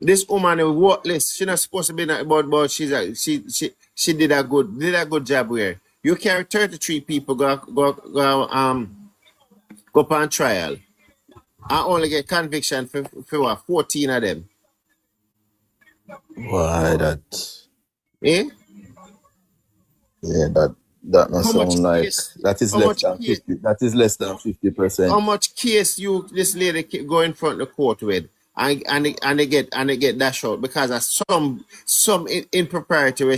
This woman is worthless. She's not supposed to be that, but she did a good job here. You carry 33 people go on trial. I only get conviction for what, 14 of them. Why that? Eh? Yeah, that not How much sound like case? that is How less much than case? 50. That is less than 50%. How much case this lady go in front of the court with, and they get dashed out because of some impropriety where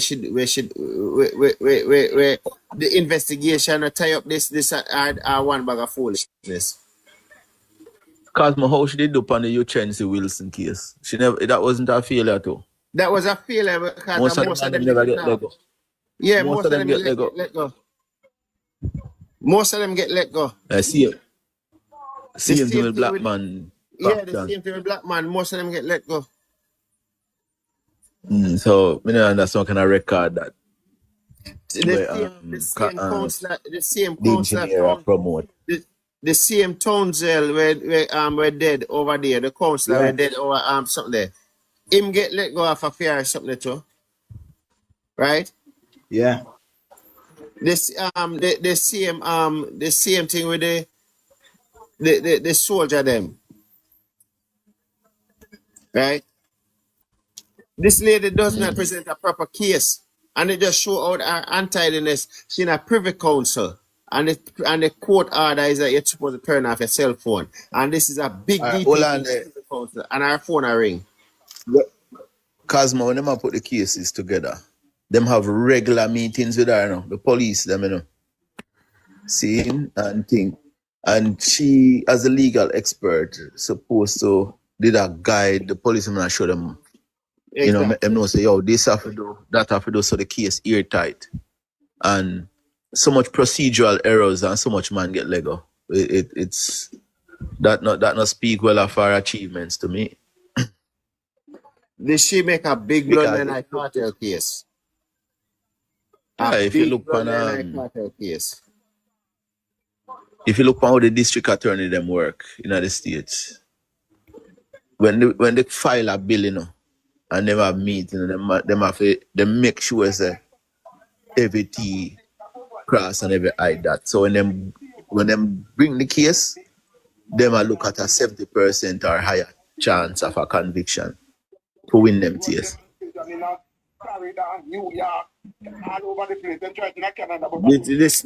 the investigation tie up this one bag of foolishness. Cosmo, how she did up on the Uchensi Wilson case? She never. That wasn't a failure too. That was a failure because most of them never get let go. Yeah, most of them get let go. Most of them get let go. I see it. Same thing with black with, man. Yeah, the same thing with black man. Most of them get let go. So, I don't understand kind of record that. The same council, promote. The same Townsville where dead over there, the councillor were dead over something there. Him get let go of a fair or something too. Right? Yeah. This the same thing with the soldier them. Right? This lady does not present a proper case. And it just show out her untidiness. She in a privy council. And the court order is that you're supposed to turn off your cell phone. And this is a big DPP council. And her phone a ring. Cosmo, when them put the cases together, them have regular meetings with her, you know, the police, them, you know. Seeing and thing. And she, as a legal expert, supposed to did a guide the policemen and show them. Exactly. You know, make them know say, yo, this have to do, that have to do, so the case airtight. And so much procedural errors and so much man get Lego. It's that not speak well of our achievements to me. Did she make a big bloodline cartel case? If you look on case. If you look on how the district attorney them work in the States, when they file a bill, you know, and them have meeting, they make sure say every T cross and every I that. So when them bring the case, them a look at a 70% or higher chance of a conviction to win them case. The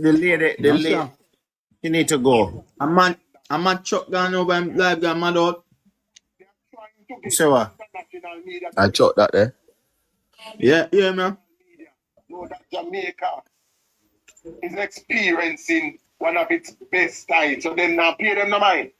lady, you need to go. A man Chuck gone over and live gone mad out. So what? I Chuck that there. Yeah, man. Know that Jamaica is experiencing one of its best times. So then now pay them no mind.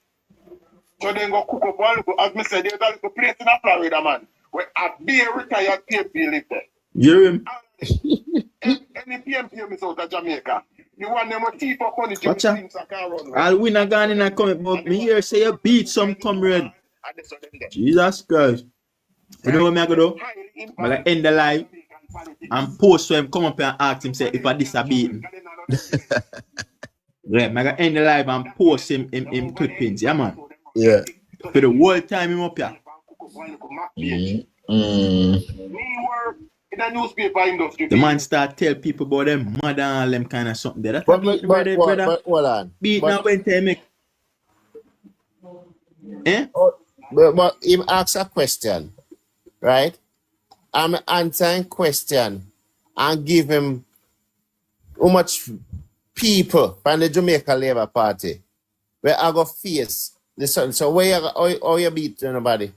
So then go cook up one little, as me said, there's a little place in Florida, man, where a beer retired TP live there. You him? Any PMPM is out of Jamaica. You want them to keep up on the Watch out. I'll win a gun in a comment, but me here say you beat some comrade. Jesus Christ. You know what I'm going to do? I'm going to end the live and post for him, come up and ask him, say, if I disobey him. Yeah, I'm going to end the live and post him clippings, yeah, man. Yeah. For the whole time him up here. In a newspaper industry. The man start tell people about them mother and all them kind of something there. That's brother. Hold on. Beat now when they make. Eh? But him ask a question, right? I'm answering question and give him how much people from the Jamaica Labour Party where I go face the sun. So where you beat nobody?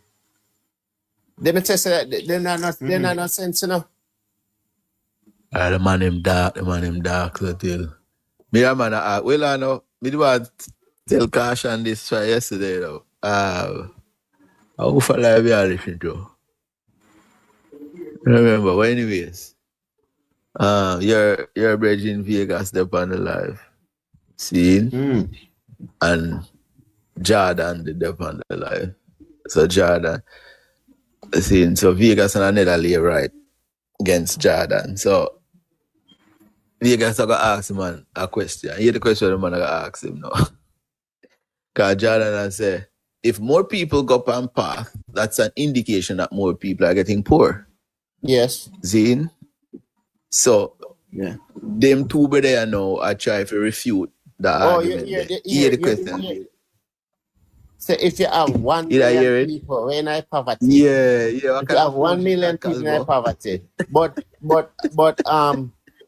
They may tell that they're not sense, you know. The man him dark, so tell. Me a man well I know, me do want tell Caution this try yesterday though. How far live we are listening to? Remember, but anyways. Your bridge in Vegas step on the live. See? And Jordan did step on the live. So Jordan. See, so Vegas and another lay right against Jordan. So Vegas are gonna ask man a question. Hear the question the man are gonna ask him now. Because Jordan and say, if more people go up on path, that's an indication that more people are getting poor. Yes. Zine. So Yeah. Them two over there now I try to refute the argument there. Hear the question. So if you have 1 Did I million hear it? people in poverty, Yeah. What if you kind have of 1 bullshit million that people in Cosmo? poverty,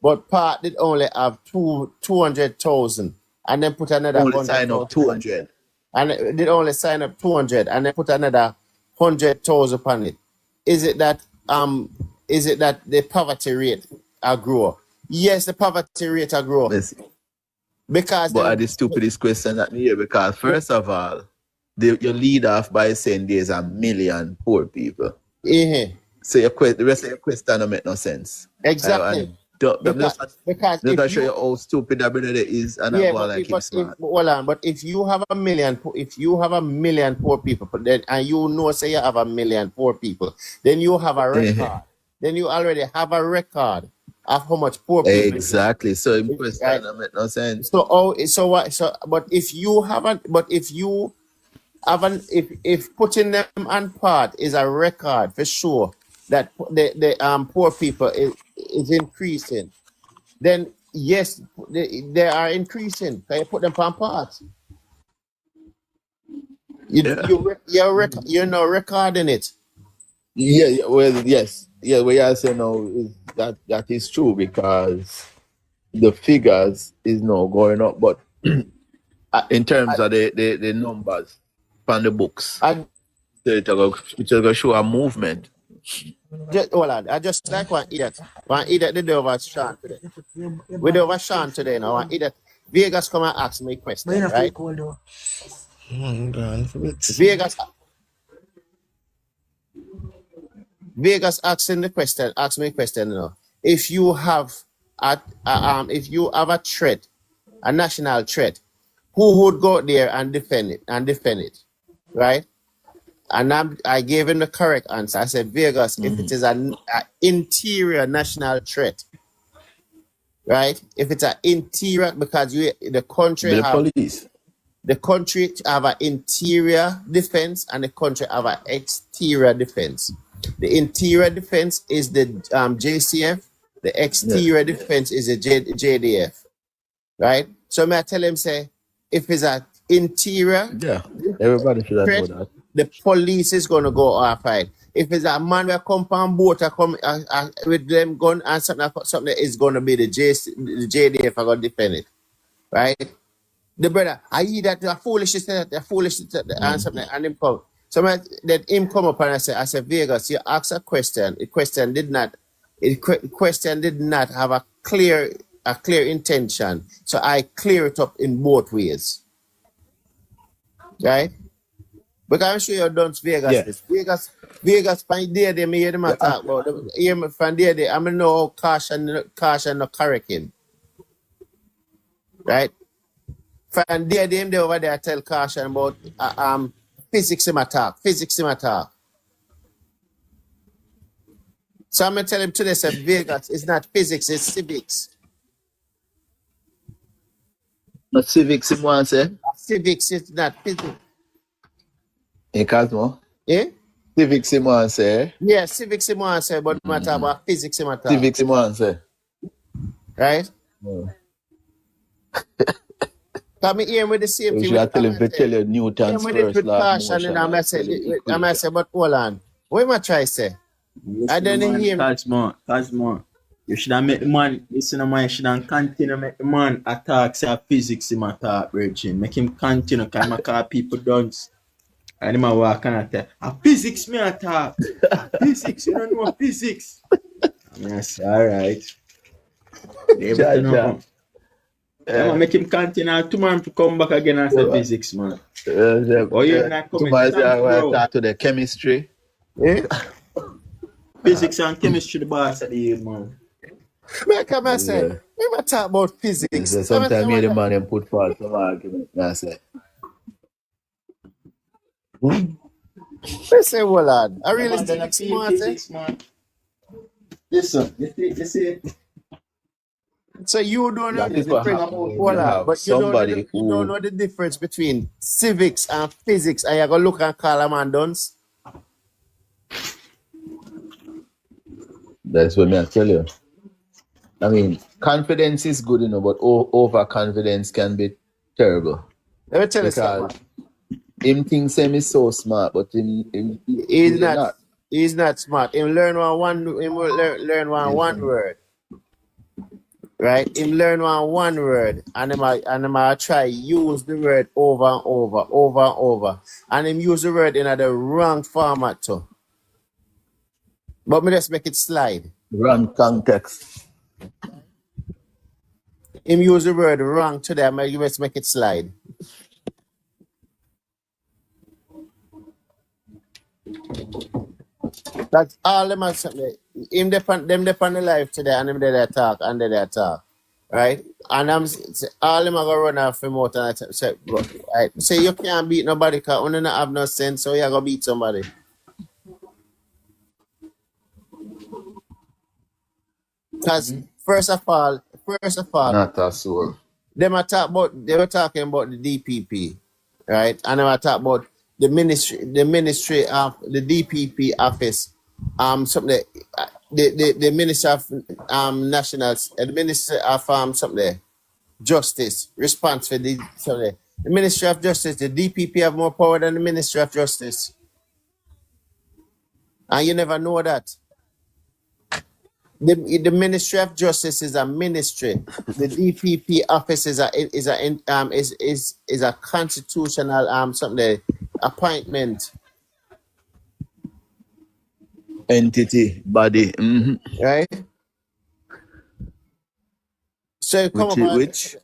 but part did only have 200,000, and then put another Only sign 100,000, up 200. and it did only sign up 200, and then put another 100,000 upon it. Is it that the poverty rate are grow? Yes, the poverty rate are grow Yes. because But the stupidest question that me hear, because first of all, you lead off by saying there's 1 million poor people. So the rest of your question don't make no sense. Exactly. Because just if to show you how stupid that brother is, and I yeah, go on like him smart. but if you have 1 million, if you have 1 million poor people, then and you know say you have 1 million poor people, then you have a record. Then you already have a record of how much poor people. Exactly. So in question don't make no sense. But if you haven't, if putting them on part is a record for sure that the poor people is increasing, then yes, they are increasing. Can you put them on parts? You're not recording it. Yeah, well, yes. Yeah, what you say now is that is true because the figures is now going up, but in terms of the numbers from the books, it's going to show a movement. Hold on, I just like one idiot did over Sean today. We do over Sean today now. One idiot Vegas come and ask me a question, right? Vegas asking the question, ask me a question, you know. If you have a threat, a national threat, who would go there and defend it, right? And I gave him the correct answer. I said, Vegas, if it is an interior national threat, right? If it's an interior, because the country have an interior defense and the country have an exterior defense. The interior defense is the JCF. The exterior defense is the JDF, right? So may I tell him, say, if it's an interior, Everybody should know that. the police is going to go off fight. If it's a man that come on boat, come with them gun and something is going to be the JDF are going to defend it, right? The brother, I hear that they're foolish, and something, and him come. So that him come up and I said, Vegas, you asked a question. The question did not have a clear intention. So I clear it up in both ways, right? Because I'm sure you've done Vegas. Vegas, from there they hear them talk about. From there I know caution no hurricane, right? From there they over there tell caution about physics in my talk. So I'm gonna tell him today, say Vegas is not physics, it's civics. Not civics, you want to say? Civics is not physics. In Cosmo? Yeah? Civics, you want to say? Yeah, civics, you want to say, but we talk about physics, you talk. Civics, you want to say? Right? Come here with the same thing. You should tell him to tell you Newton's first law of motion. I say, but hold on. What am I trying to say? I didn't hear him. Cosmo. You should have make the man, listen, man, you should have continue make the man attack, say physics in my talk, Virgin. Make him continue, because I call people dunce. And him walk and tell, physics me attack. Physics, you don't know physics. Yes, alright. Make him continue. Tomorrow to come back again and say physics, man. Oh, you're not coming. Tomorrow start to the chemistry. Yeah? Physics and chemistry, the boss of the year, man. Come and say, we might talk about physics. Sometimes me the man and put forward some argument. I say. Let's say, well, lad. I really think physics, man. Listen, you see. So you don't know the difference, but you don't know the difference between civics and physics, and you're going to look and call a man dunce. That's what I tell you. I mean, confidence is good, but overconfidence can be terrible. Let me tell you Because something. him thinks him is so smart, but He's not. He's not smart. Him learn learn one word. Right? Him learn one word, and him a try use the word over and over, and him use the word in the wrong format too. But me just make it slide. Wrong context. Him use the word wrong to them, you just make it slide. That's all them are saying. Them depend the life today, and them they talk, and they talk. Right? And all them are gonna run off him out, and I say, right? Say you can't beat nobody because you don't have no sense, so you're gonna beat somebody. Because first of all, not a soul. they were talking about the DPP, right? And they were talking about the ministry of the DPP office, something the minister of nationals, the minister of something justice, response for the something. The Ministry of Justice, the DPP have more power than the Ministry of Justice, and you never know that. The Ministry of Justice is a ministry. The DPP office is a constitutional something appointment entity body, right? So which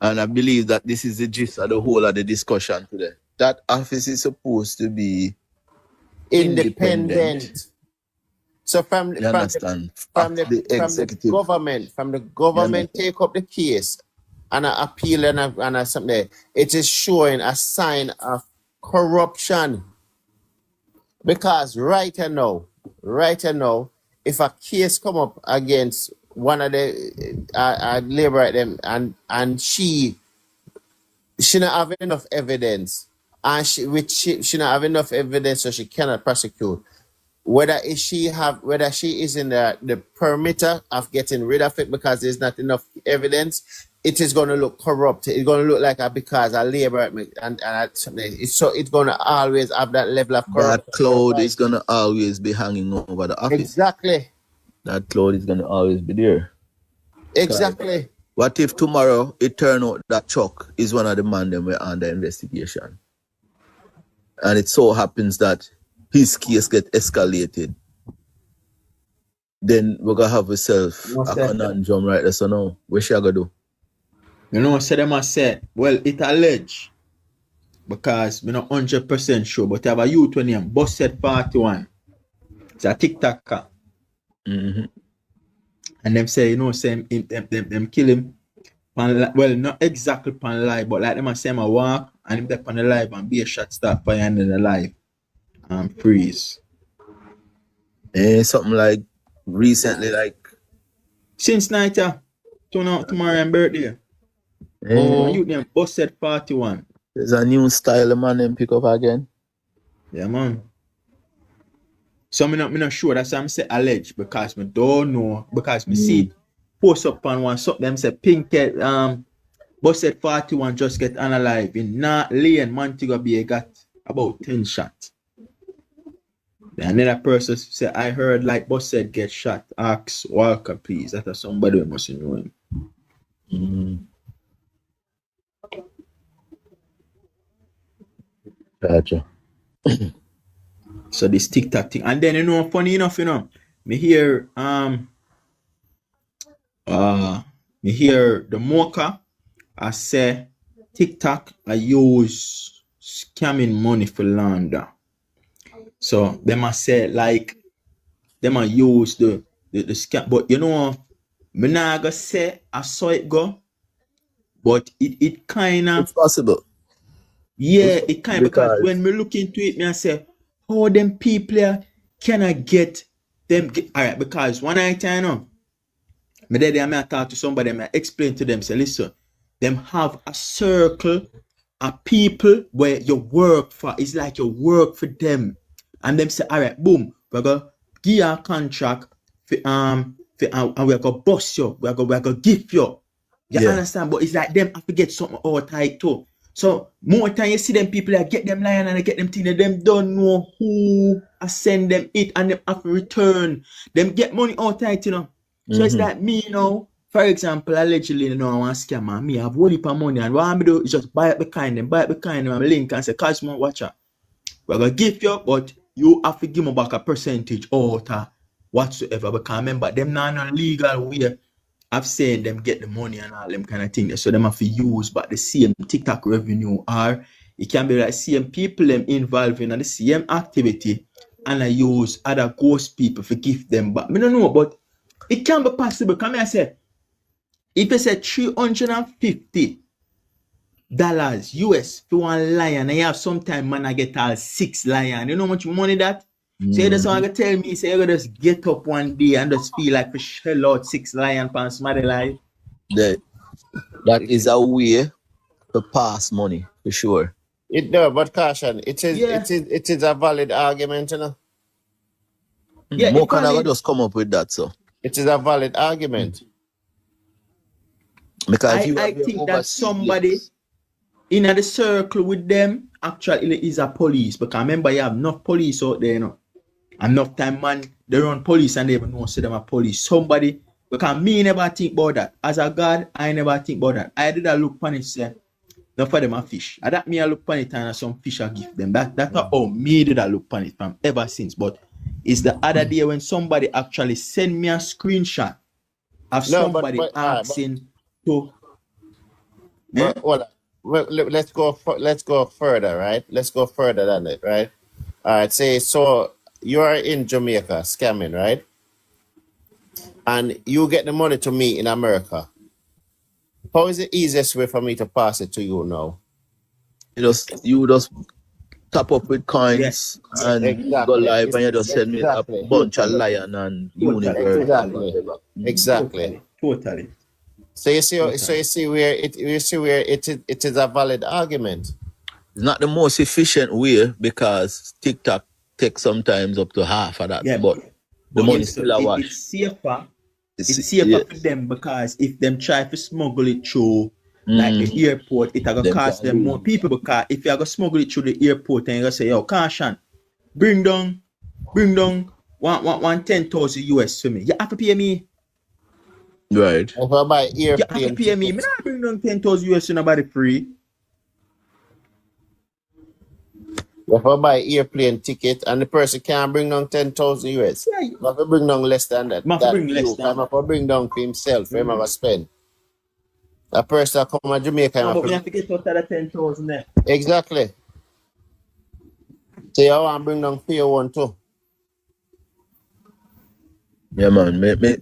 and I believe that this is the gist of the whole of the discussion today. That office is supposed to be independent. So from the government take up the case and appeal and something, it is showing a sign of corruption. Because right now, if a case come up against one of the labor them and she not have enough evidence, and she not have enough evidence, so she cannot prosecute. Whether she is in the perimeter of getting rid of it because there's not enough evidence, it is going to look corrupt. It's going to look like because a labor and something. So it's going to always have that level of corruption. That cloud is going to always be hanging over the office. Exactly. That cloud is going to always be there. Exactly. What if tomorrow it turn out that Chuck is one of the men that were under investigation, and it so happens that his case get escalated? Then we're gonna have ourselves a conundrum right there. So now, what shall I go do? You know, say them I said, well, it alleged because we're not 100% sure, but I have a youth when him busted 41. It's a Tik Tok. And them say, you know, say them kill him. Well, not exactly pan live, but like them I say him a walk and him up on the live and be a shot start fire and then the live and freeze. Something like recently, like since night, tomorrow and birthday. You them busted 41. There's a new style of man them pick up again. Yeah, man. So me not sure. That's why I'm say alleged because me don't know because me see post up on one something them say Pinkett busted 41 just get analyzed in North Lane Montego Bay got about 10 shots. And then a person say I heard like busted get shot. Ask Walker please. That is somebody who must know him. Gotcha. So this Tik Tok thing, and then you know, funny enough, me hear me hear the mocha I say Tik Tok I use scamming money for launder. So them I say like them I use the scam, but you know, me not gonna say I saw it go, but it kind of it's possible. Yeah, it kind of because when me look into it, me I say, how them people cannot get them. Alright, because one night I know, me there I talk to somebody, I explain to them, say, listen, them have a circle of people where you work for. It's like you work for them, and them say, alright, boom, we're gonna give you a contract for and we're gonna bust you, we're gonna gift you. You understand? But it's like them have to get something all tight too. So more time you see them people that get them lion and they get them thing, them don't know who I send them it and them have to return. Them get money all tight, you know. So it's like me, you know, for example, allegedly, you know, I want to scam man. Me have one heap of money and what I'm do is just buy it behind them, and link and say, Cosmo, watch out. We're gonna give you, but you have to give me back a percentage out of whatsoever. Because remember, them not no legal way. I've seen them get the money and all them kind of things. So them have to use but the same TikTok revenue, or it can be like same people them involved in the same activity and I use other ghost people to give them. But I don't know, but it can be possible. Come here, I say, if you say $350 US for one lion, and you have sometime man I get all 6 lion. You know how much money that? So you just want to tell me, say you just get up one day and just feel like to shell out 6 lion for somebody life. That is a way to pass money for sure. It does, but caution, it is a valid argument, you know. Yeah, more can I just come up with that, so it is a valid argument. Because I think that somebody in the circle with them actually is a police. Because remember, you have enough police out there, you know. Enough time, man, they run police and they even know say them a police. Somebody, because me never think about that. As a God, I never think about that. I did a look on it, say, not for them a fish. I that me a look on it and some fish I give them. That's how me did I look on it from ever since. But it's the other day when somebody actually sent me a screenshot of somebody asking to. But well, let's go further, right? Let's go further than it, right? All right. Say so you are in Jamaica scamming, right? And you get the money to me in America. How is the easiest way for me to pass it to you now? You just top up with coins and go live and you just send me a bunch of lion and universe. Exactly. Totally. So you see where it is a valid argument. It's not the most efficient way because TikTok takes sometimes up to half of that. Yeah, but the money still a wash. It's safer. It's safer for them because if them try to smuggle it through like the airport, it will cost them more people. Because if you are gonna smuggle it through the airport and you say, yo, caution, bring down one 10,000 US for me. You have to pay me. Right. If I buy airplane, you have to pay me. Me not bring down 10,000 US to nobody free. If I buy airplane ticket and the person can't bring down 10,000 US, I have to bring down less than that. I have to bring down for himself, for him to spend. A person come to Jamaica. But we have to get out of the 10,000 there. Exactly. So you want to bring down for your one too. Yeah, man.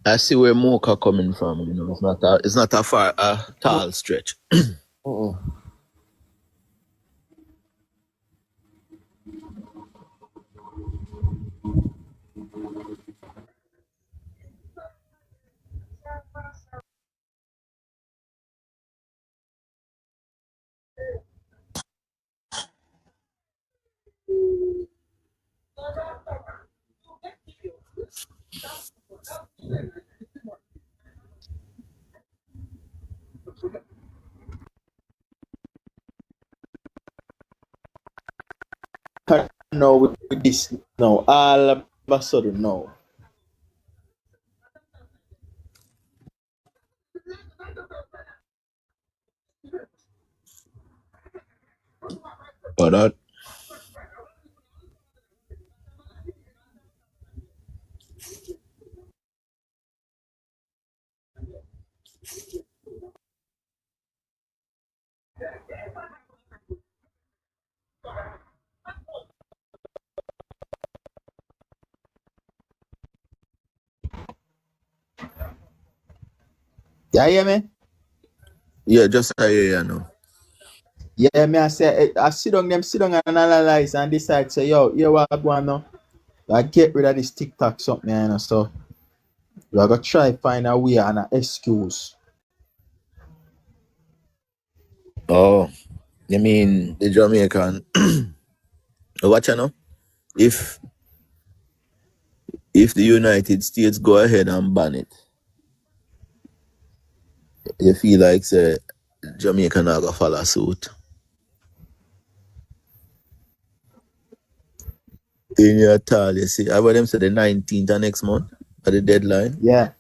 I see where Mocha coming from. You know, it's not a tall stretch. No, with this, no, all of a sudden, no. But that. You hear me? Yeah, just I hear you now. Yeah, me I say I sit down and analyze and decide say yo, here what I go on now. I get rid of this TikTok something and so we are gonna try find a way and an excuse. Oh, you mean the Jamaican? Watch you know? If if the United States go ahead and ban it, you feel like say Jamaica not gonna follow suit? In your tall, you see. I want them say the 19th of next month at the deadline. Yeah.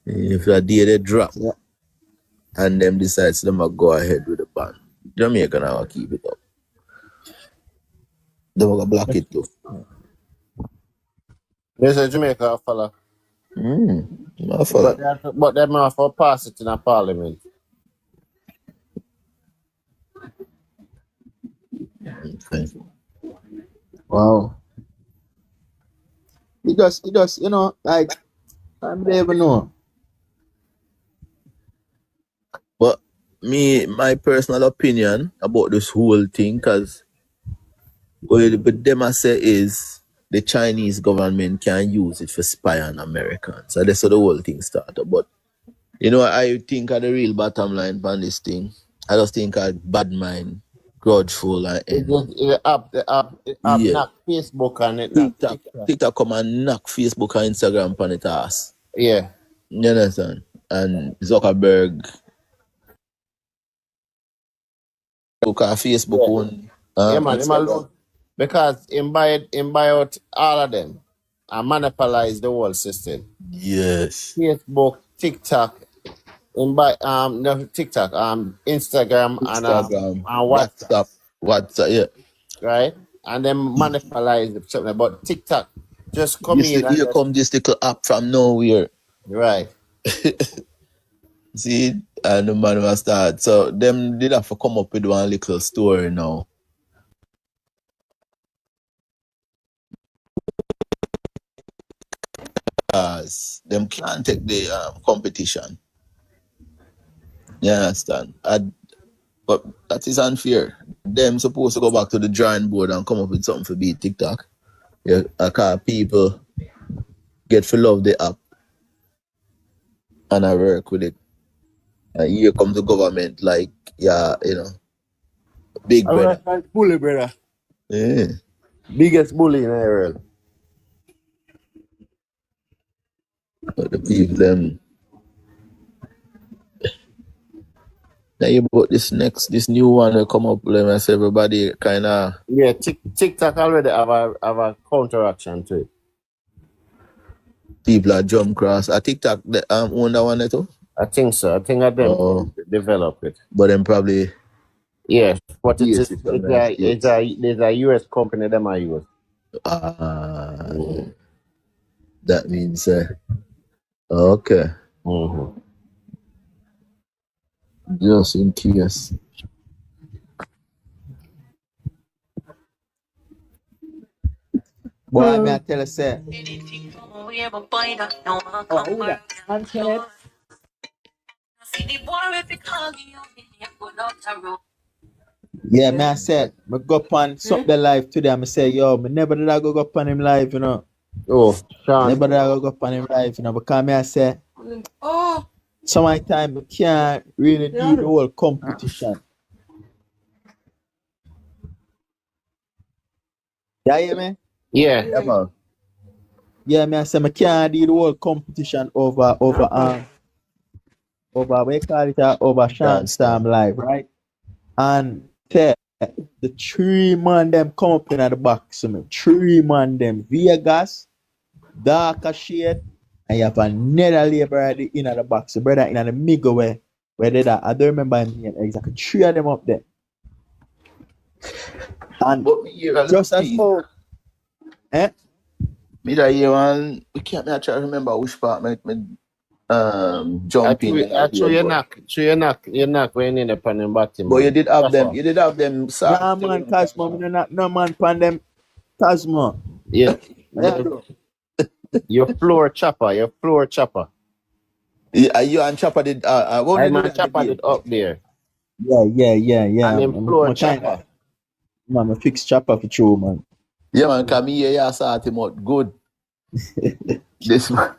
If that day they drop Yeah. and them decides them to go ahead with the ban, Jamaica now gonna keep it up. They gonna block it too. There's a Jamaica follow. But them have to pass it in a parliament. Okay. Wow. It does, you know, like, I don't even know. But my personal opinion about this whole thing, because what them I say is the Chinese government can use it for spy on Americans. So that's how the whole thing started. But you know, I think of the real bottom line on this thing. I just think of bad mind, grudgeful, and The app yeah. knock Facebook and it knock TikTok. TikTok come and knock Facebook and Instagram on its ass. Yeah. You understand? And Zuckerberg Facebook on Yeah, man, Instagram. because him buy out all of them and monopolize the whole system. Yes. Facebook, TikTok, no TikTok, Instagram and WhatsApp. WhatsApp, yeah. Right? And then monopolize something. But TikTok just come in. Here come this little app from nowhere. Right. See, and the man will start. So them did have to come up with one little story now. Because them can't take the competition. You understand? But that is unfair. Them supposed to go back to the drawing board and come up with something for beat TikTok. Yeah, because people get to love the app and I work with it. And here comes the government, like, yeah, you know, big brother. Bully, brother. Yeah. Biggest bully in the world. But the people, them. Now you bought this new one will come up, let me say everybody kind of. Yeah, TikTok already have a counteraction to it. People are jump cross. I TikTok own that one too? I think so. I think that them develop it. But then probably. Yeah, but it's a US company that I use. That means okay. Mm-hmm. Just in case. Boy, I tell you, say. Yeah, man, I said, I go up on something live today. I say, yo, me never did I go up on him live, you know. Oh, Sean. Never did I go up on him live, you know, because I say, sometimes we can't really do the whole competition. Yeah, hear me? Yeah. Yeah, man. Yeah, man, I say, I can't do the whole competition over what you call it, over Shanstorm live, right? And the 3 man them come up in the box, so me 3 man them Vegas, darker shade, and you have another labor in the box, so brother in the middle where they that I don't remember him name exactly. 3 of them up there. And just as how me that year one, we can't try to remember which part me jump in. Actually, you're not going in upon them bottom. But you did have them, sir. Nah, man, Tasmo, me not no man pan them Tasmo. Yeah. Your floor chopper. Yeah, you and Chopper did Chopper did up there. Yeah. And then floor chopper. Man, I fix Chopper for true, man. Yeah, man, come here, yeah, sort him out good. This man.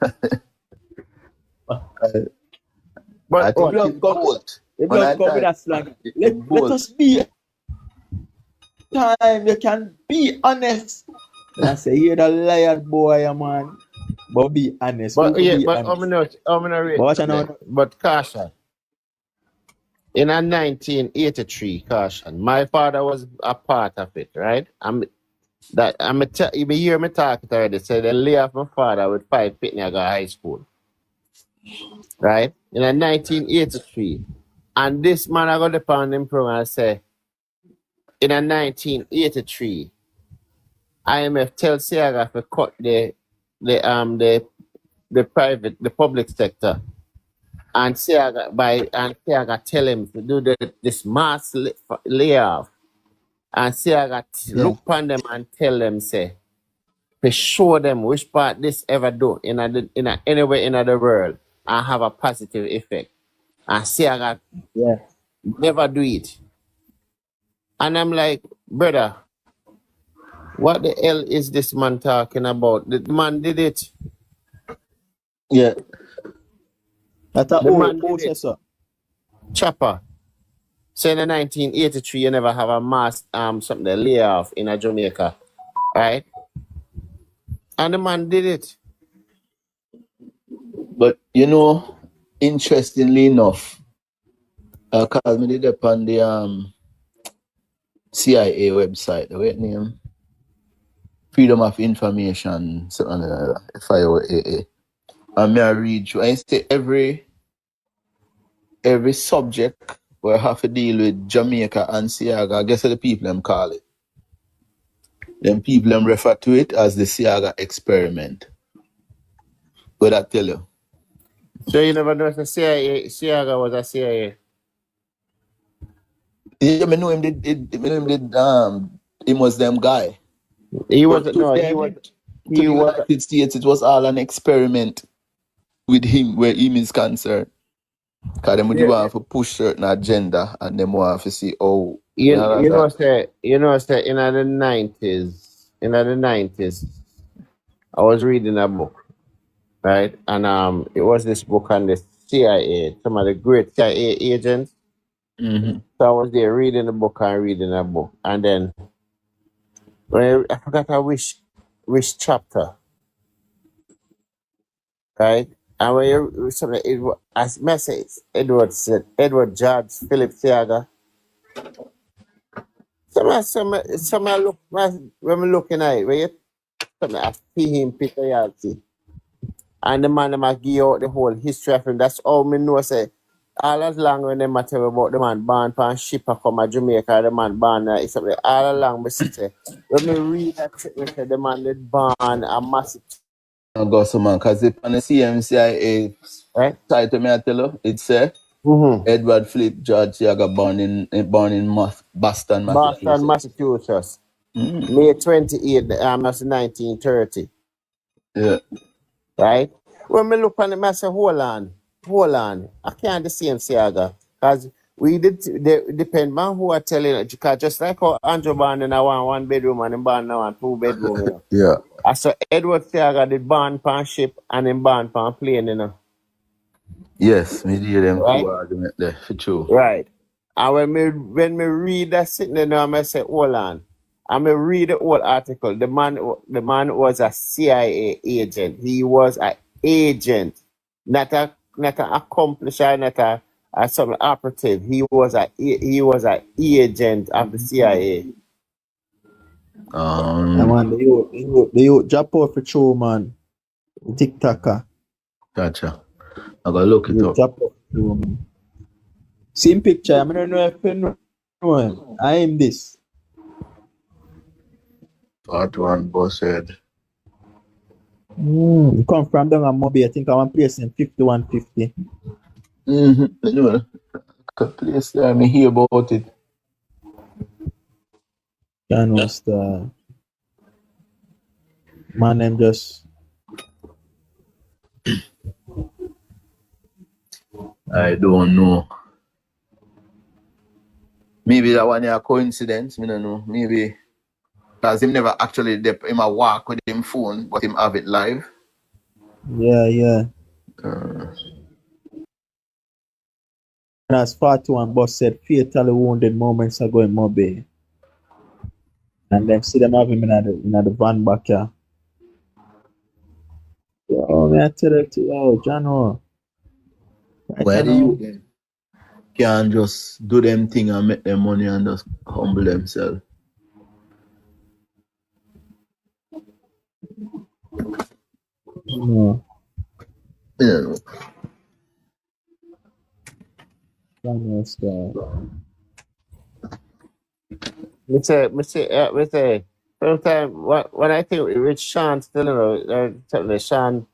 But the blood come with a slang. Let us be time. You can be honest. I say, you're the liar boy, man. But be honest. But People yeah, be but honest. I'm not rate But watch them there. out. But caution. In a 1983, caution. My father was a part of it, right? You hear me talking already. Say they lay off my father with 5 pitney I got high school. Right? In a 1983. And this man I got upon him program and say, in a 1983, IMF tell Siaga to cut the public sector. And Siaga tell him to do this mass layoff. And Siaga look upon them and tell them, say, to show them which part this ever do anywhere in the world and have a positive effect. And Siaga never do it. And I'm like, brother, what the hell is this man talking about? The man did it. Yeah. That's a The man old did it. processor. Chopper. So in 1983, you never have a mass something the layoff in a Jamaica, right? And the man did it. But you know, interestingly enough, cause me did up on the CIA website, the right name, Freedom of Information, something like that, FIOAA. And me I read through, I say every subject where I have to deal with Jamaica and Siaga, I guess what the people them call it. Them people them refer to it as the Siaga experiment. What I tell you? So you never know if the Siaga was a CIA? Yeah, me know him he was them guy. He But wasn't, to no, them, to the United States, it was all an experiment with him where him is concerned. Because them would want to push certain agenda and them want to see how you know say in the 90s, I was reading a book, right? And it was this book on the CIA, some of the great CIA agents. Mm-hmm. So I was there reading the book, and then when I forgot which chapter, right? And when you something as message, Edward George Philip Siaga. Some look when we looking at it, where I see him Peter Yalty. And the man might give out the whole history of him. That's all me know say. All as long when they matter about the man born on ship or come to Jamaica, the man born something. All along me say when me read that shit, me say the man did born a massive. I got some man, because if on the CMCIA site, me I tell you, it say Edward Philip George Siaga born in Boston, Massachusetts. Boston, Massachusetts. May 28, that's 1930. Yeah. Right? When me look on the I say, hold on. I can't the same Siaga. Because we depend on who are telling it. Because just like how Andrew born in a one bedroom and him born now in 2 bedroom, you know. Yeah. I saw Edward Siaga did born on ship and him born on plane, you know. Yes, me hear them right? two argument there, for true. Right. And when me read that sitting there now, I say, hold on. And me read the whole article. The man was a CIA agent. He was an agent, not a accomplisher, not a some operative. He was an agent of the CIA. Man, the youth drop off for true, man. Tik Tok. Gotcha. I gotta look it up. Drop off for true, man. Same picture. I don't know if you know him. I am this. Part one, boss head. You come from down on Moby. I think I want place in 5150. Anyway, place there, I hear about it. Can was the man and just I don't know. Maybe that one is a coincidence. I don't know. Maybe because him never actually him a walk with him phone, but him have it live. Yeah. And as far to one boss said, fatally wounded moments ago in Moby. And them see them have him in the van back here. Yo, me I tell you to yo, John. Why the youth then can't just do them thing and make them money and just humble themselves? No. Yeah. Me say, sometimes when I think with Sean still, Sean,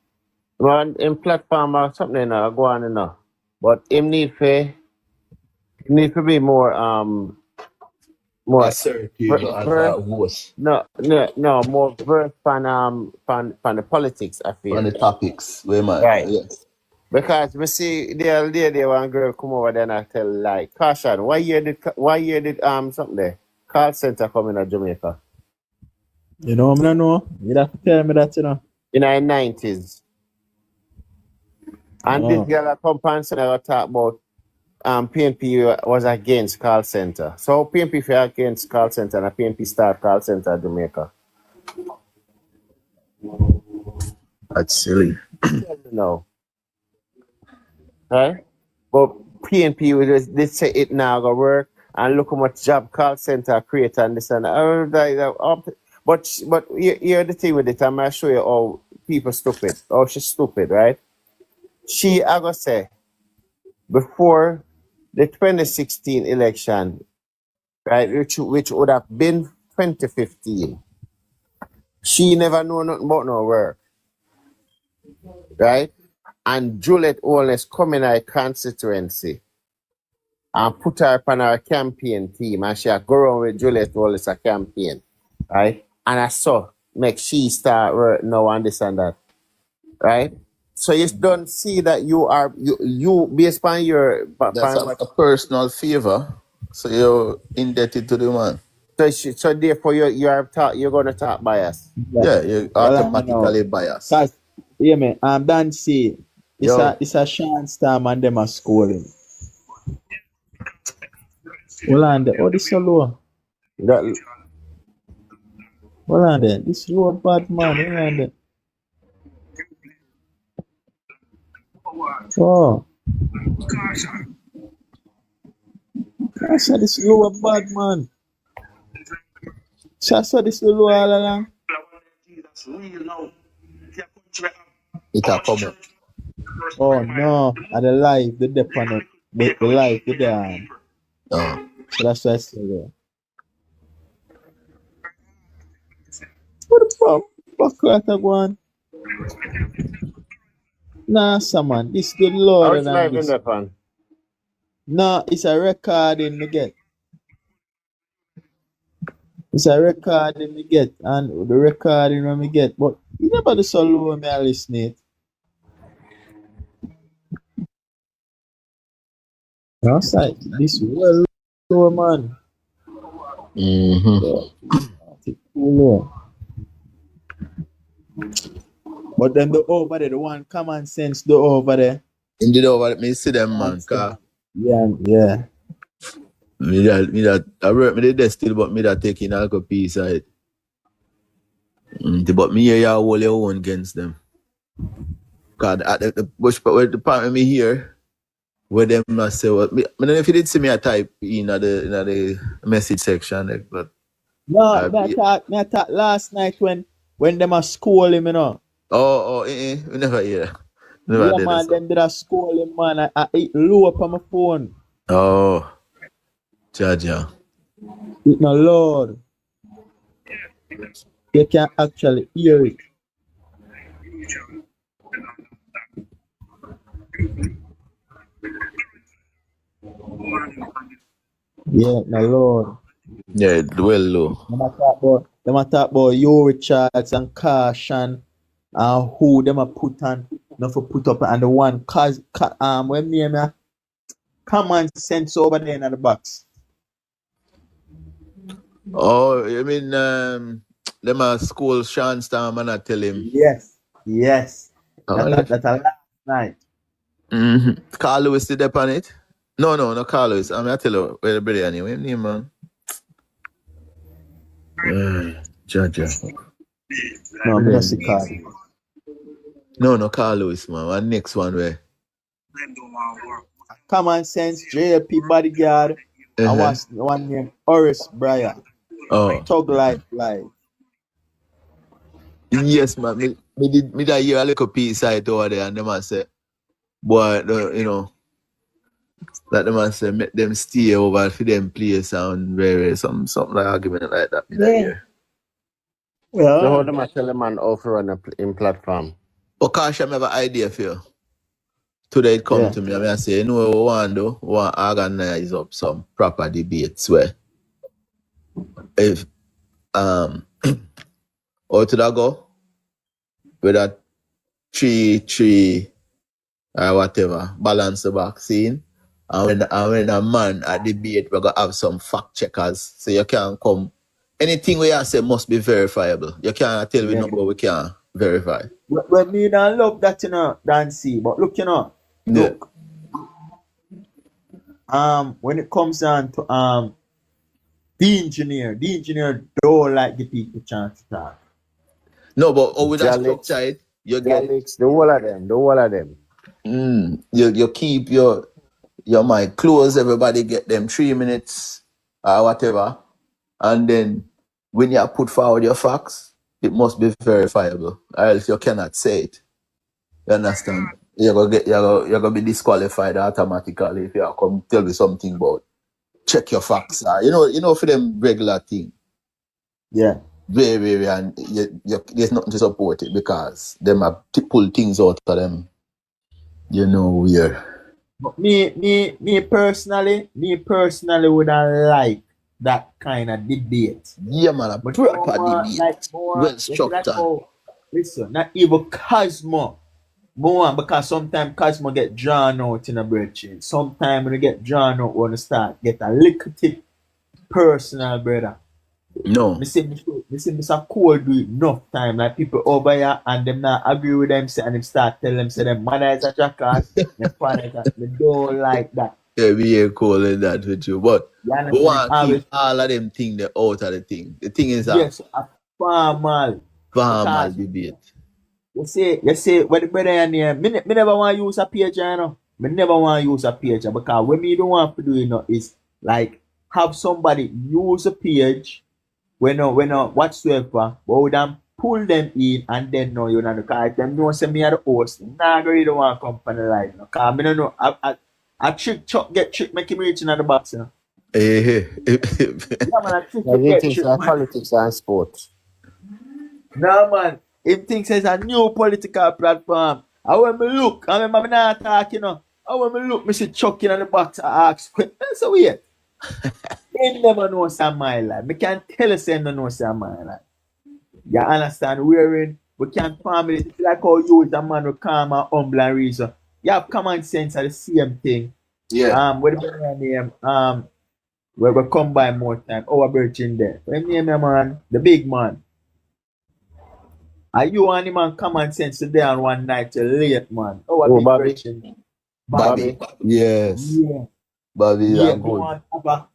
one in platform or something, go on, but him need to be more, more Assertive as verse. a host No, more verse on the politics, I feel. on the topics. Where man, Right. yes. Because we see the other day one girl come over there and I tell like, caution, why you did something there? Call center coming to Jamaica. You know, I don't know. You have to tell me that, you know. In the 90s. And this girl come and talk about PNP was against call center. So PNP for against call center and PNP start call center in Jamaica. That's silly. No. Right? But PNP they say it now go work and look how much job call center create and this and that. But here's the thing with it, I'm gonna show you how people stupid. Oh, she's stupid, right? I gonna say before the 2016 election, right, which would have been 2015, she never know nothing about no work. Right? And Juliet Owens come in her constituency and put her on our campaign team and she go around with Juliet Owens a campaign. Right? And I saw make she start work now and this and that. Right? So you don't see that you based on your That's a personal favor. So you're indebted to the man. So therefore you're gonna talk bias. Yeah, you're automatically biased. Cause yeah, man, Dan say it's a chance time and them are scoring. Hold on there. Oh, this so low. Hold on there. This low bad man. Hold on there. Oh. I said this low bad man. So I saw this low all along. It a come up. Oh no, at the live, the dep on it. The live, the down. Oh. So that's why I say there. What the fuck that one? Nah, someone. This good Lord and this. No, it's a recording me get. It's a recording me get, and the recording when me get, but you never do so low me I listen it. That's like this well low man. Low. But then the over there, the one common sense, the over there. Indeed, over me see them man, car. Yeah. Me that I work me the desk still, but me that taking alcohol piece side. But me here you hold your own against them. Cause at the bush where the part of me here, where them I say what me don't know if you did see me a type in the message section, like, but no, me talk last night when them a scold him, you know. We never hear. Yeah, man, them did a scold him, man. I eat low up on my phone. Oh, Jaja. It no Lord. You can actually hear it. Yeah, no Lord. Yeah, well low. Them a talk about your Richards and Caution and who them a put on, not for put up and the one when me common sense over there in the box. Oh, you mean them a school Sean Star man I tell him. Yes. That's a last night. Carl Lewis did up on it? No, Carl Lewis. I tell you where the brother anyway. Name man. Jaja. No, me not see call. No, Carl Lewis, man. One next one where. Common Sense, JLP Bodyguard. I watched one named Horace Breyer. Oh. Thug Life Live. Yes, man. Me that hear a little piece side over there, and the man say, boy, you know, that the man say, make them stay over for them place and very something like argument like that. Me that hear. So how do I tell a man how to run in platform? Okash, I have an idea for you. Today it come to me and I say, you know what we want to do? We want to organize up some proper debates where if how to that go? With that three or whatever, balance the vaccine. And when a man at debate, we're gonna have some fact checkers. So you can't come. Anything we say must be verifiable. You can't tell me no, but we can't verify. Well, me don't love that, you know, Dancy. But look, you know, look. When it comes down to the engineer don't like the people chance to talk. No, but with that structure it, you get the whole of them. You keep your mic close, everybody get them 3 minutes or whatever. And then when you put forward your facts, it must be verifiable, or else you cannot say it. You understand? You're gonna be disqualified automatically if you come tell me something about check your facts. You know for them regular thing. Yeah. Very, and there's nothing to support it because them have to pull things out of them. You know weird. But me personally wouldn't like that kind of debate. Yeah, man, a proper debate. Like more, well structured. Listen, not even Cosmo. More because sometimes Cosmo get drawn out in a bridge. Sometimes when you get drawn out, when you start get a little tip personal, brother. No. Me say Mr. Cole do it enough time. Like people over here and them not agree with them say, and them start tell them say them mother is a jackass, their father is a they don't like that. Yeah, we ain't calling that with you. But we want to keep all of them things out of the thing. The thing is that yes, a formal debate. You say what the brother in here, me never want to use a page, you know. Me never want to use a page because what me don't want to do, you know, is like have somebody use a page when whatsoever, but we then pull them in and then no, you know, because them know say me are the host. Nah, I really don't want to come on the line, no. Because I don't know, I trick Chuck get trick make him reach in the box, you know. Yeah, man, I trick get trick, politics and sports. No, man. Him thinks it's a new political platform. And when me look, I remember me not talk, you know. And when me look, me see Chuck in the box, I ask, that's so weird. He never knows some my life. Me can't tell us he no know some my life. You understand? We can't farm it. It's like how you is a man with calm and humble and reason. You have common sense are the same thing. Yeah. What the name? Where we come by more time. Our virgin there. What name, man? The big man. Are you and him on common sense today on one night till late, man? Oh, Bobby. Bobby. Yes. Yeah. Bobby, yeah, we want to have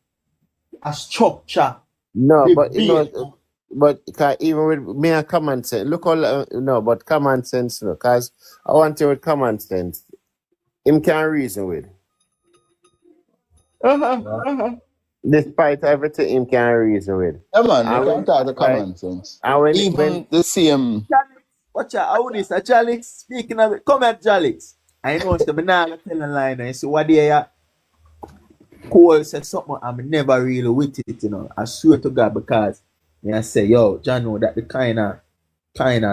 a structure. No, but you know, but even with me and common sense, look all no, but common sense, no, because I want you with common sense. Him can reason with. Despite everything, him can reason with. Yeah, man, you can't talk the common sense. And when even the same. Watch out, how this? Jalix, speaking of it, come at Jalix. I know it's the banana telling line. I say, what they are? Cole said something, I'm never really with it, you know. I swear to God, because I say, yo, John, know that the kind of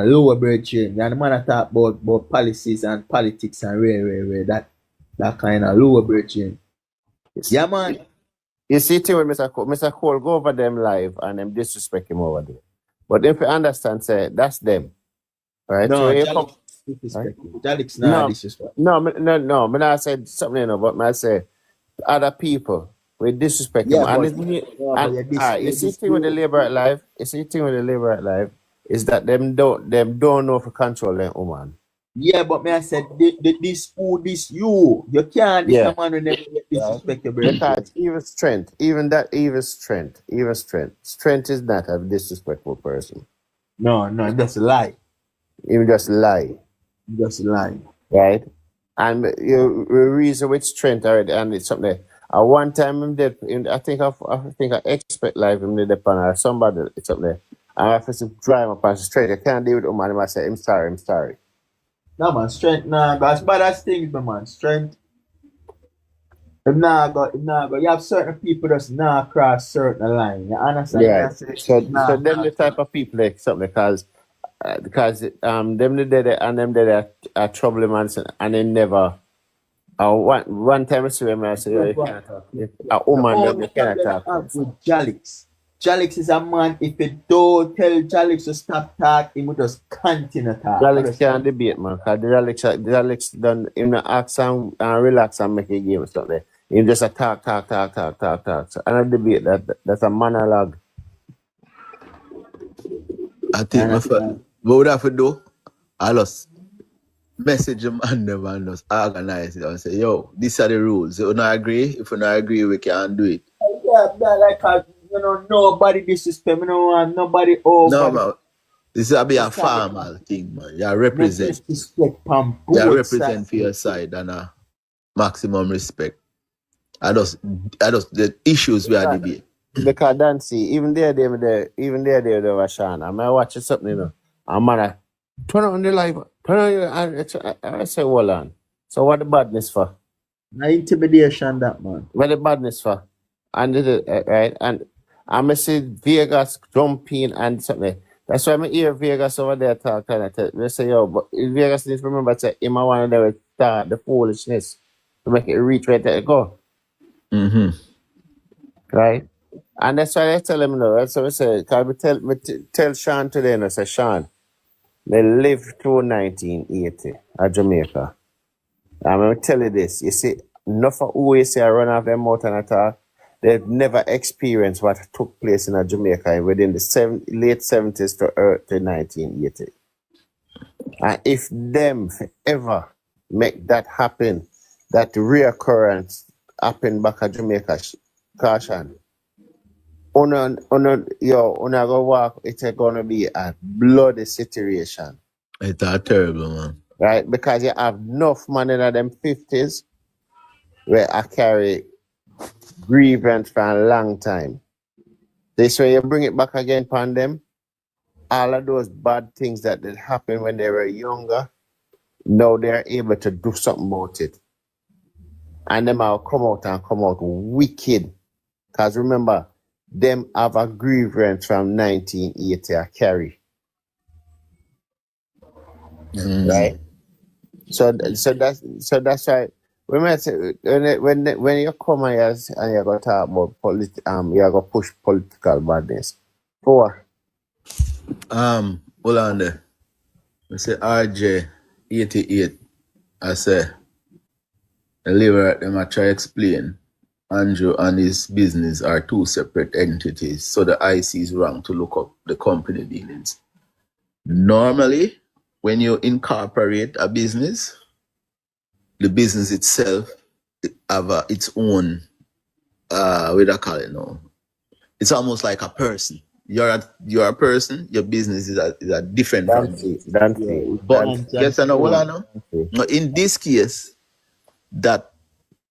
lower bird chain. And the man talk about policies and politics and that kind of lower bird chain. Yeah, man. You see, thing with Mr. Cole go over them live and them disrespect him over there. But if you understand, say that's them. Right? No, so Jalix not disrespect. No, I said something, you know, but I say other people we disrespect him. And you see thing with the labor at life, is that them don't know for control them woman. Yeah, but me I said this who this you. You can't this Yeah. a man who never get Right? disrespect your brethren. Because even strength is not a disrespectful person. No, that's a lie. Even just lie, Just a lie. right? And you reason with strength already, and it's something. At one time, I think I expect life him did upon or somebody it's up there. And I have to drive up and straight. I can't deal with the man. I say, I'm sorry. No man, strength nah, but as bad as things, man. Strength. Nah, go. You have certain people that's not cross certain line. You understand me? Yeah. I say So nah them the type of people like something because them the dead and them dead are trouble man and they never. One time I see them I say, you can't talk. A the woman them only you cannot problem talk I to have them. with Jalix. Jalix is a man, if you don't tell Jalix to stop talking, he will just continue to talk. Alex can't debate, man. Because the Alex done him not ask and relax and make a game or something. Him just a talk. So I don't debate that's a monologue. I think what would I have to do? I just message them and them and just organize it and say, yo, these are the rules. If you not agree, we can't do it. Yeah, like nobody disrespect me, no want nobody No, over. man. This is be a formal thing, man. You No represent. disrespect from You both represent sides. for your side and maximum respect. I just the issues we are debating. Because Dancy, even there, they were Sean. I watch something, you know. I'm gonna turn on the live. Turn on your, I say, hold on. So what the badness for? No intimidation, that man. What the badness for? And right, and I see Vegas jumping and something. That's why I hear Vegas over there talking. They say, yo, but Vegas needs to remember to him I want to start the foolishness to make it reach where they go. Mm-hmm. Right? And that's why I tell him, no, that's what I say. Can we tell Sean today, and I say, Sean, they lived through 1980 at Jamaica. I'm going to tell you this. You see, enough of who you see run off their mouth and attack, they've never experienced what took place in Jamaica within the late 70s to 1980. And if them ever make that happen, that reoccurrence happen back at Jamaica, caution. Una go walk, it's gonna be a bloody situation. It's a terrible, man. Right? Because you have enough man in them 50s where I carry grievance for a long time. This way you bring it back again upon them. All of those bad things that did happen when they were younger, now they're able to do something about it. And them will come out wicked. Because remember, them have a grievance from 1980 I carry. Right? So that's why when you come here and you go talk about you go push political badness. For Hold on there. I say RJ 88. I say the liver them I try explain Andrew and his business are two separate entities. So the IC is wrong to look up the company dealings. Normally, when you incorporate a business, the business itself have its own what do I call it now? It's almost like a person. You're a person. Your business is a different from you. But guess I know what I know. No, in this case, that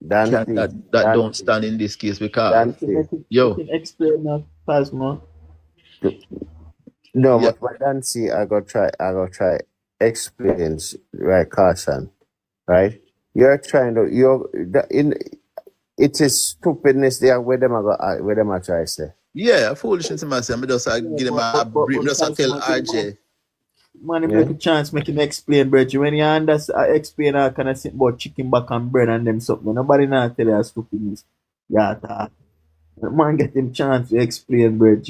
don't stand in this case because You can explain that fast, man. No, but for Dancy, I go try experience right caution. Right? It is stupidness there where them I try say. Yeah, foolishness myself. I just give them a brief. Just tell RJ. Man, if you get a chance, make him explain, bro. When you understand, explain how kind of sit about chicken back and bread and them something. Nobody not tell you stupidness. Yeah, that. Man, get him chance to explain, bro.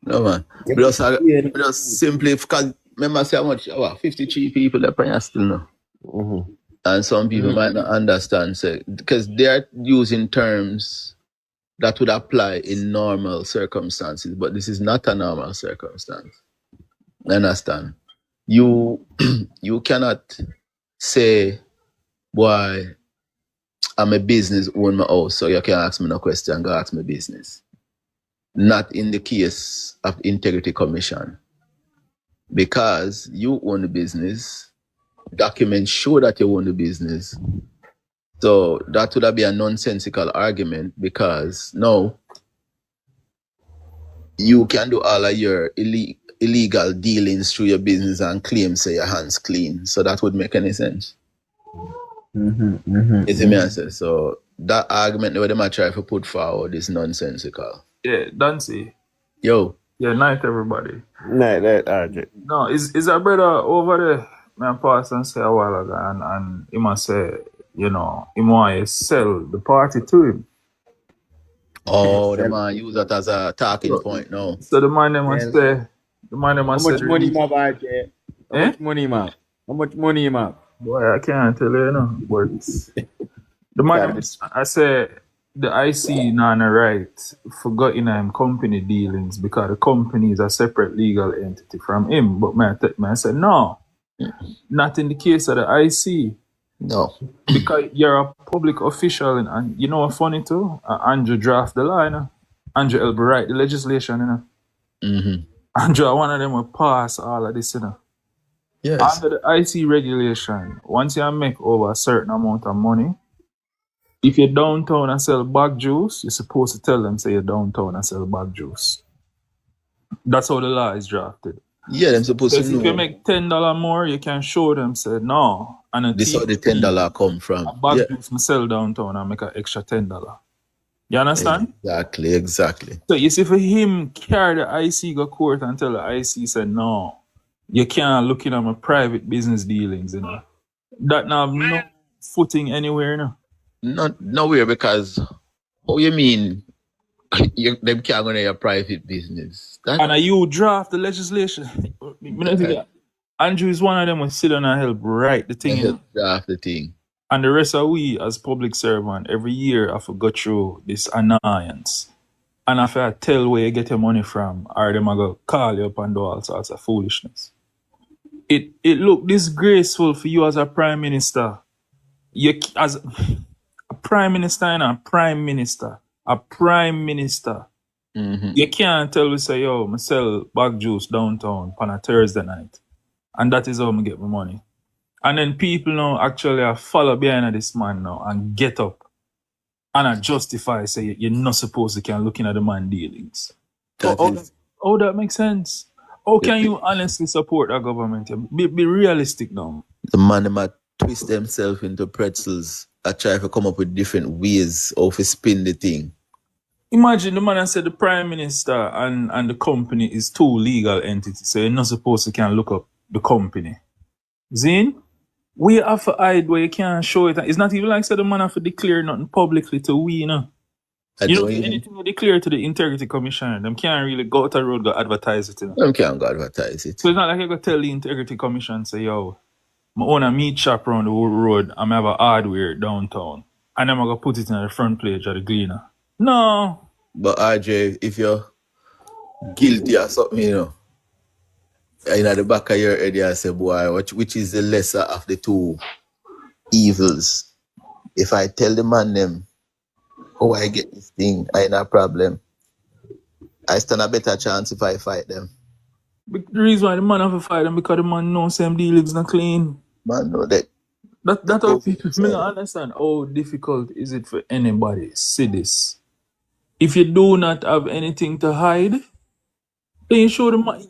No man. Just simply because remember say how much 53 people that probably still know. Mm-hmm. And some people might not understand, say, because they're using terms that would apply in normal circumstances, but this is not a normal circumstance. Understand? you you cannot say, boy, I'm a business, own my house, so you can ask me no question, go ask me business. Not in the case of Integrity Commission. Because you own the business, documents show that you own the business. So that would be a nonsensical argument because no, you can do all of your illegal dealings through your business and claim say your hands clean. So that would make any sense. You see me answer? So that argument that they try to put forward is nonsensical. Yeah, Dancy. Yo. Yeah, night everybody. Night, RJ. No, is a brother over there, man pass and say a while ago and he must say, you know, he want to sell the party to him. Oh, the man use that as a talking point now. So the man must say, How much money him have, RJ? How much money him have? How much money him have? Boy, I can't tell you, but the man, I say, the IC not right for got in him company dealings because the company is a separate legal entity from him. But I said, no, not in the case of the IC. No. Because you're a public official and you know what's funny too? Andrew draft the law, you know? Andrew help write the legislation, you know? Mm-hmm. Andrew, one of them will pass all of this, you know? Yes. Under the IC regulation, once you make over a certain amount of money, if you're downtown and sell bag juice, you're supposed to tell them, say you're downtown and sell bag juice. That's how the law is drafted. Yeah, they're supposed to know. If you make $10 more, you can show them, say, no. And this is how the $10 come from. A bag juice, I sell downtown and make an extra $10. You understand? Exactly. So you see, for him, carry the IC go court and tell the IC, said, no, you can't look in at my private business dealings, you know. That now have no footing anywhere, you know. Not nowhere, because how you mean them can't go to your private business? And you draft the legislation. Andrew is one of them who sit down and help write the thing. Help draft the thing. And the rest of we as public servant, every year I have to go through this annoyance. And if I tell where you get your money from, or them I go call you up and do all sorts of foolishness. It look disgraceful for you as a prime minister. You as a prime minister and a prime minister. Mm-hmm. You can't tell me say, yo, I sell bag juice downtown on a Thursday night. And that is how I get my money. And then people now actually follow behind this man now and get up and I justify, say you're not supposed to can looking at the man dealings. Oh, that makes sense. How can you honestly support that government? Be realistic now. The man might twist themselves into pretzels. I try to come up with different ways of spin the thing. Imagine the man said the prime minister and the company is two legal entities, so you're not supposed to can look up the company. Zin, we have to hide where you can't show it. It's not even like the man have to declare nothing publicly to we, you know. You know, anything you declare to the Integrity Commission, them can't really go out the road go advertise it. You know? Them can't go advertise it. So it's not like you go tell the Integrity Commission, say, yo, I own a meat shop around the whole road and I have a hardware downtown. And then I'm going to put it in the front page of the Gleaner. No. But RJ, if you're guilty or something, you know, in the back of your head, you say, boy, which is the lesser of the two evils? If I tell the man them, oh, I get this thing, I ain't a problem, I stand a better chance if I fight them. The reason why the man have to fight them because the man knows same dealings not clean. Man know that. That's how people don't understand how difficult is it for anybody see this. If you do not have anything to hide, then you show the man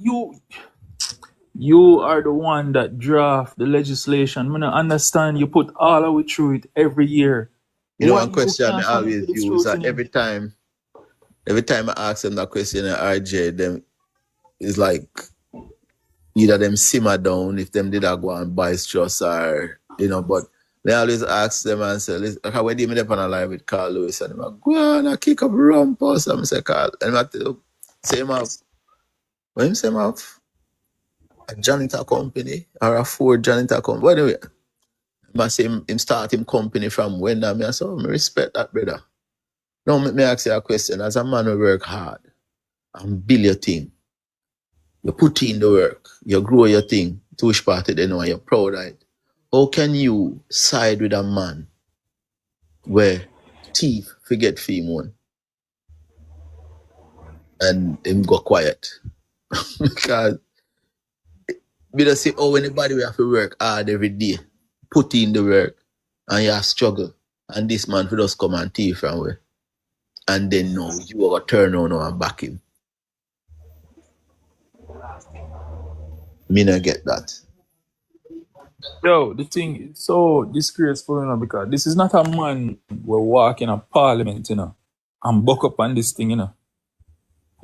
you are the one that draft the legislation. I understand you put all of it through it every year. You know, one question I always use every time I ask them that question at RJ, them is like either them simmer down if them did go and buy stress or, you know, but they always ask them and say, listen, how do you meet up on a live with Carl Lewis? And I'm like, go on and kick up rumpus. I'm say, Carl, and I say him off. When him say him off, a janitor company or a Ford janitor company. Well, anyway, I say him start him company from when I mean, so I respect that, brother. Now, let me ask you a question. As a man who work hard and build your thing, you put in the work, you grow your thing, Tush party, they know you're proud, right? How can you side with a man where thief forget female and him go quiet? Because we don't see how anybody will have to work hard every day, put in the work, and you have struggle. And this man will just come and thief from where. And then no, you are turn on and back him. Me not get that. Yo, the thing is so disgraceful, because this is not a man will walk in a parliament, and buck up on this thing,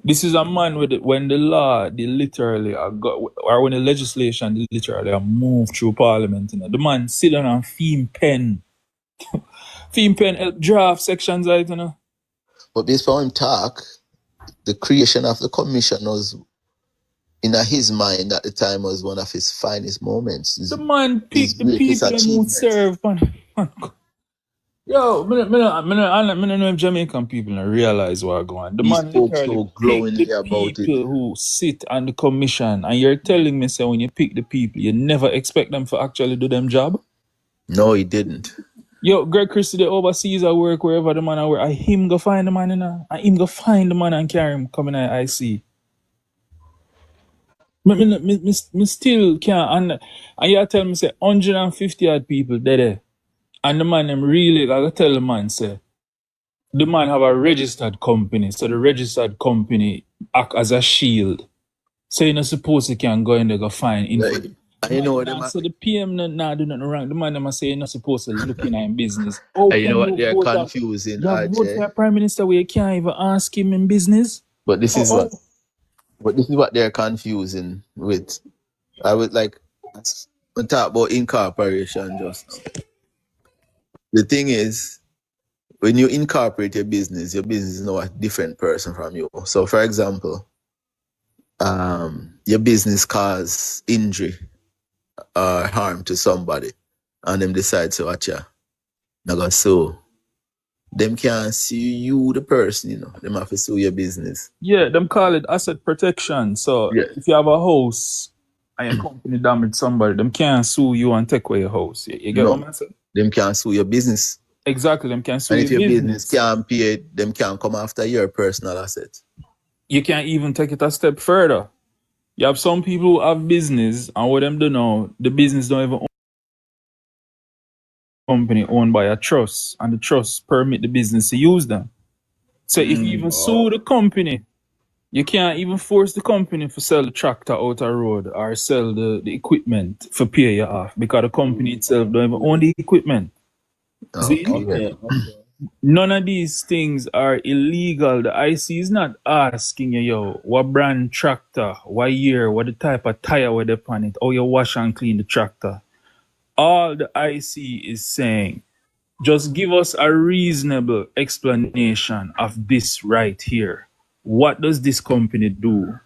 This is a man with when the law, they literally are got, or when the legislation, they literally are moved through parliament, The man sit down and theme pen help draft sections out, But based on him talk, the creation of the commission was in his mind at the time was one of his finest moments. The man pick the people who serve, man. Yo, I don't know if Jamaican people don't realize what's going on. The man literally pick the people who sit on the commission, and you're telling me, say, when you pick the people, you never expect them to actually do them job? No, he didn't. Yo, Greg Christie, the overseas at work, wherever the man at work, I him go find the man, and him go find the man and carry him coming at IC. Me still can't, and you tell me, say, 150 odd people there. And the man, them really, I tell the man, say, the man have a registered company. So the registered company act as a shield. So you're not supposed to can go in there go find info. I know them. So the PM not do nothing wrong. The man them say you're not supposed to look in business. Oh, you know what they're confusing, you vote for a prime minister where you can't even ask him in business. But this is what they're confusing with. I would like to talk about incorporation just. The thing is, when you incorporate your business is now a different person from you. So for example, your business cause injury or harm to somebody, and them decide to watch you. Now so them can't sue you, the person, Them have to sue your business. Yeah, them call it asset protection. So if you have a house and your company damage somebody, them can't sue you and take away your house. You get what I'm saying? Them can't sue your business. Exactly, them can't sue and if your business can't pay it, them can't come after your personal asset. You can't even take it a step further. You have some people who have business, and what them do now, the business don't even own a company owned by a trust, and the trust permit the business to use them. So if you even sue the company, you can't even force the company to sell the tractor out a road or sell the equipment for pay you off, because the company itself don't even own the equipment. Okay. None of these things are illegal. The IC is not asking you, yo, what brand tractor, what year, what the type of tire where they on it, how you wash and clean the tractor. All the IC is saying, just give us a reasonable explanation of this right here. What does this company do?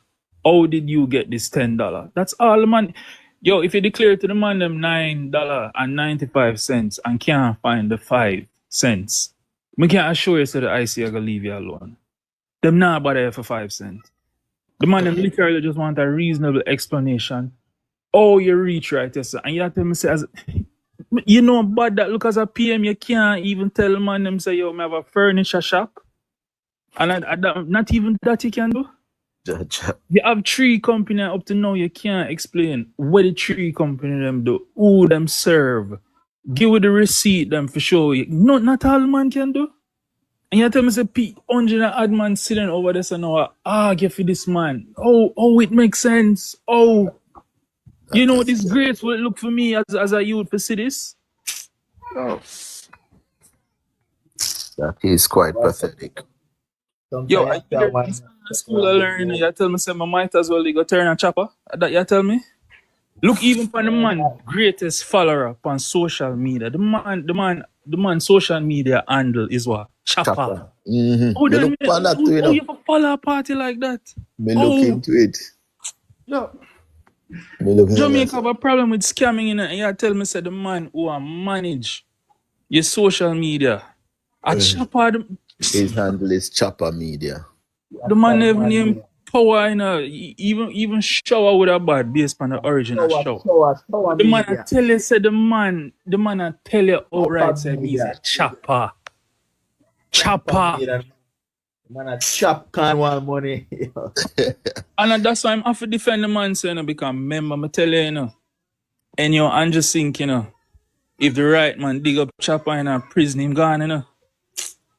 How did you get this $10? That's all the money. Yo, if you declare to the man them $9.95 and can't find the 5 cents, we can't assure you that the IC are gonna leave you alone. Them not bother for 5 cents. The man them literally just want a reasonable explanation. Oh, you reach right, yes, sir. And you have to say, you know, bad that look as a PM, you can't even tell the man them say, yo, I have a furniture shop. And not even that you can do. You have 3 companies up to now, you can't explain what the 3 companies them do, who them serve. Give with the receipt them for sure. No, not all man can do. And you tell me say 100 odd man sitting over there and now argue for this man. Oh, it makes sense. Oh, you know this grace will look for me as a youth for see this. Oh. That is quite pathetic. Yo, I hear in school I learn, you tell me say I might as well go turn a chopper. That you tell me? Look, even for the man greatest follower on social media, the man social media handle is what? Chopper. Mm-hmm. Oh, then you follow a party like that? Me look into it. Yo. Jamaica have a problem with scamming, and you tell me say the man who manage your social media. A Chopper. His handle is Chopper Media. The man never named power, you know, even shower with a bad based on the origin of shower. Shower The man I media. tell you, say the man I tell you outright, Shower say he's a media. chopper. Shower Chopper. media. Man, a chop can want money. And that's why I'm have to defend the man, so, you know, because remember, I tell you, you know, and you and just think, you know, if the right man dig up chopper in a prison, him gone, you know.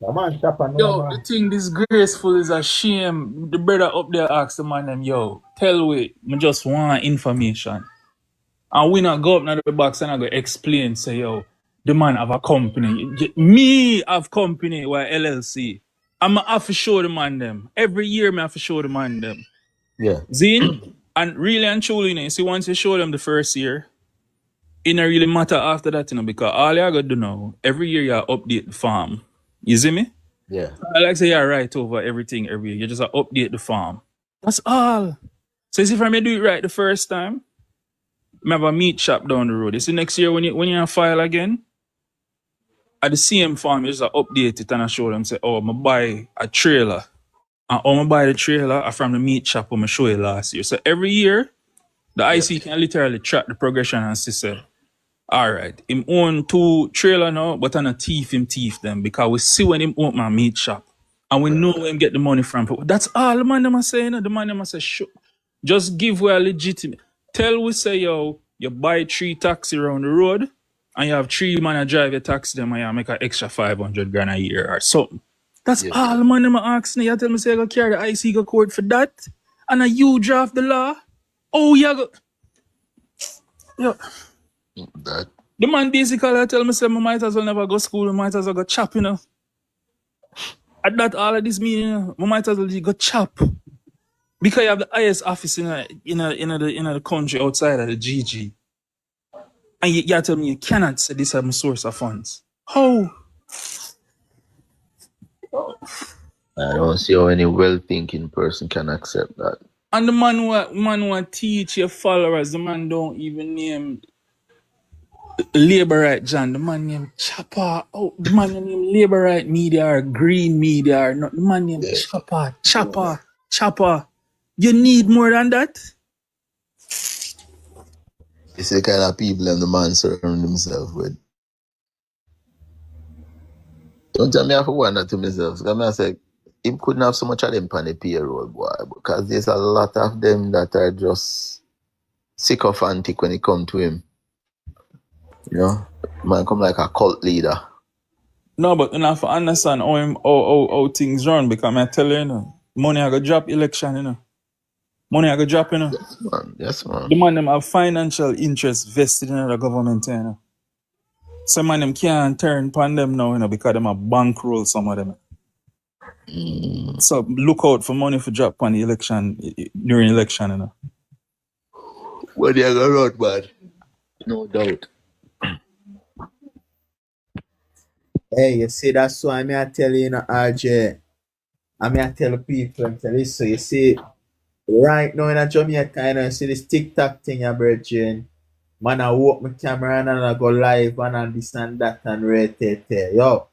The man chopper, no Yo, the man. thing disgraceful is a shame. The brother up there asked the man them, yo, tell we, I just want information. And we not go up in the box and I go explain, say, yo, the man have a company. Me have company with LLC. I'm have to show the man them. Every year I have to show the man them. Yeah. Zine? And really and truly, you see, once you show them the first year, it don't really matter after that, you know, because all you got to do now, every year you update the farm. You see me? Yeah. I like say you write over everything every year. You just update the farm. That's all. So if I may do it right the first time, I have a meat shop down the road. You see next year when you file again, at the same farm, you just update it and I show them, say, oh, I buy a trailer. And I buy the trailer are from the meat shop I show you last year. So every year, the IC can literally track the progression and say, all right, him own 2 trailer now, but I'm not him thief them because we see when him own my meat shop. And we know where him get the money from. That's all the man them are saying. The man them are say, just give we a legitimate. Tell we say, yo, you buy 3 taxi around the road and you have 3 man drive your taxi them and you make an extra 500 grand a year or something. That's all the man them are asking. You tell me say, I go carry the IC go court for that. And you draft the law. Oh, yeah. Yo. That. The man basically tell me say, I might as well never go school. I might as well go chop, you know. At that all of this meeting, you know, I might as well go chop. Because you have the highest office in the country outside of the GG. And you tell me you cannot say this is my source of funds. How? I don't see how any well-thinking person can accept that. And the man who teach your followers, the man don't even name Labor Right John. The man named Chopper. Oh, the man named Labor Right Media or Green Media or not. The man named Chopper. You need more than that? It's the kind of people and the man surround himself with. Don't tell me I have to wonder to myself. Because I say, he couldn't have so much of them on the payroll, boy. Because there's a lot of them that are just sycophantic when it comes to him. You know? Man come like a cult leader. No, but you have to understand how things run. Because I tell you, you know, money I go drop election, you know. Money I go drop, you know. Yes, man. The man them have financial interest vested in the government, you know. Some man them can't turn upon them now, you know, because them are bankroll some of them. So look out for money for drop on the election during election, you know. Well, they are going to run, man. No doubt. Hey, you see, that's why I tell you, RJ. I tell people, and tell you, so you see, right now in Jamaica, you know, you see this Tik Tok thing, brethren. Man, I walk my camera and I go live and this and that and rate. Yo,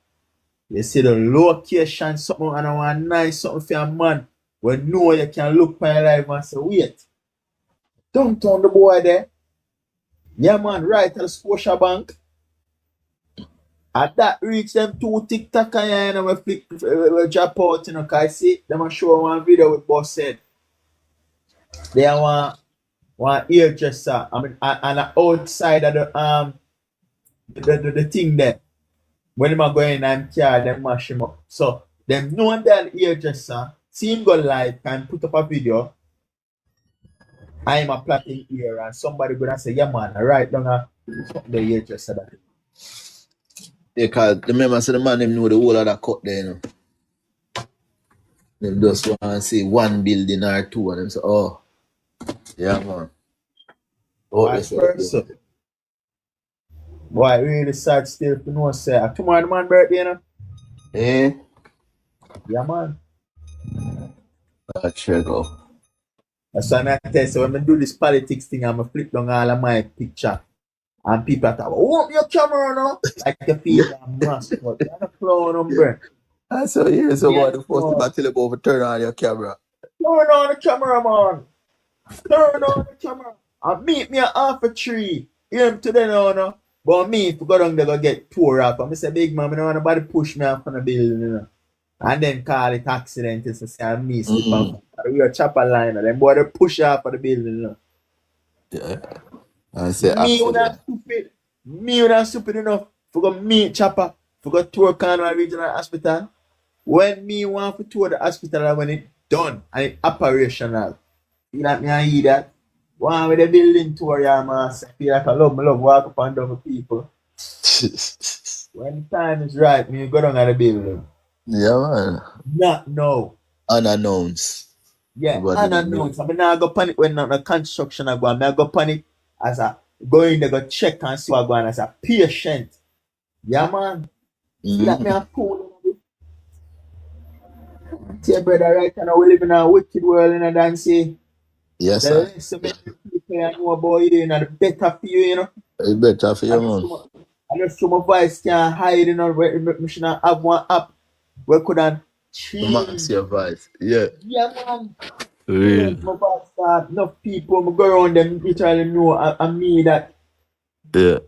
you see the location, something, and I want nice something for a man. When know you can look for your life and say, wait, don't turn the boy there. Yeah, man, right at the Scotia Bank. At that reach them 2 TikTok and we flip, we drop out, you know, because I see them a show one video with boss said. They want hairdresser, I mean, and outside of the thing there. When them are going and car, them mash him up. So, them know that hairdresser, see him go live and put up a video. I'm a plotting here and somebody gonna say, yeah man, right down the hairdresser that. Yeah, because remember, so the man them know the whole of that cut there, you know. Them just want to see 1 building or 2 and them say, oh, yeah, man. Oh, Vice versa. Boy, really sad still to know, say, tomorrow the man birthday, you know? Eh? Yeah, man. Check out. That's why I tell you, so when I do this politics thing, I'm going to flip down all of my picture. And people are talking, open your camera now. Like you feel I'm mask, but you're not clown, bro. I saw you, so what the first thing I tell you about turn on your camera. Turn on the camera, man. Turn on the camera. And meet me at half a tree. Hear him today now, no? But me, if we go down there, go get tore up. And I say, big man, I don't want nobody push me off on the building, you know. And then call it accident. It's to say, I miss the pump. We are chopper line. And then boy, they push off of the building, you know. Yeah. I say Me when accident. I'm stupid. Me when I'm stupid enough. For go meet chopper. For go tour Cornwall Regional Hospital. When me want to tour the hospital, when it done and it operational. You like me and hear that? One with the building tour, yeah, man. I feel like I love walk up and down with people. When the time is right, me go down at the building. Yeah, man. Not no. Unannounced. Yeah, Nobody did know. unannounced. I mean, I go panic when the construction I go. I go panic as a go in there, go check and see what going as a patient. Yeah, man. Feel like me a fool. Tell brother, right now we live in a wicked world in a dance. Yes, The sir. less of people I know about you, and the better for you, you know. It's better for you, man. I just show my voice can't hide, you know. We should have one app where could have Max change. your voice. Yeah. Yeah, man. Real. Change my voice. Enough people go around them literally know I me that. Yeah.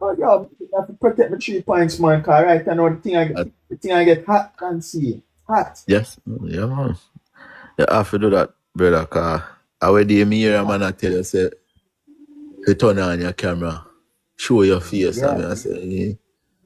Oh, yo, I have to protect my 3 points, man. Cause right now the thing I get hot and see. Hot. Yes. Yeah, man. You have to do that, brother, because I already hear a man I tell you, say, you turn on your camera, show your face, Yeah. and I say,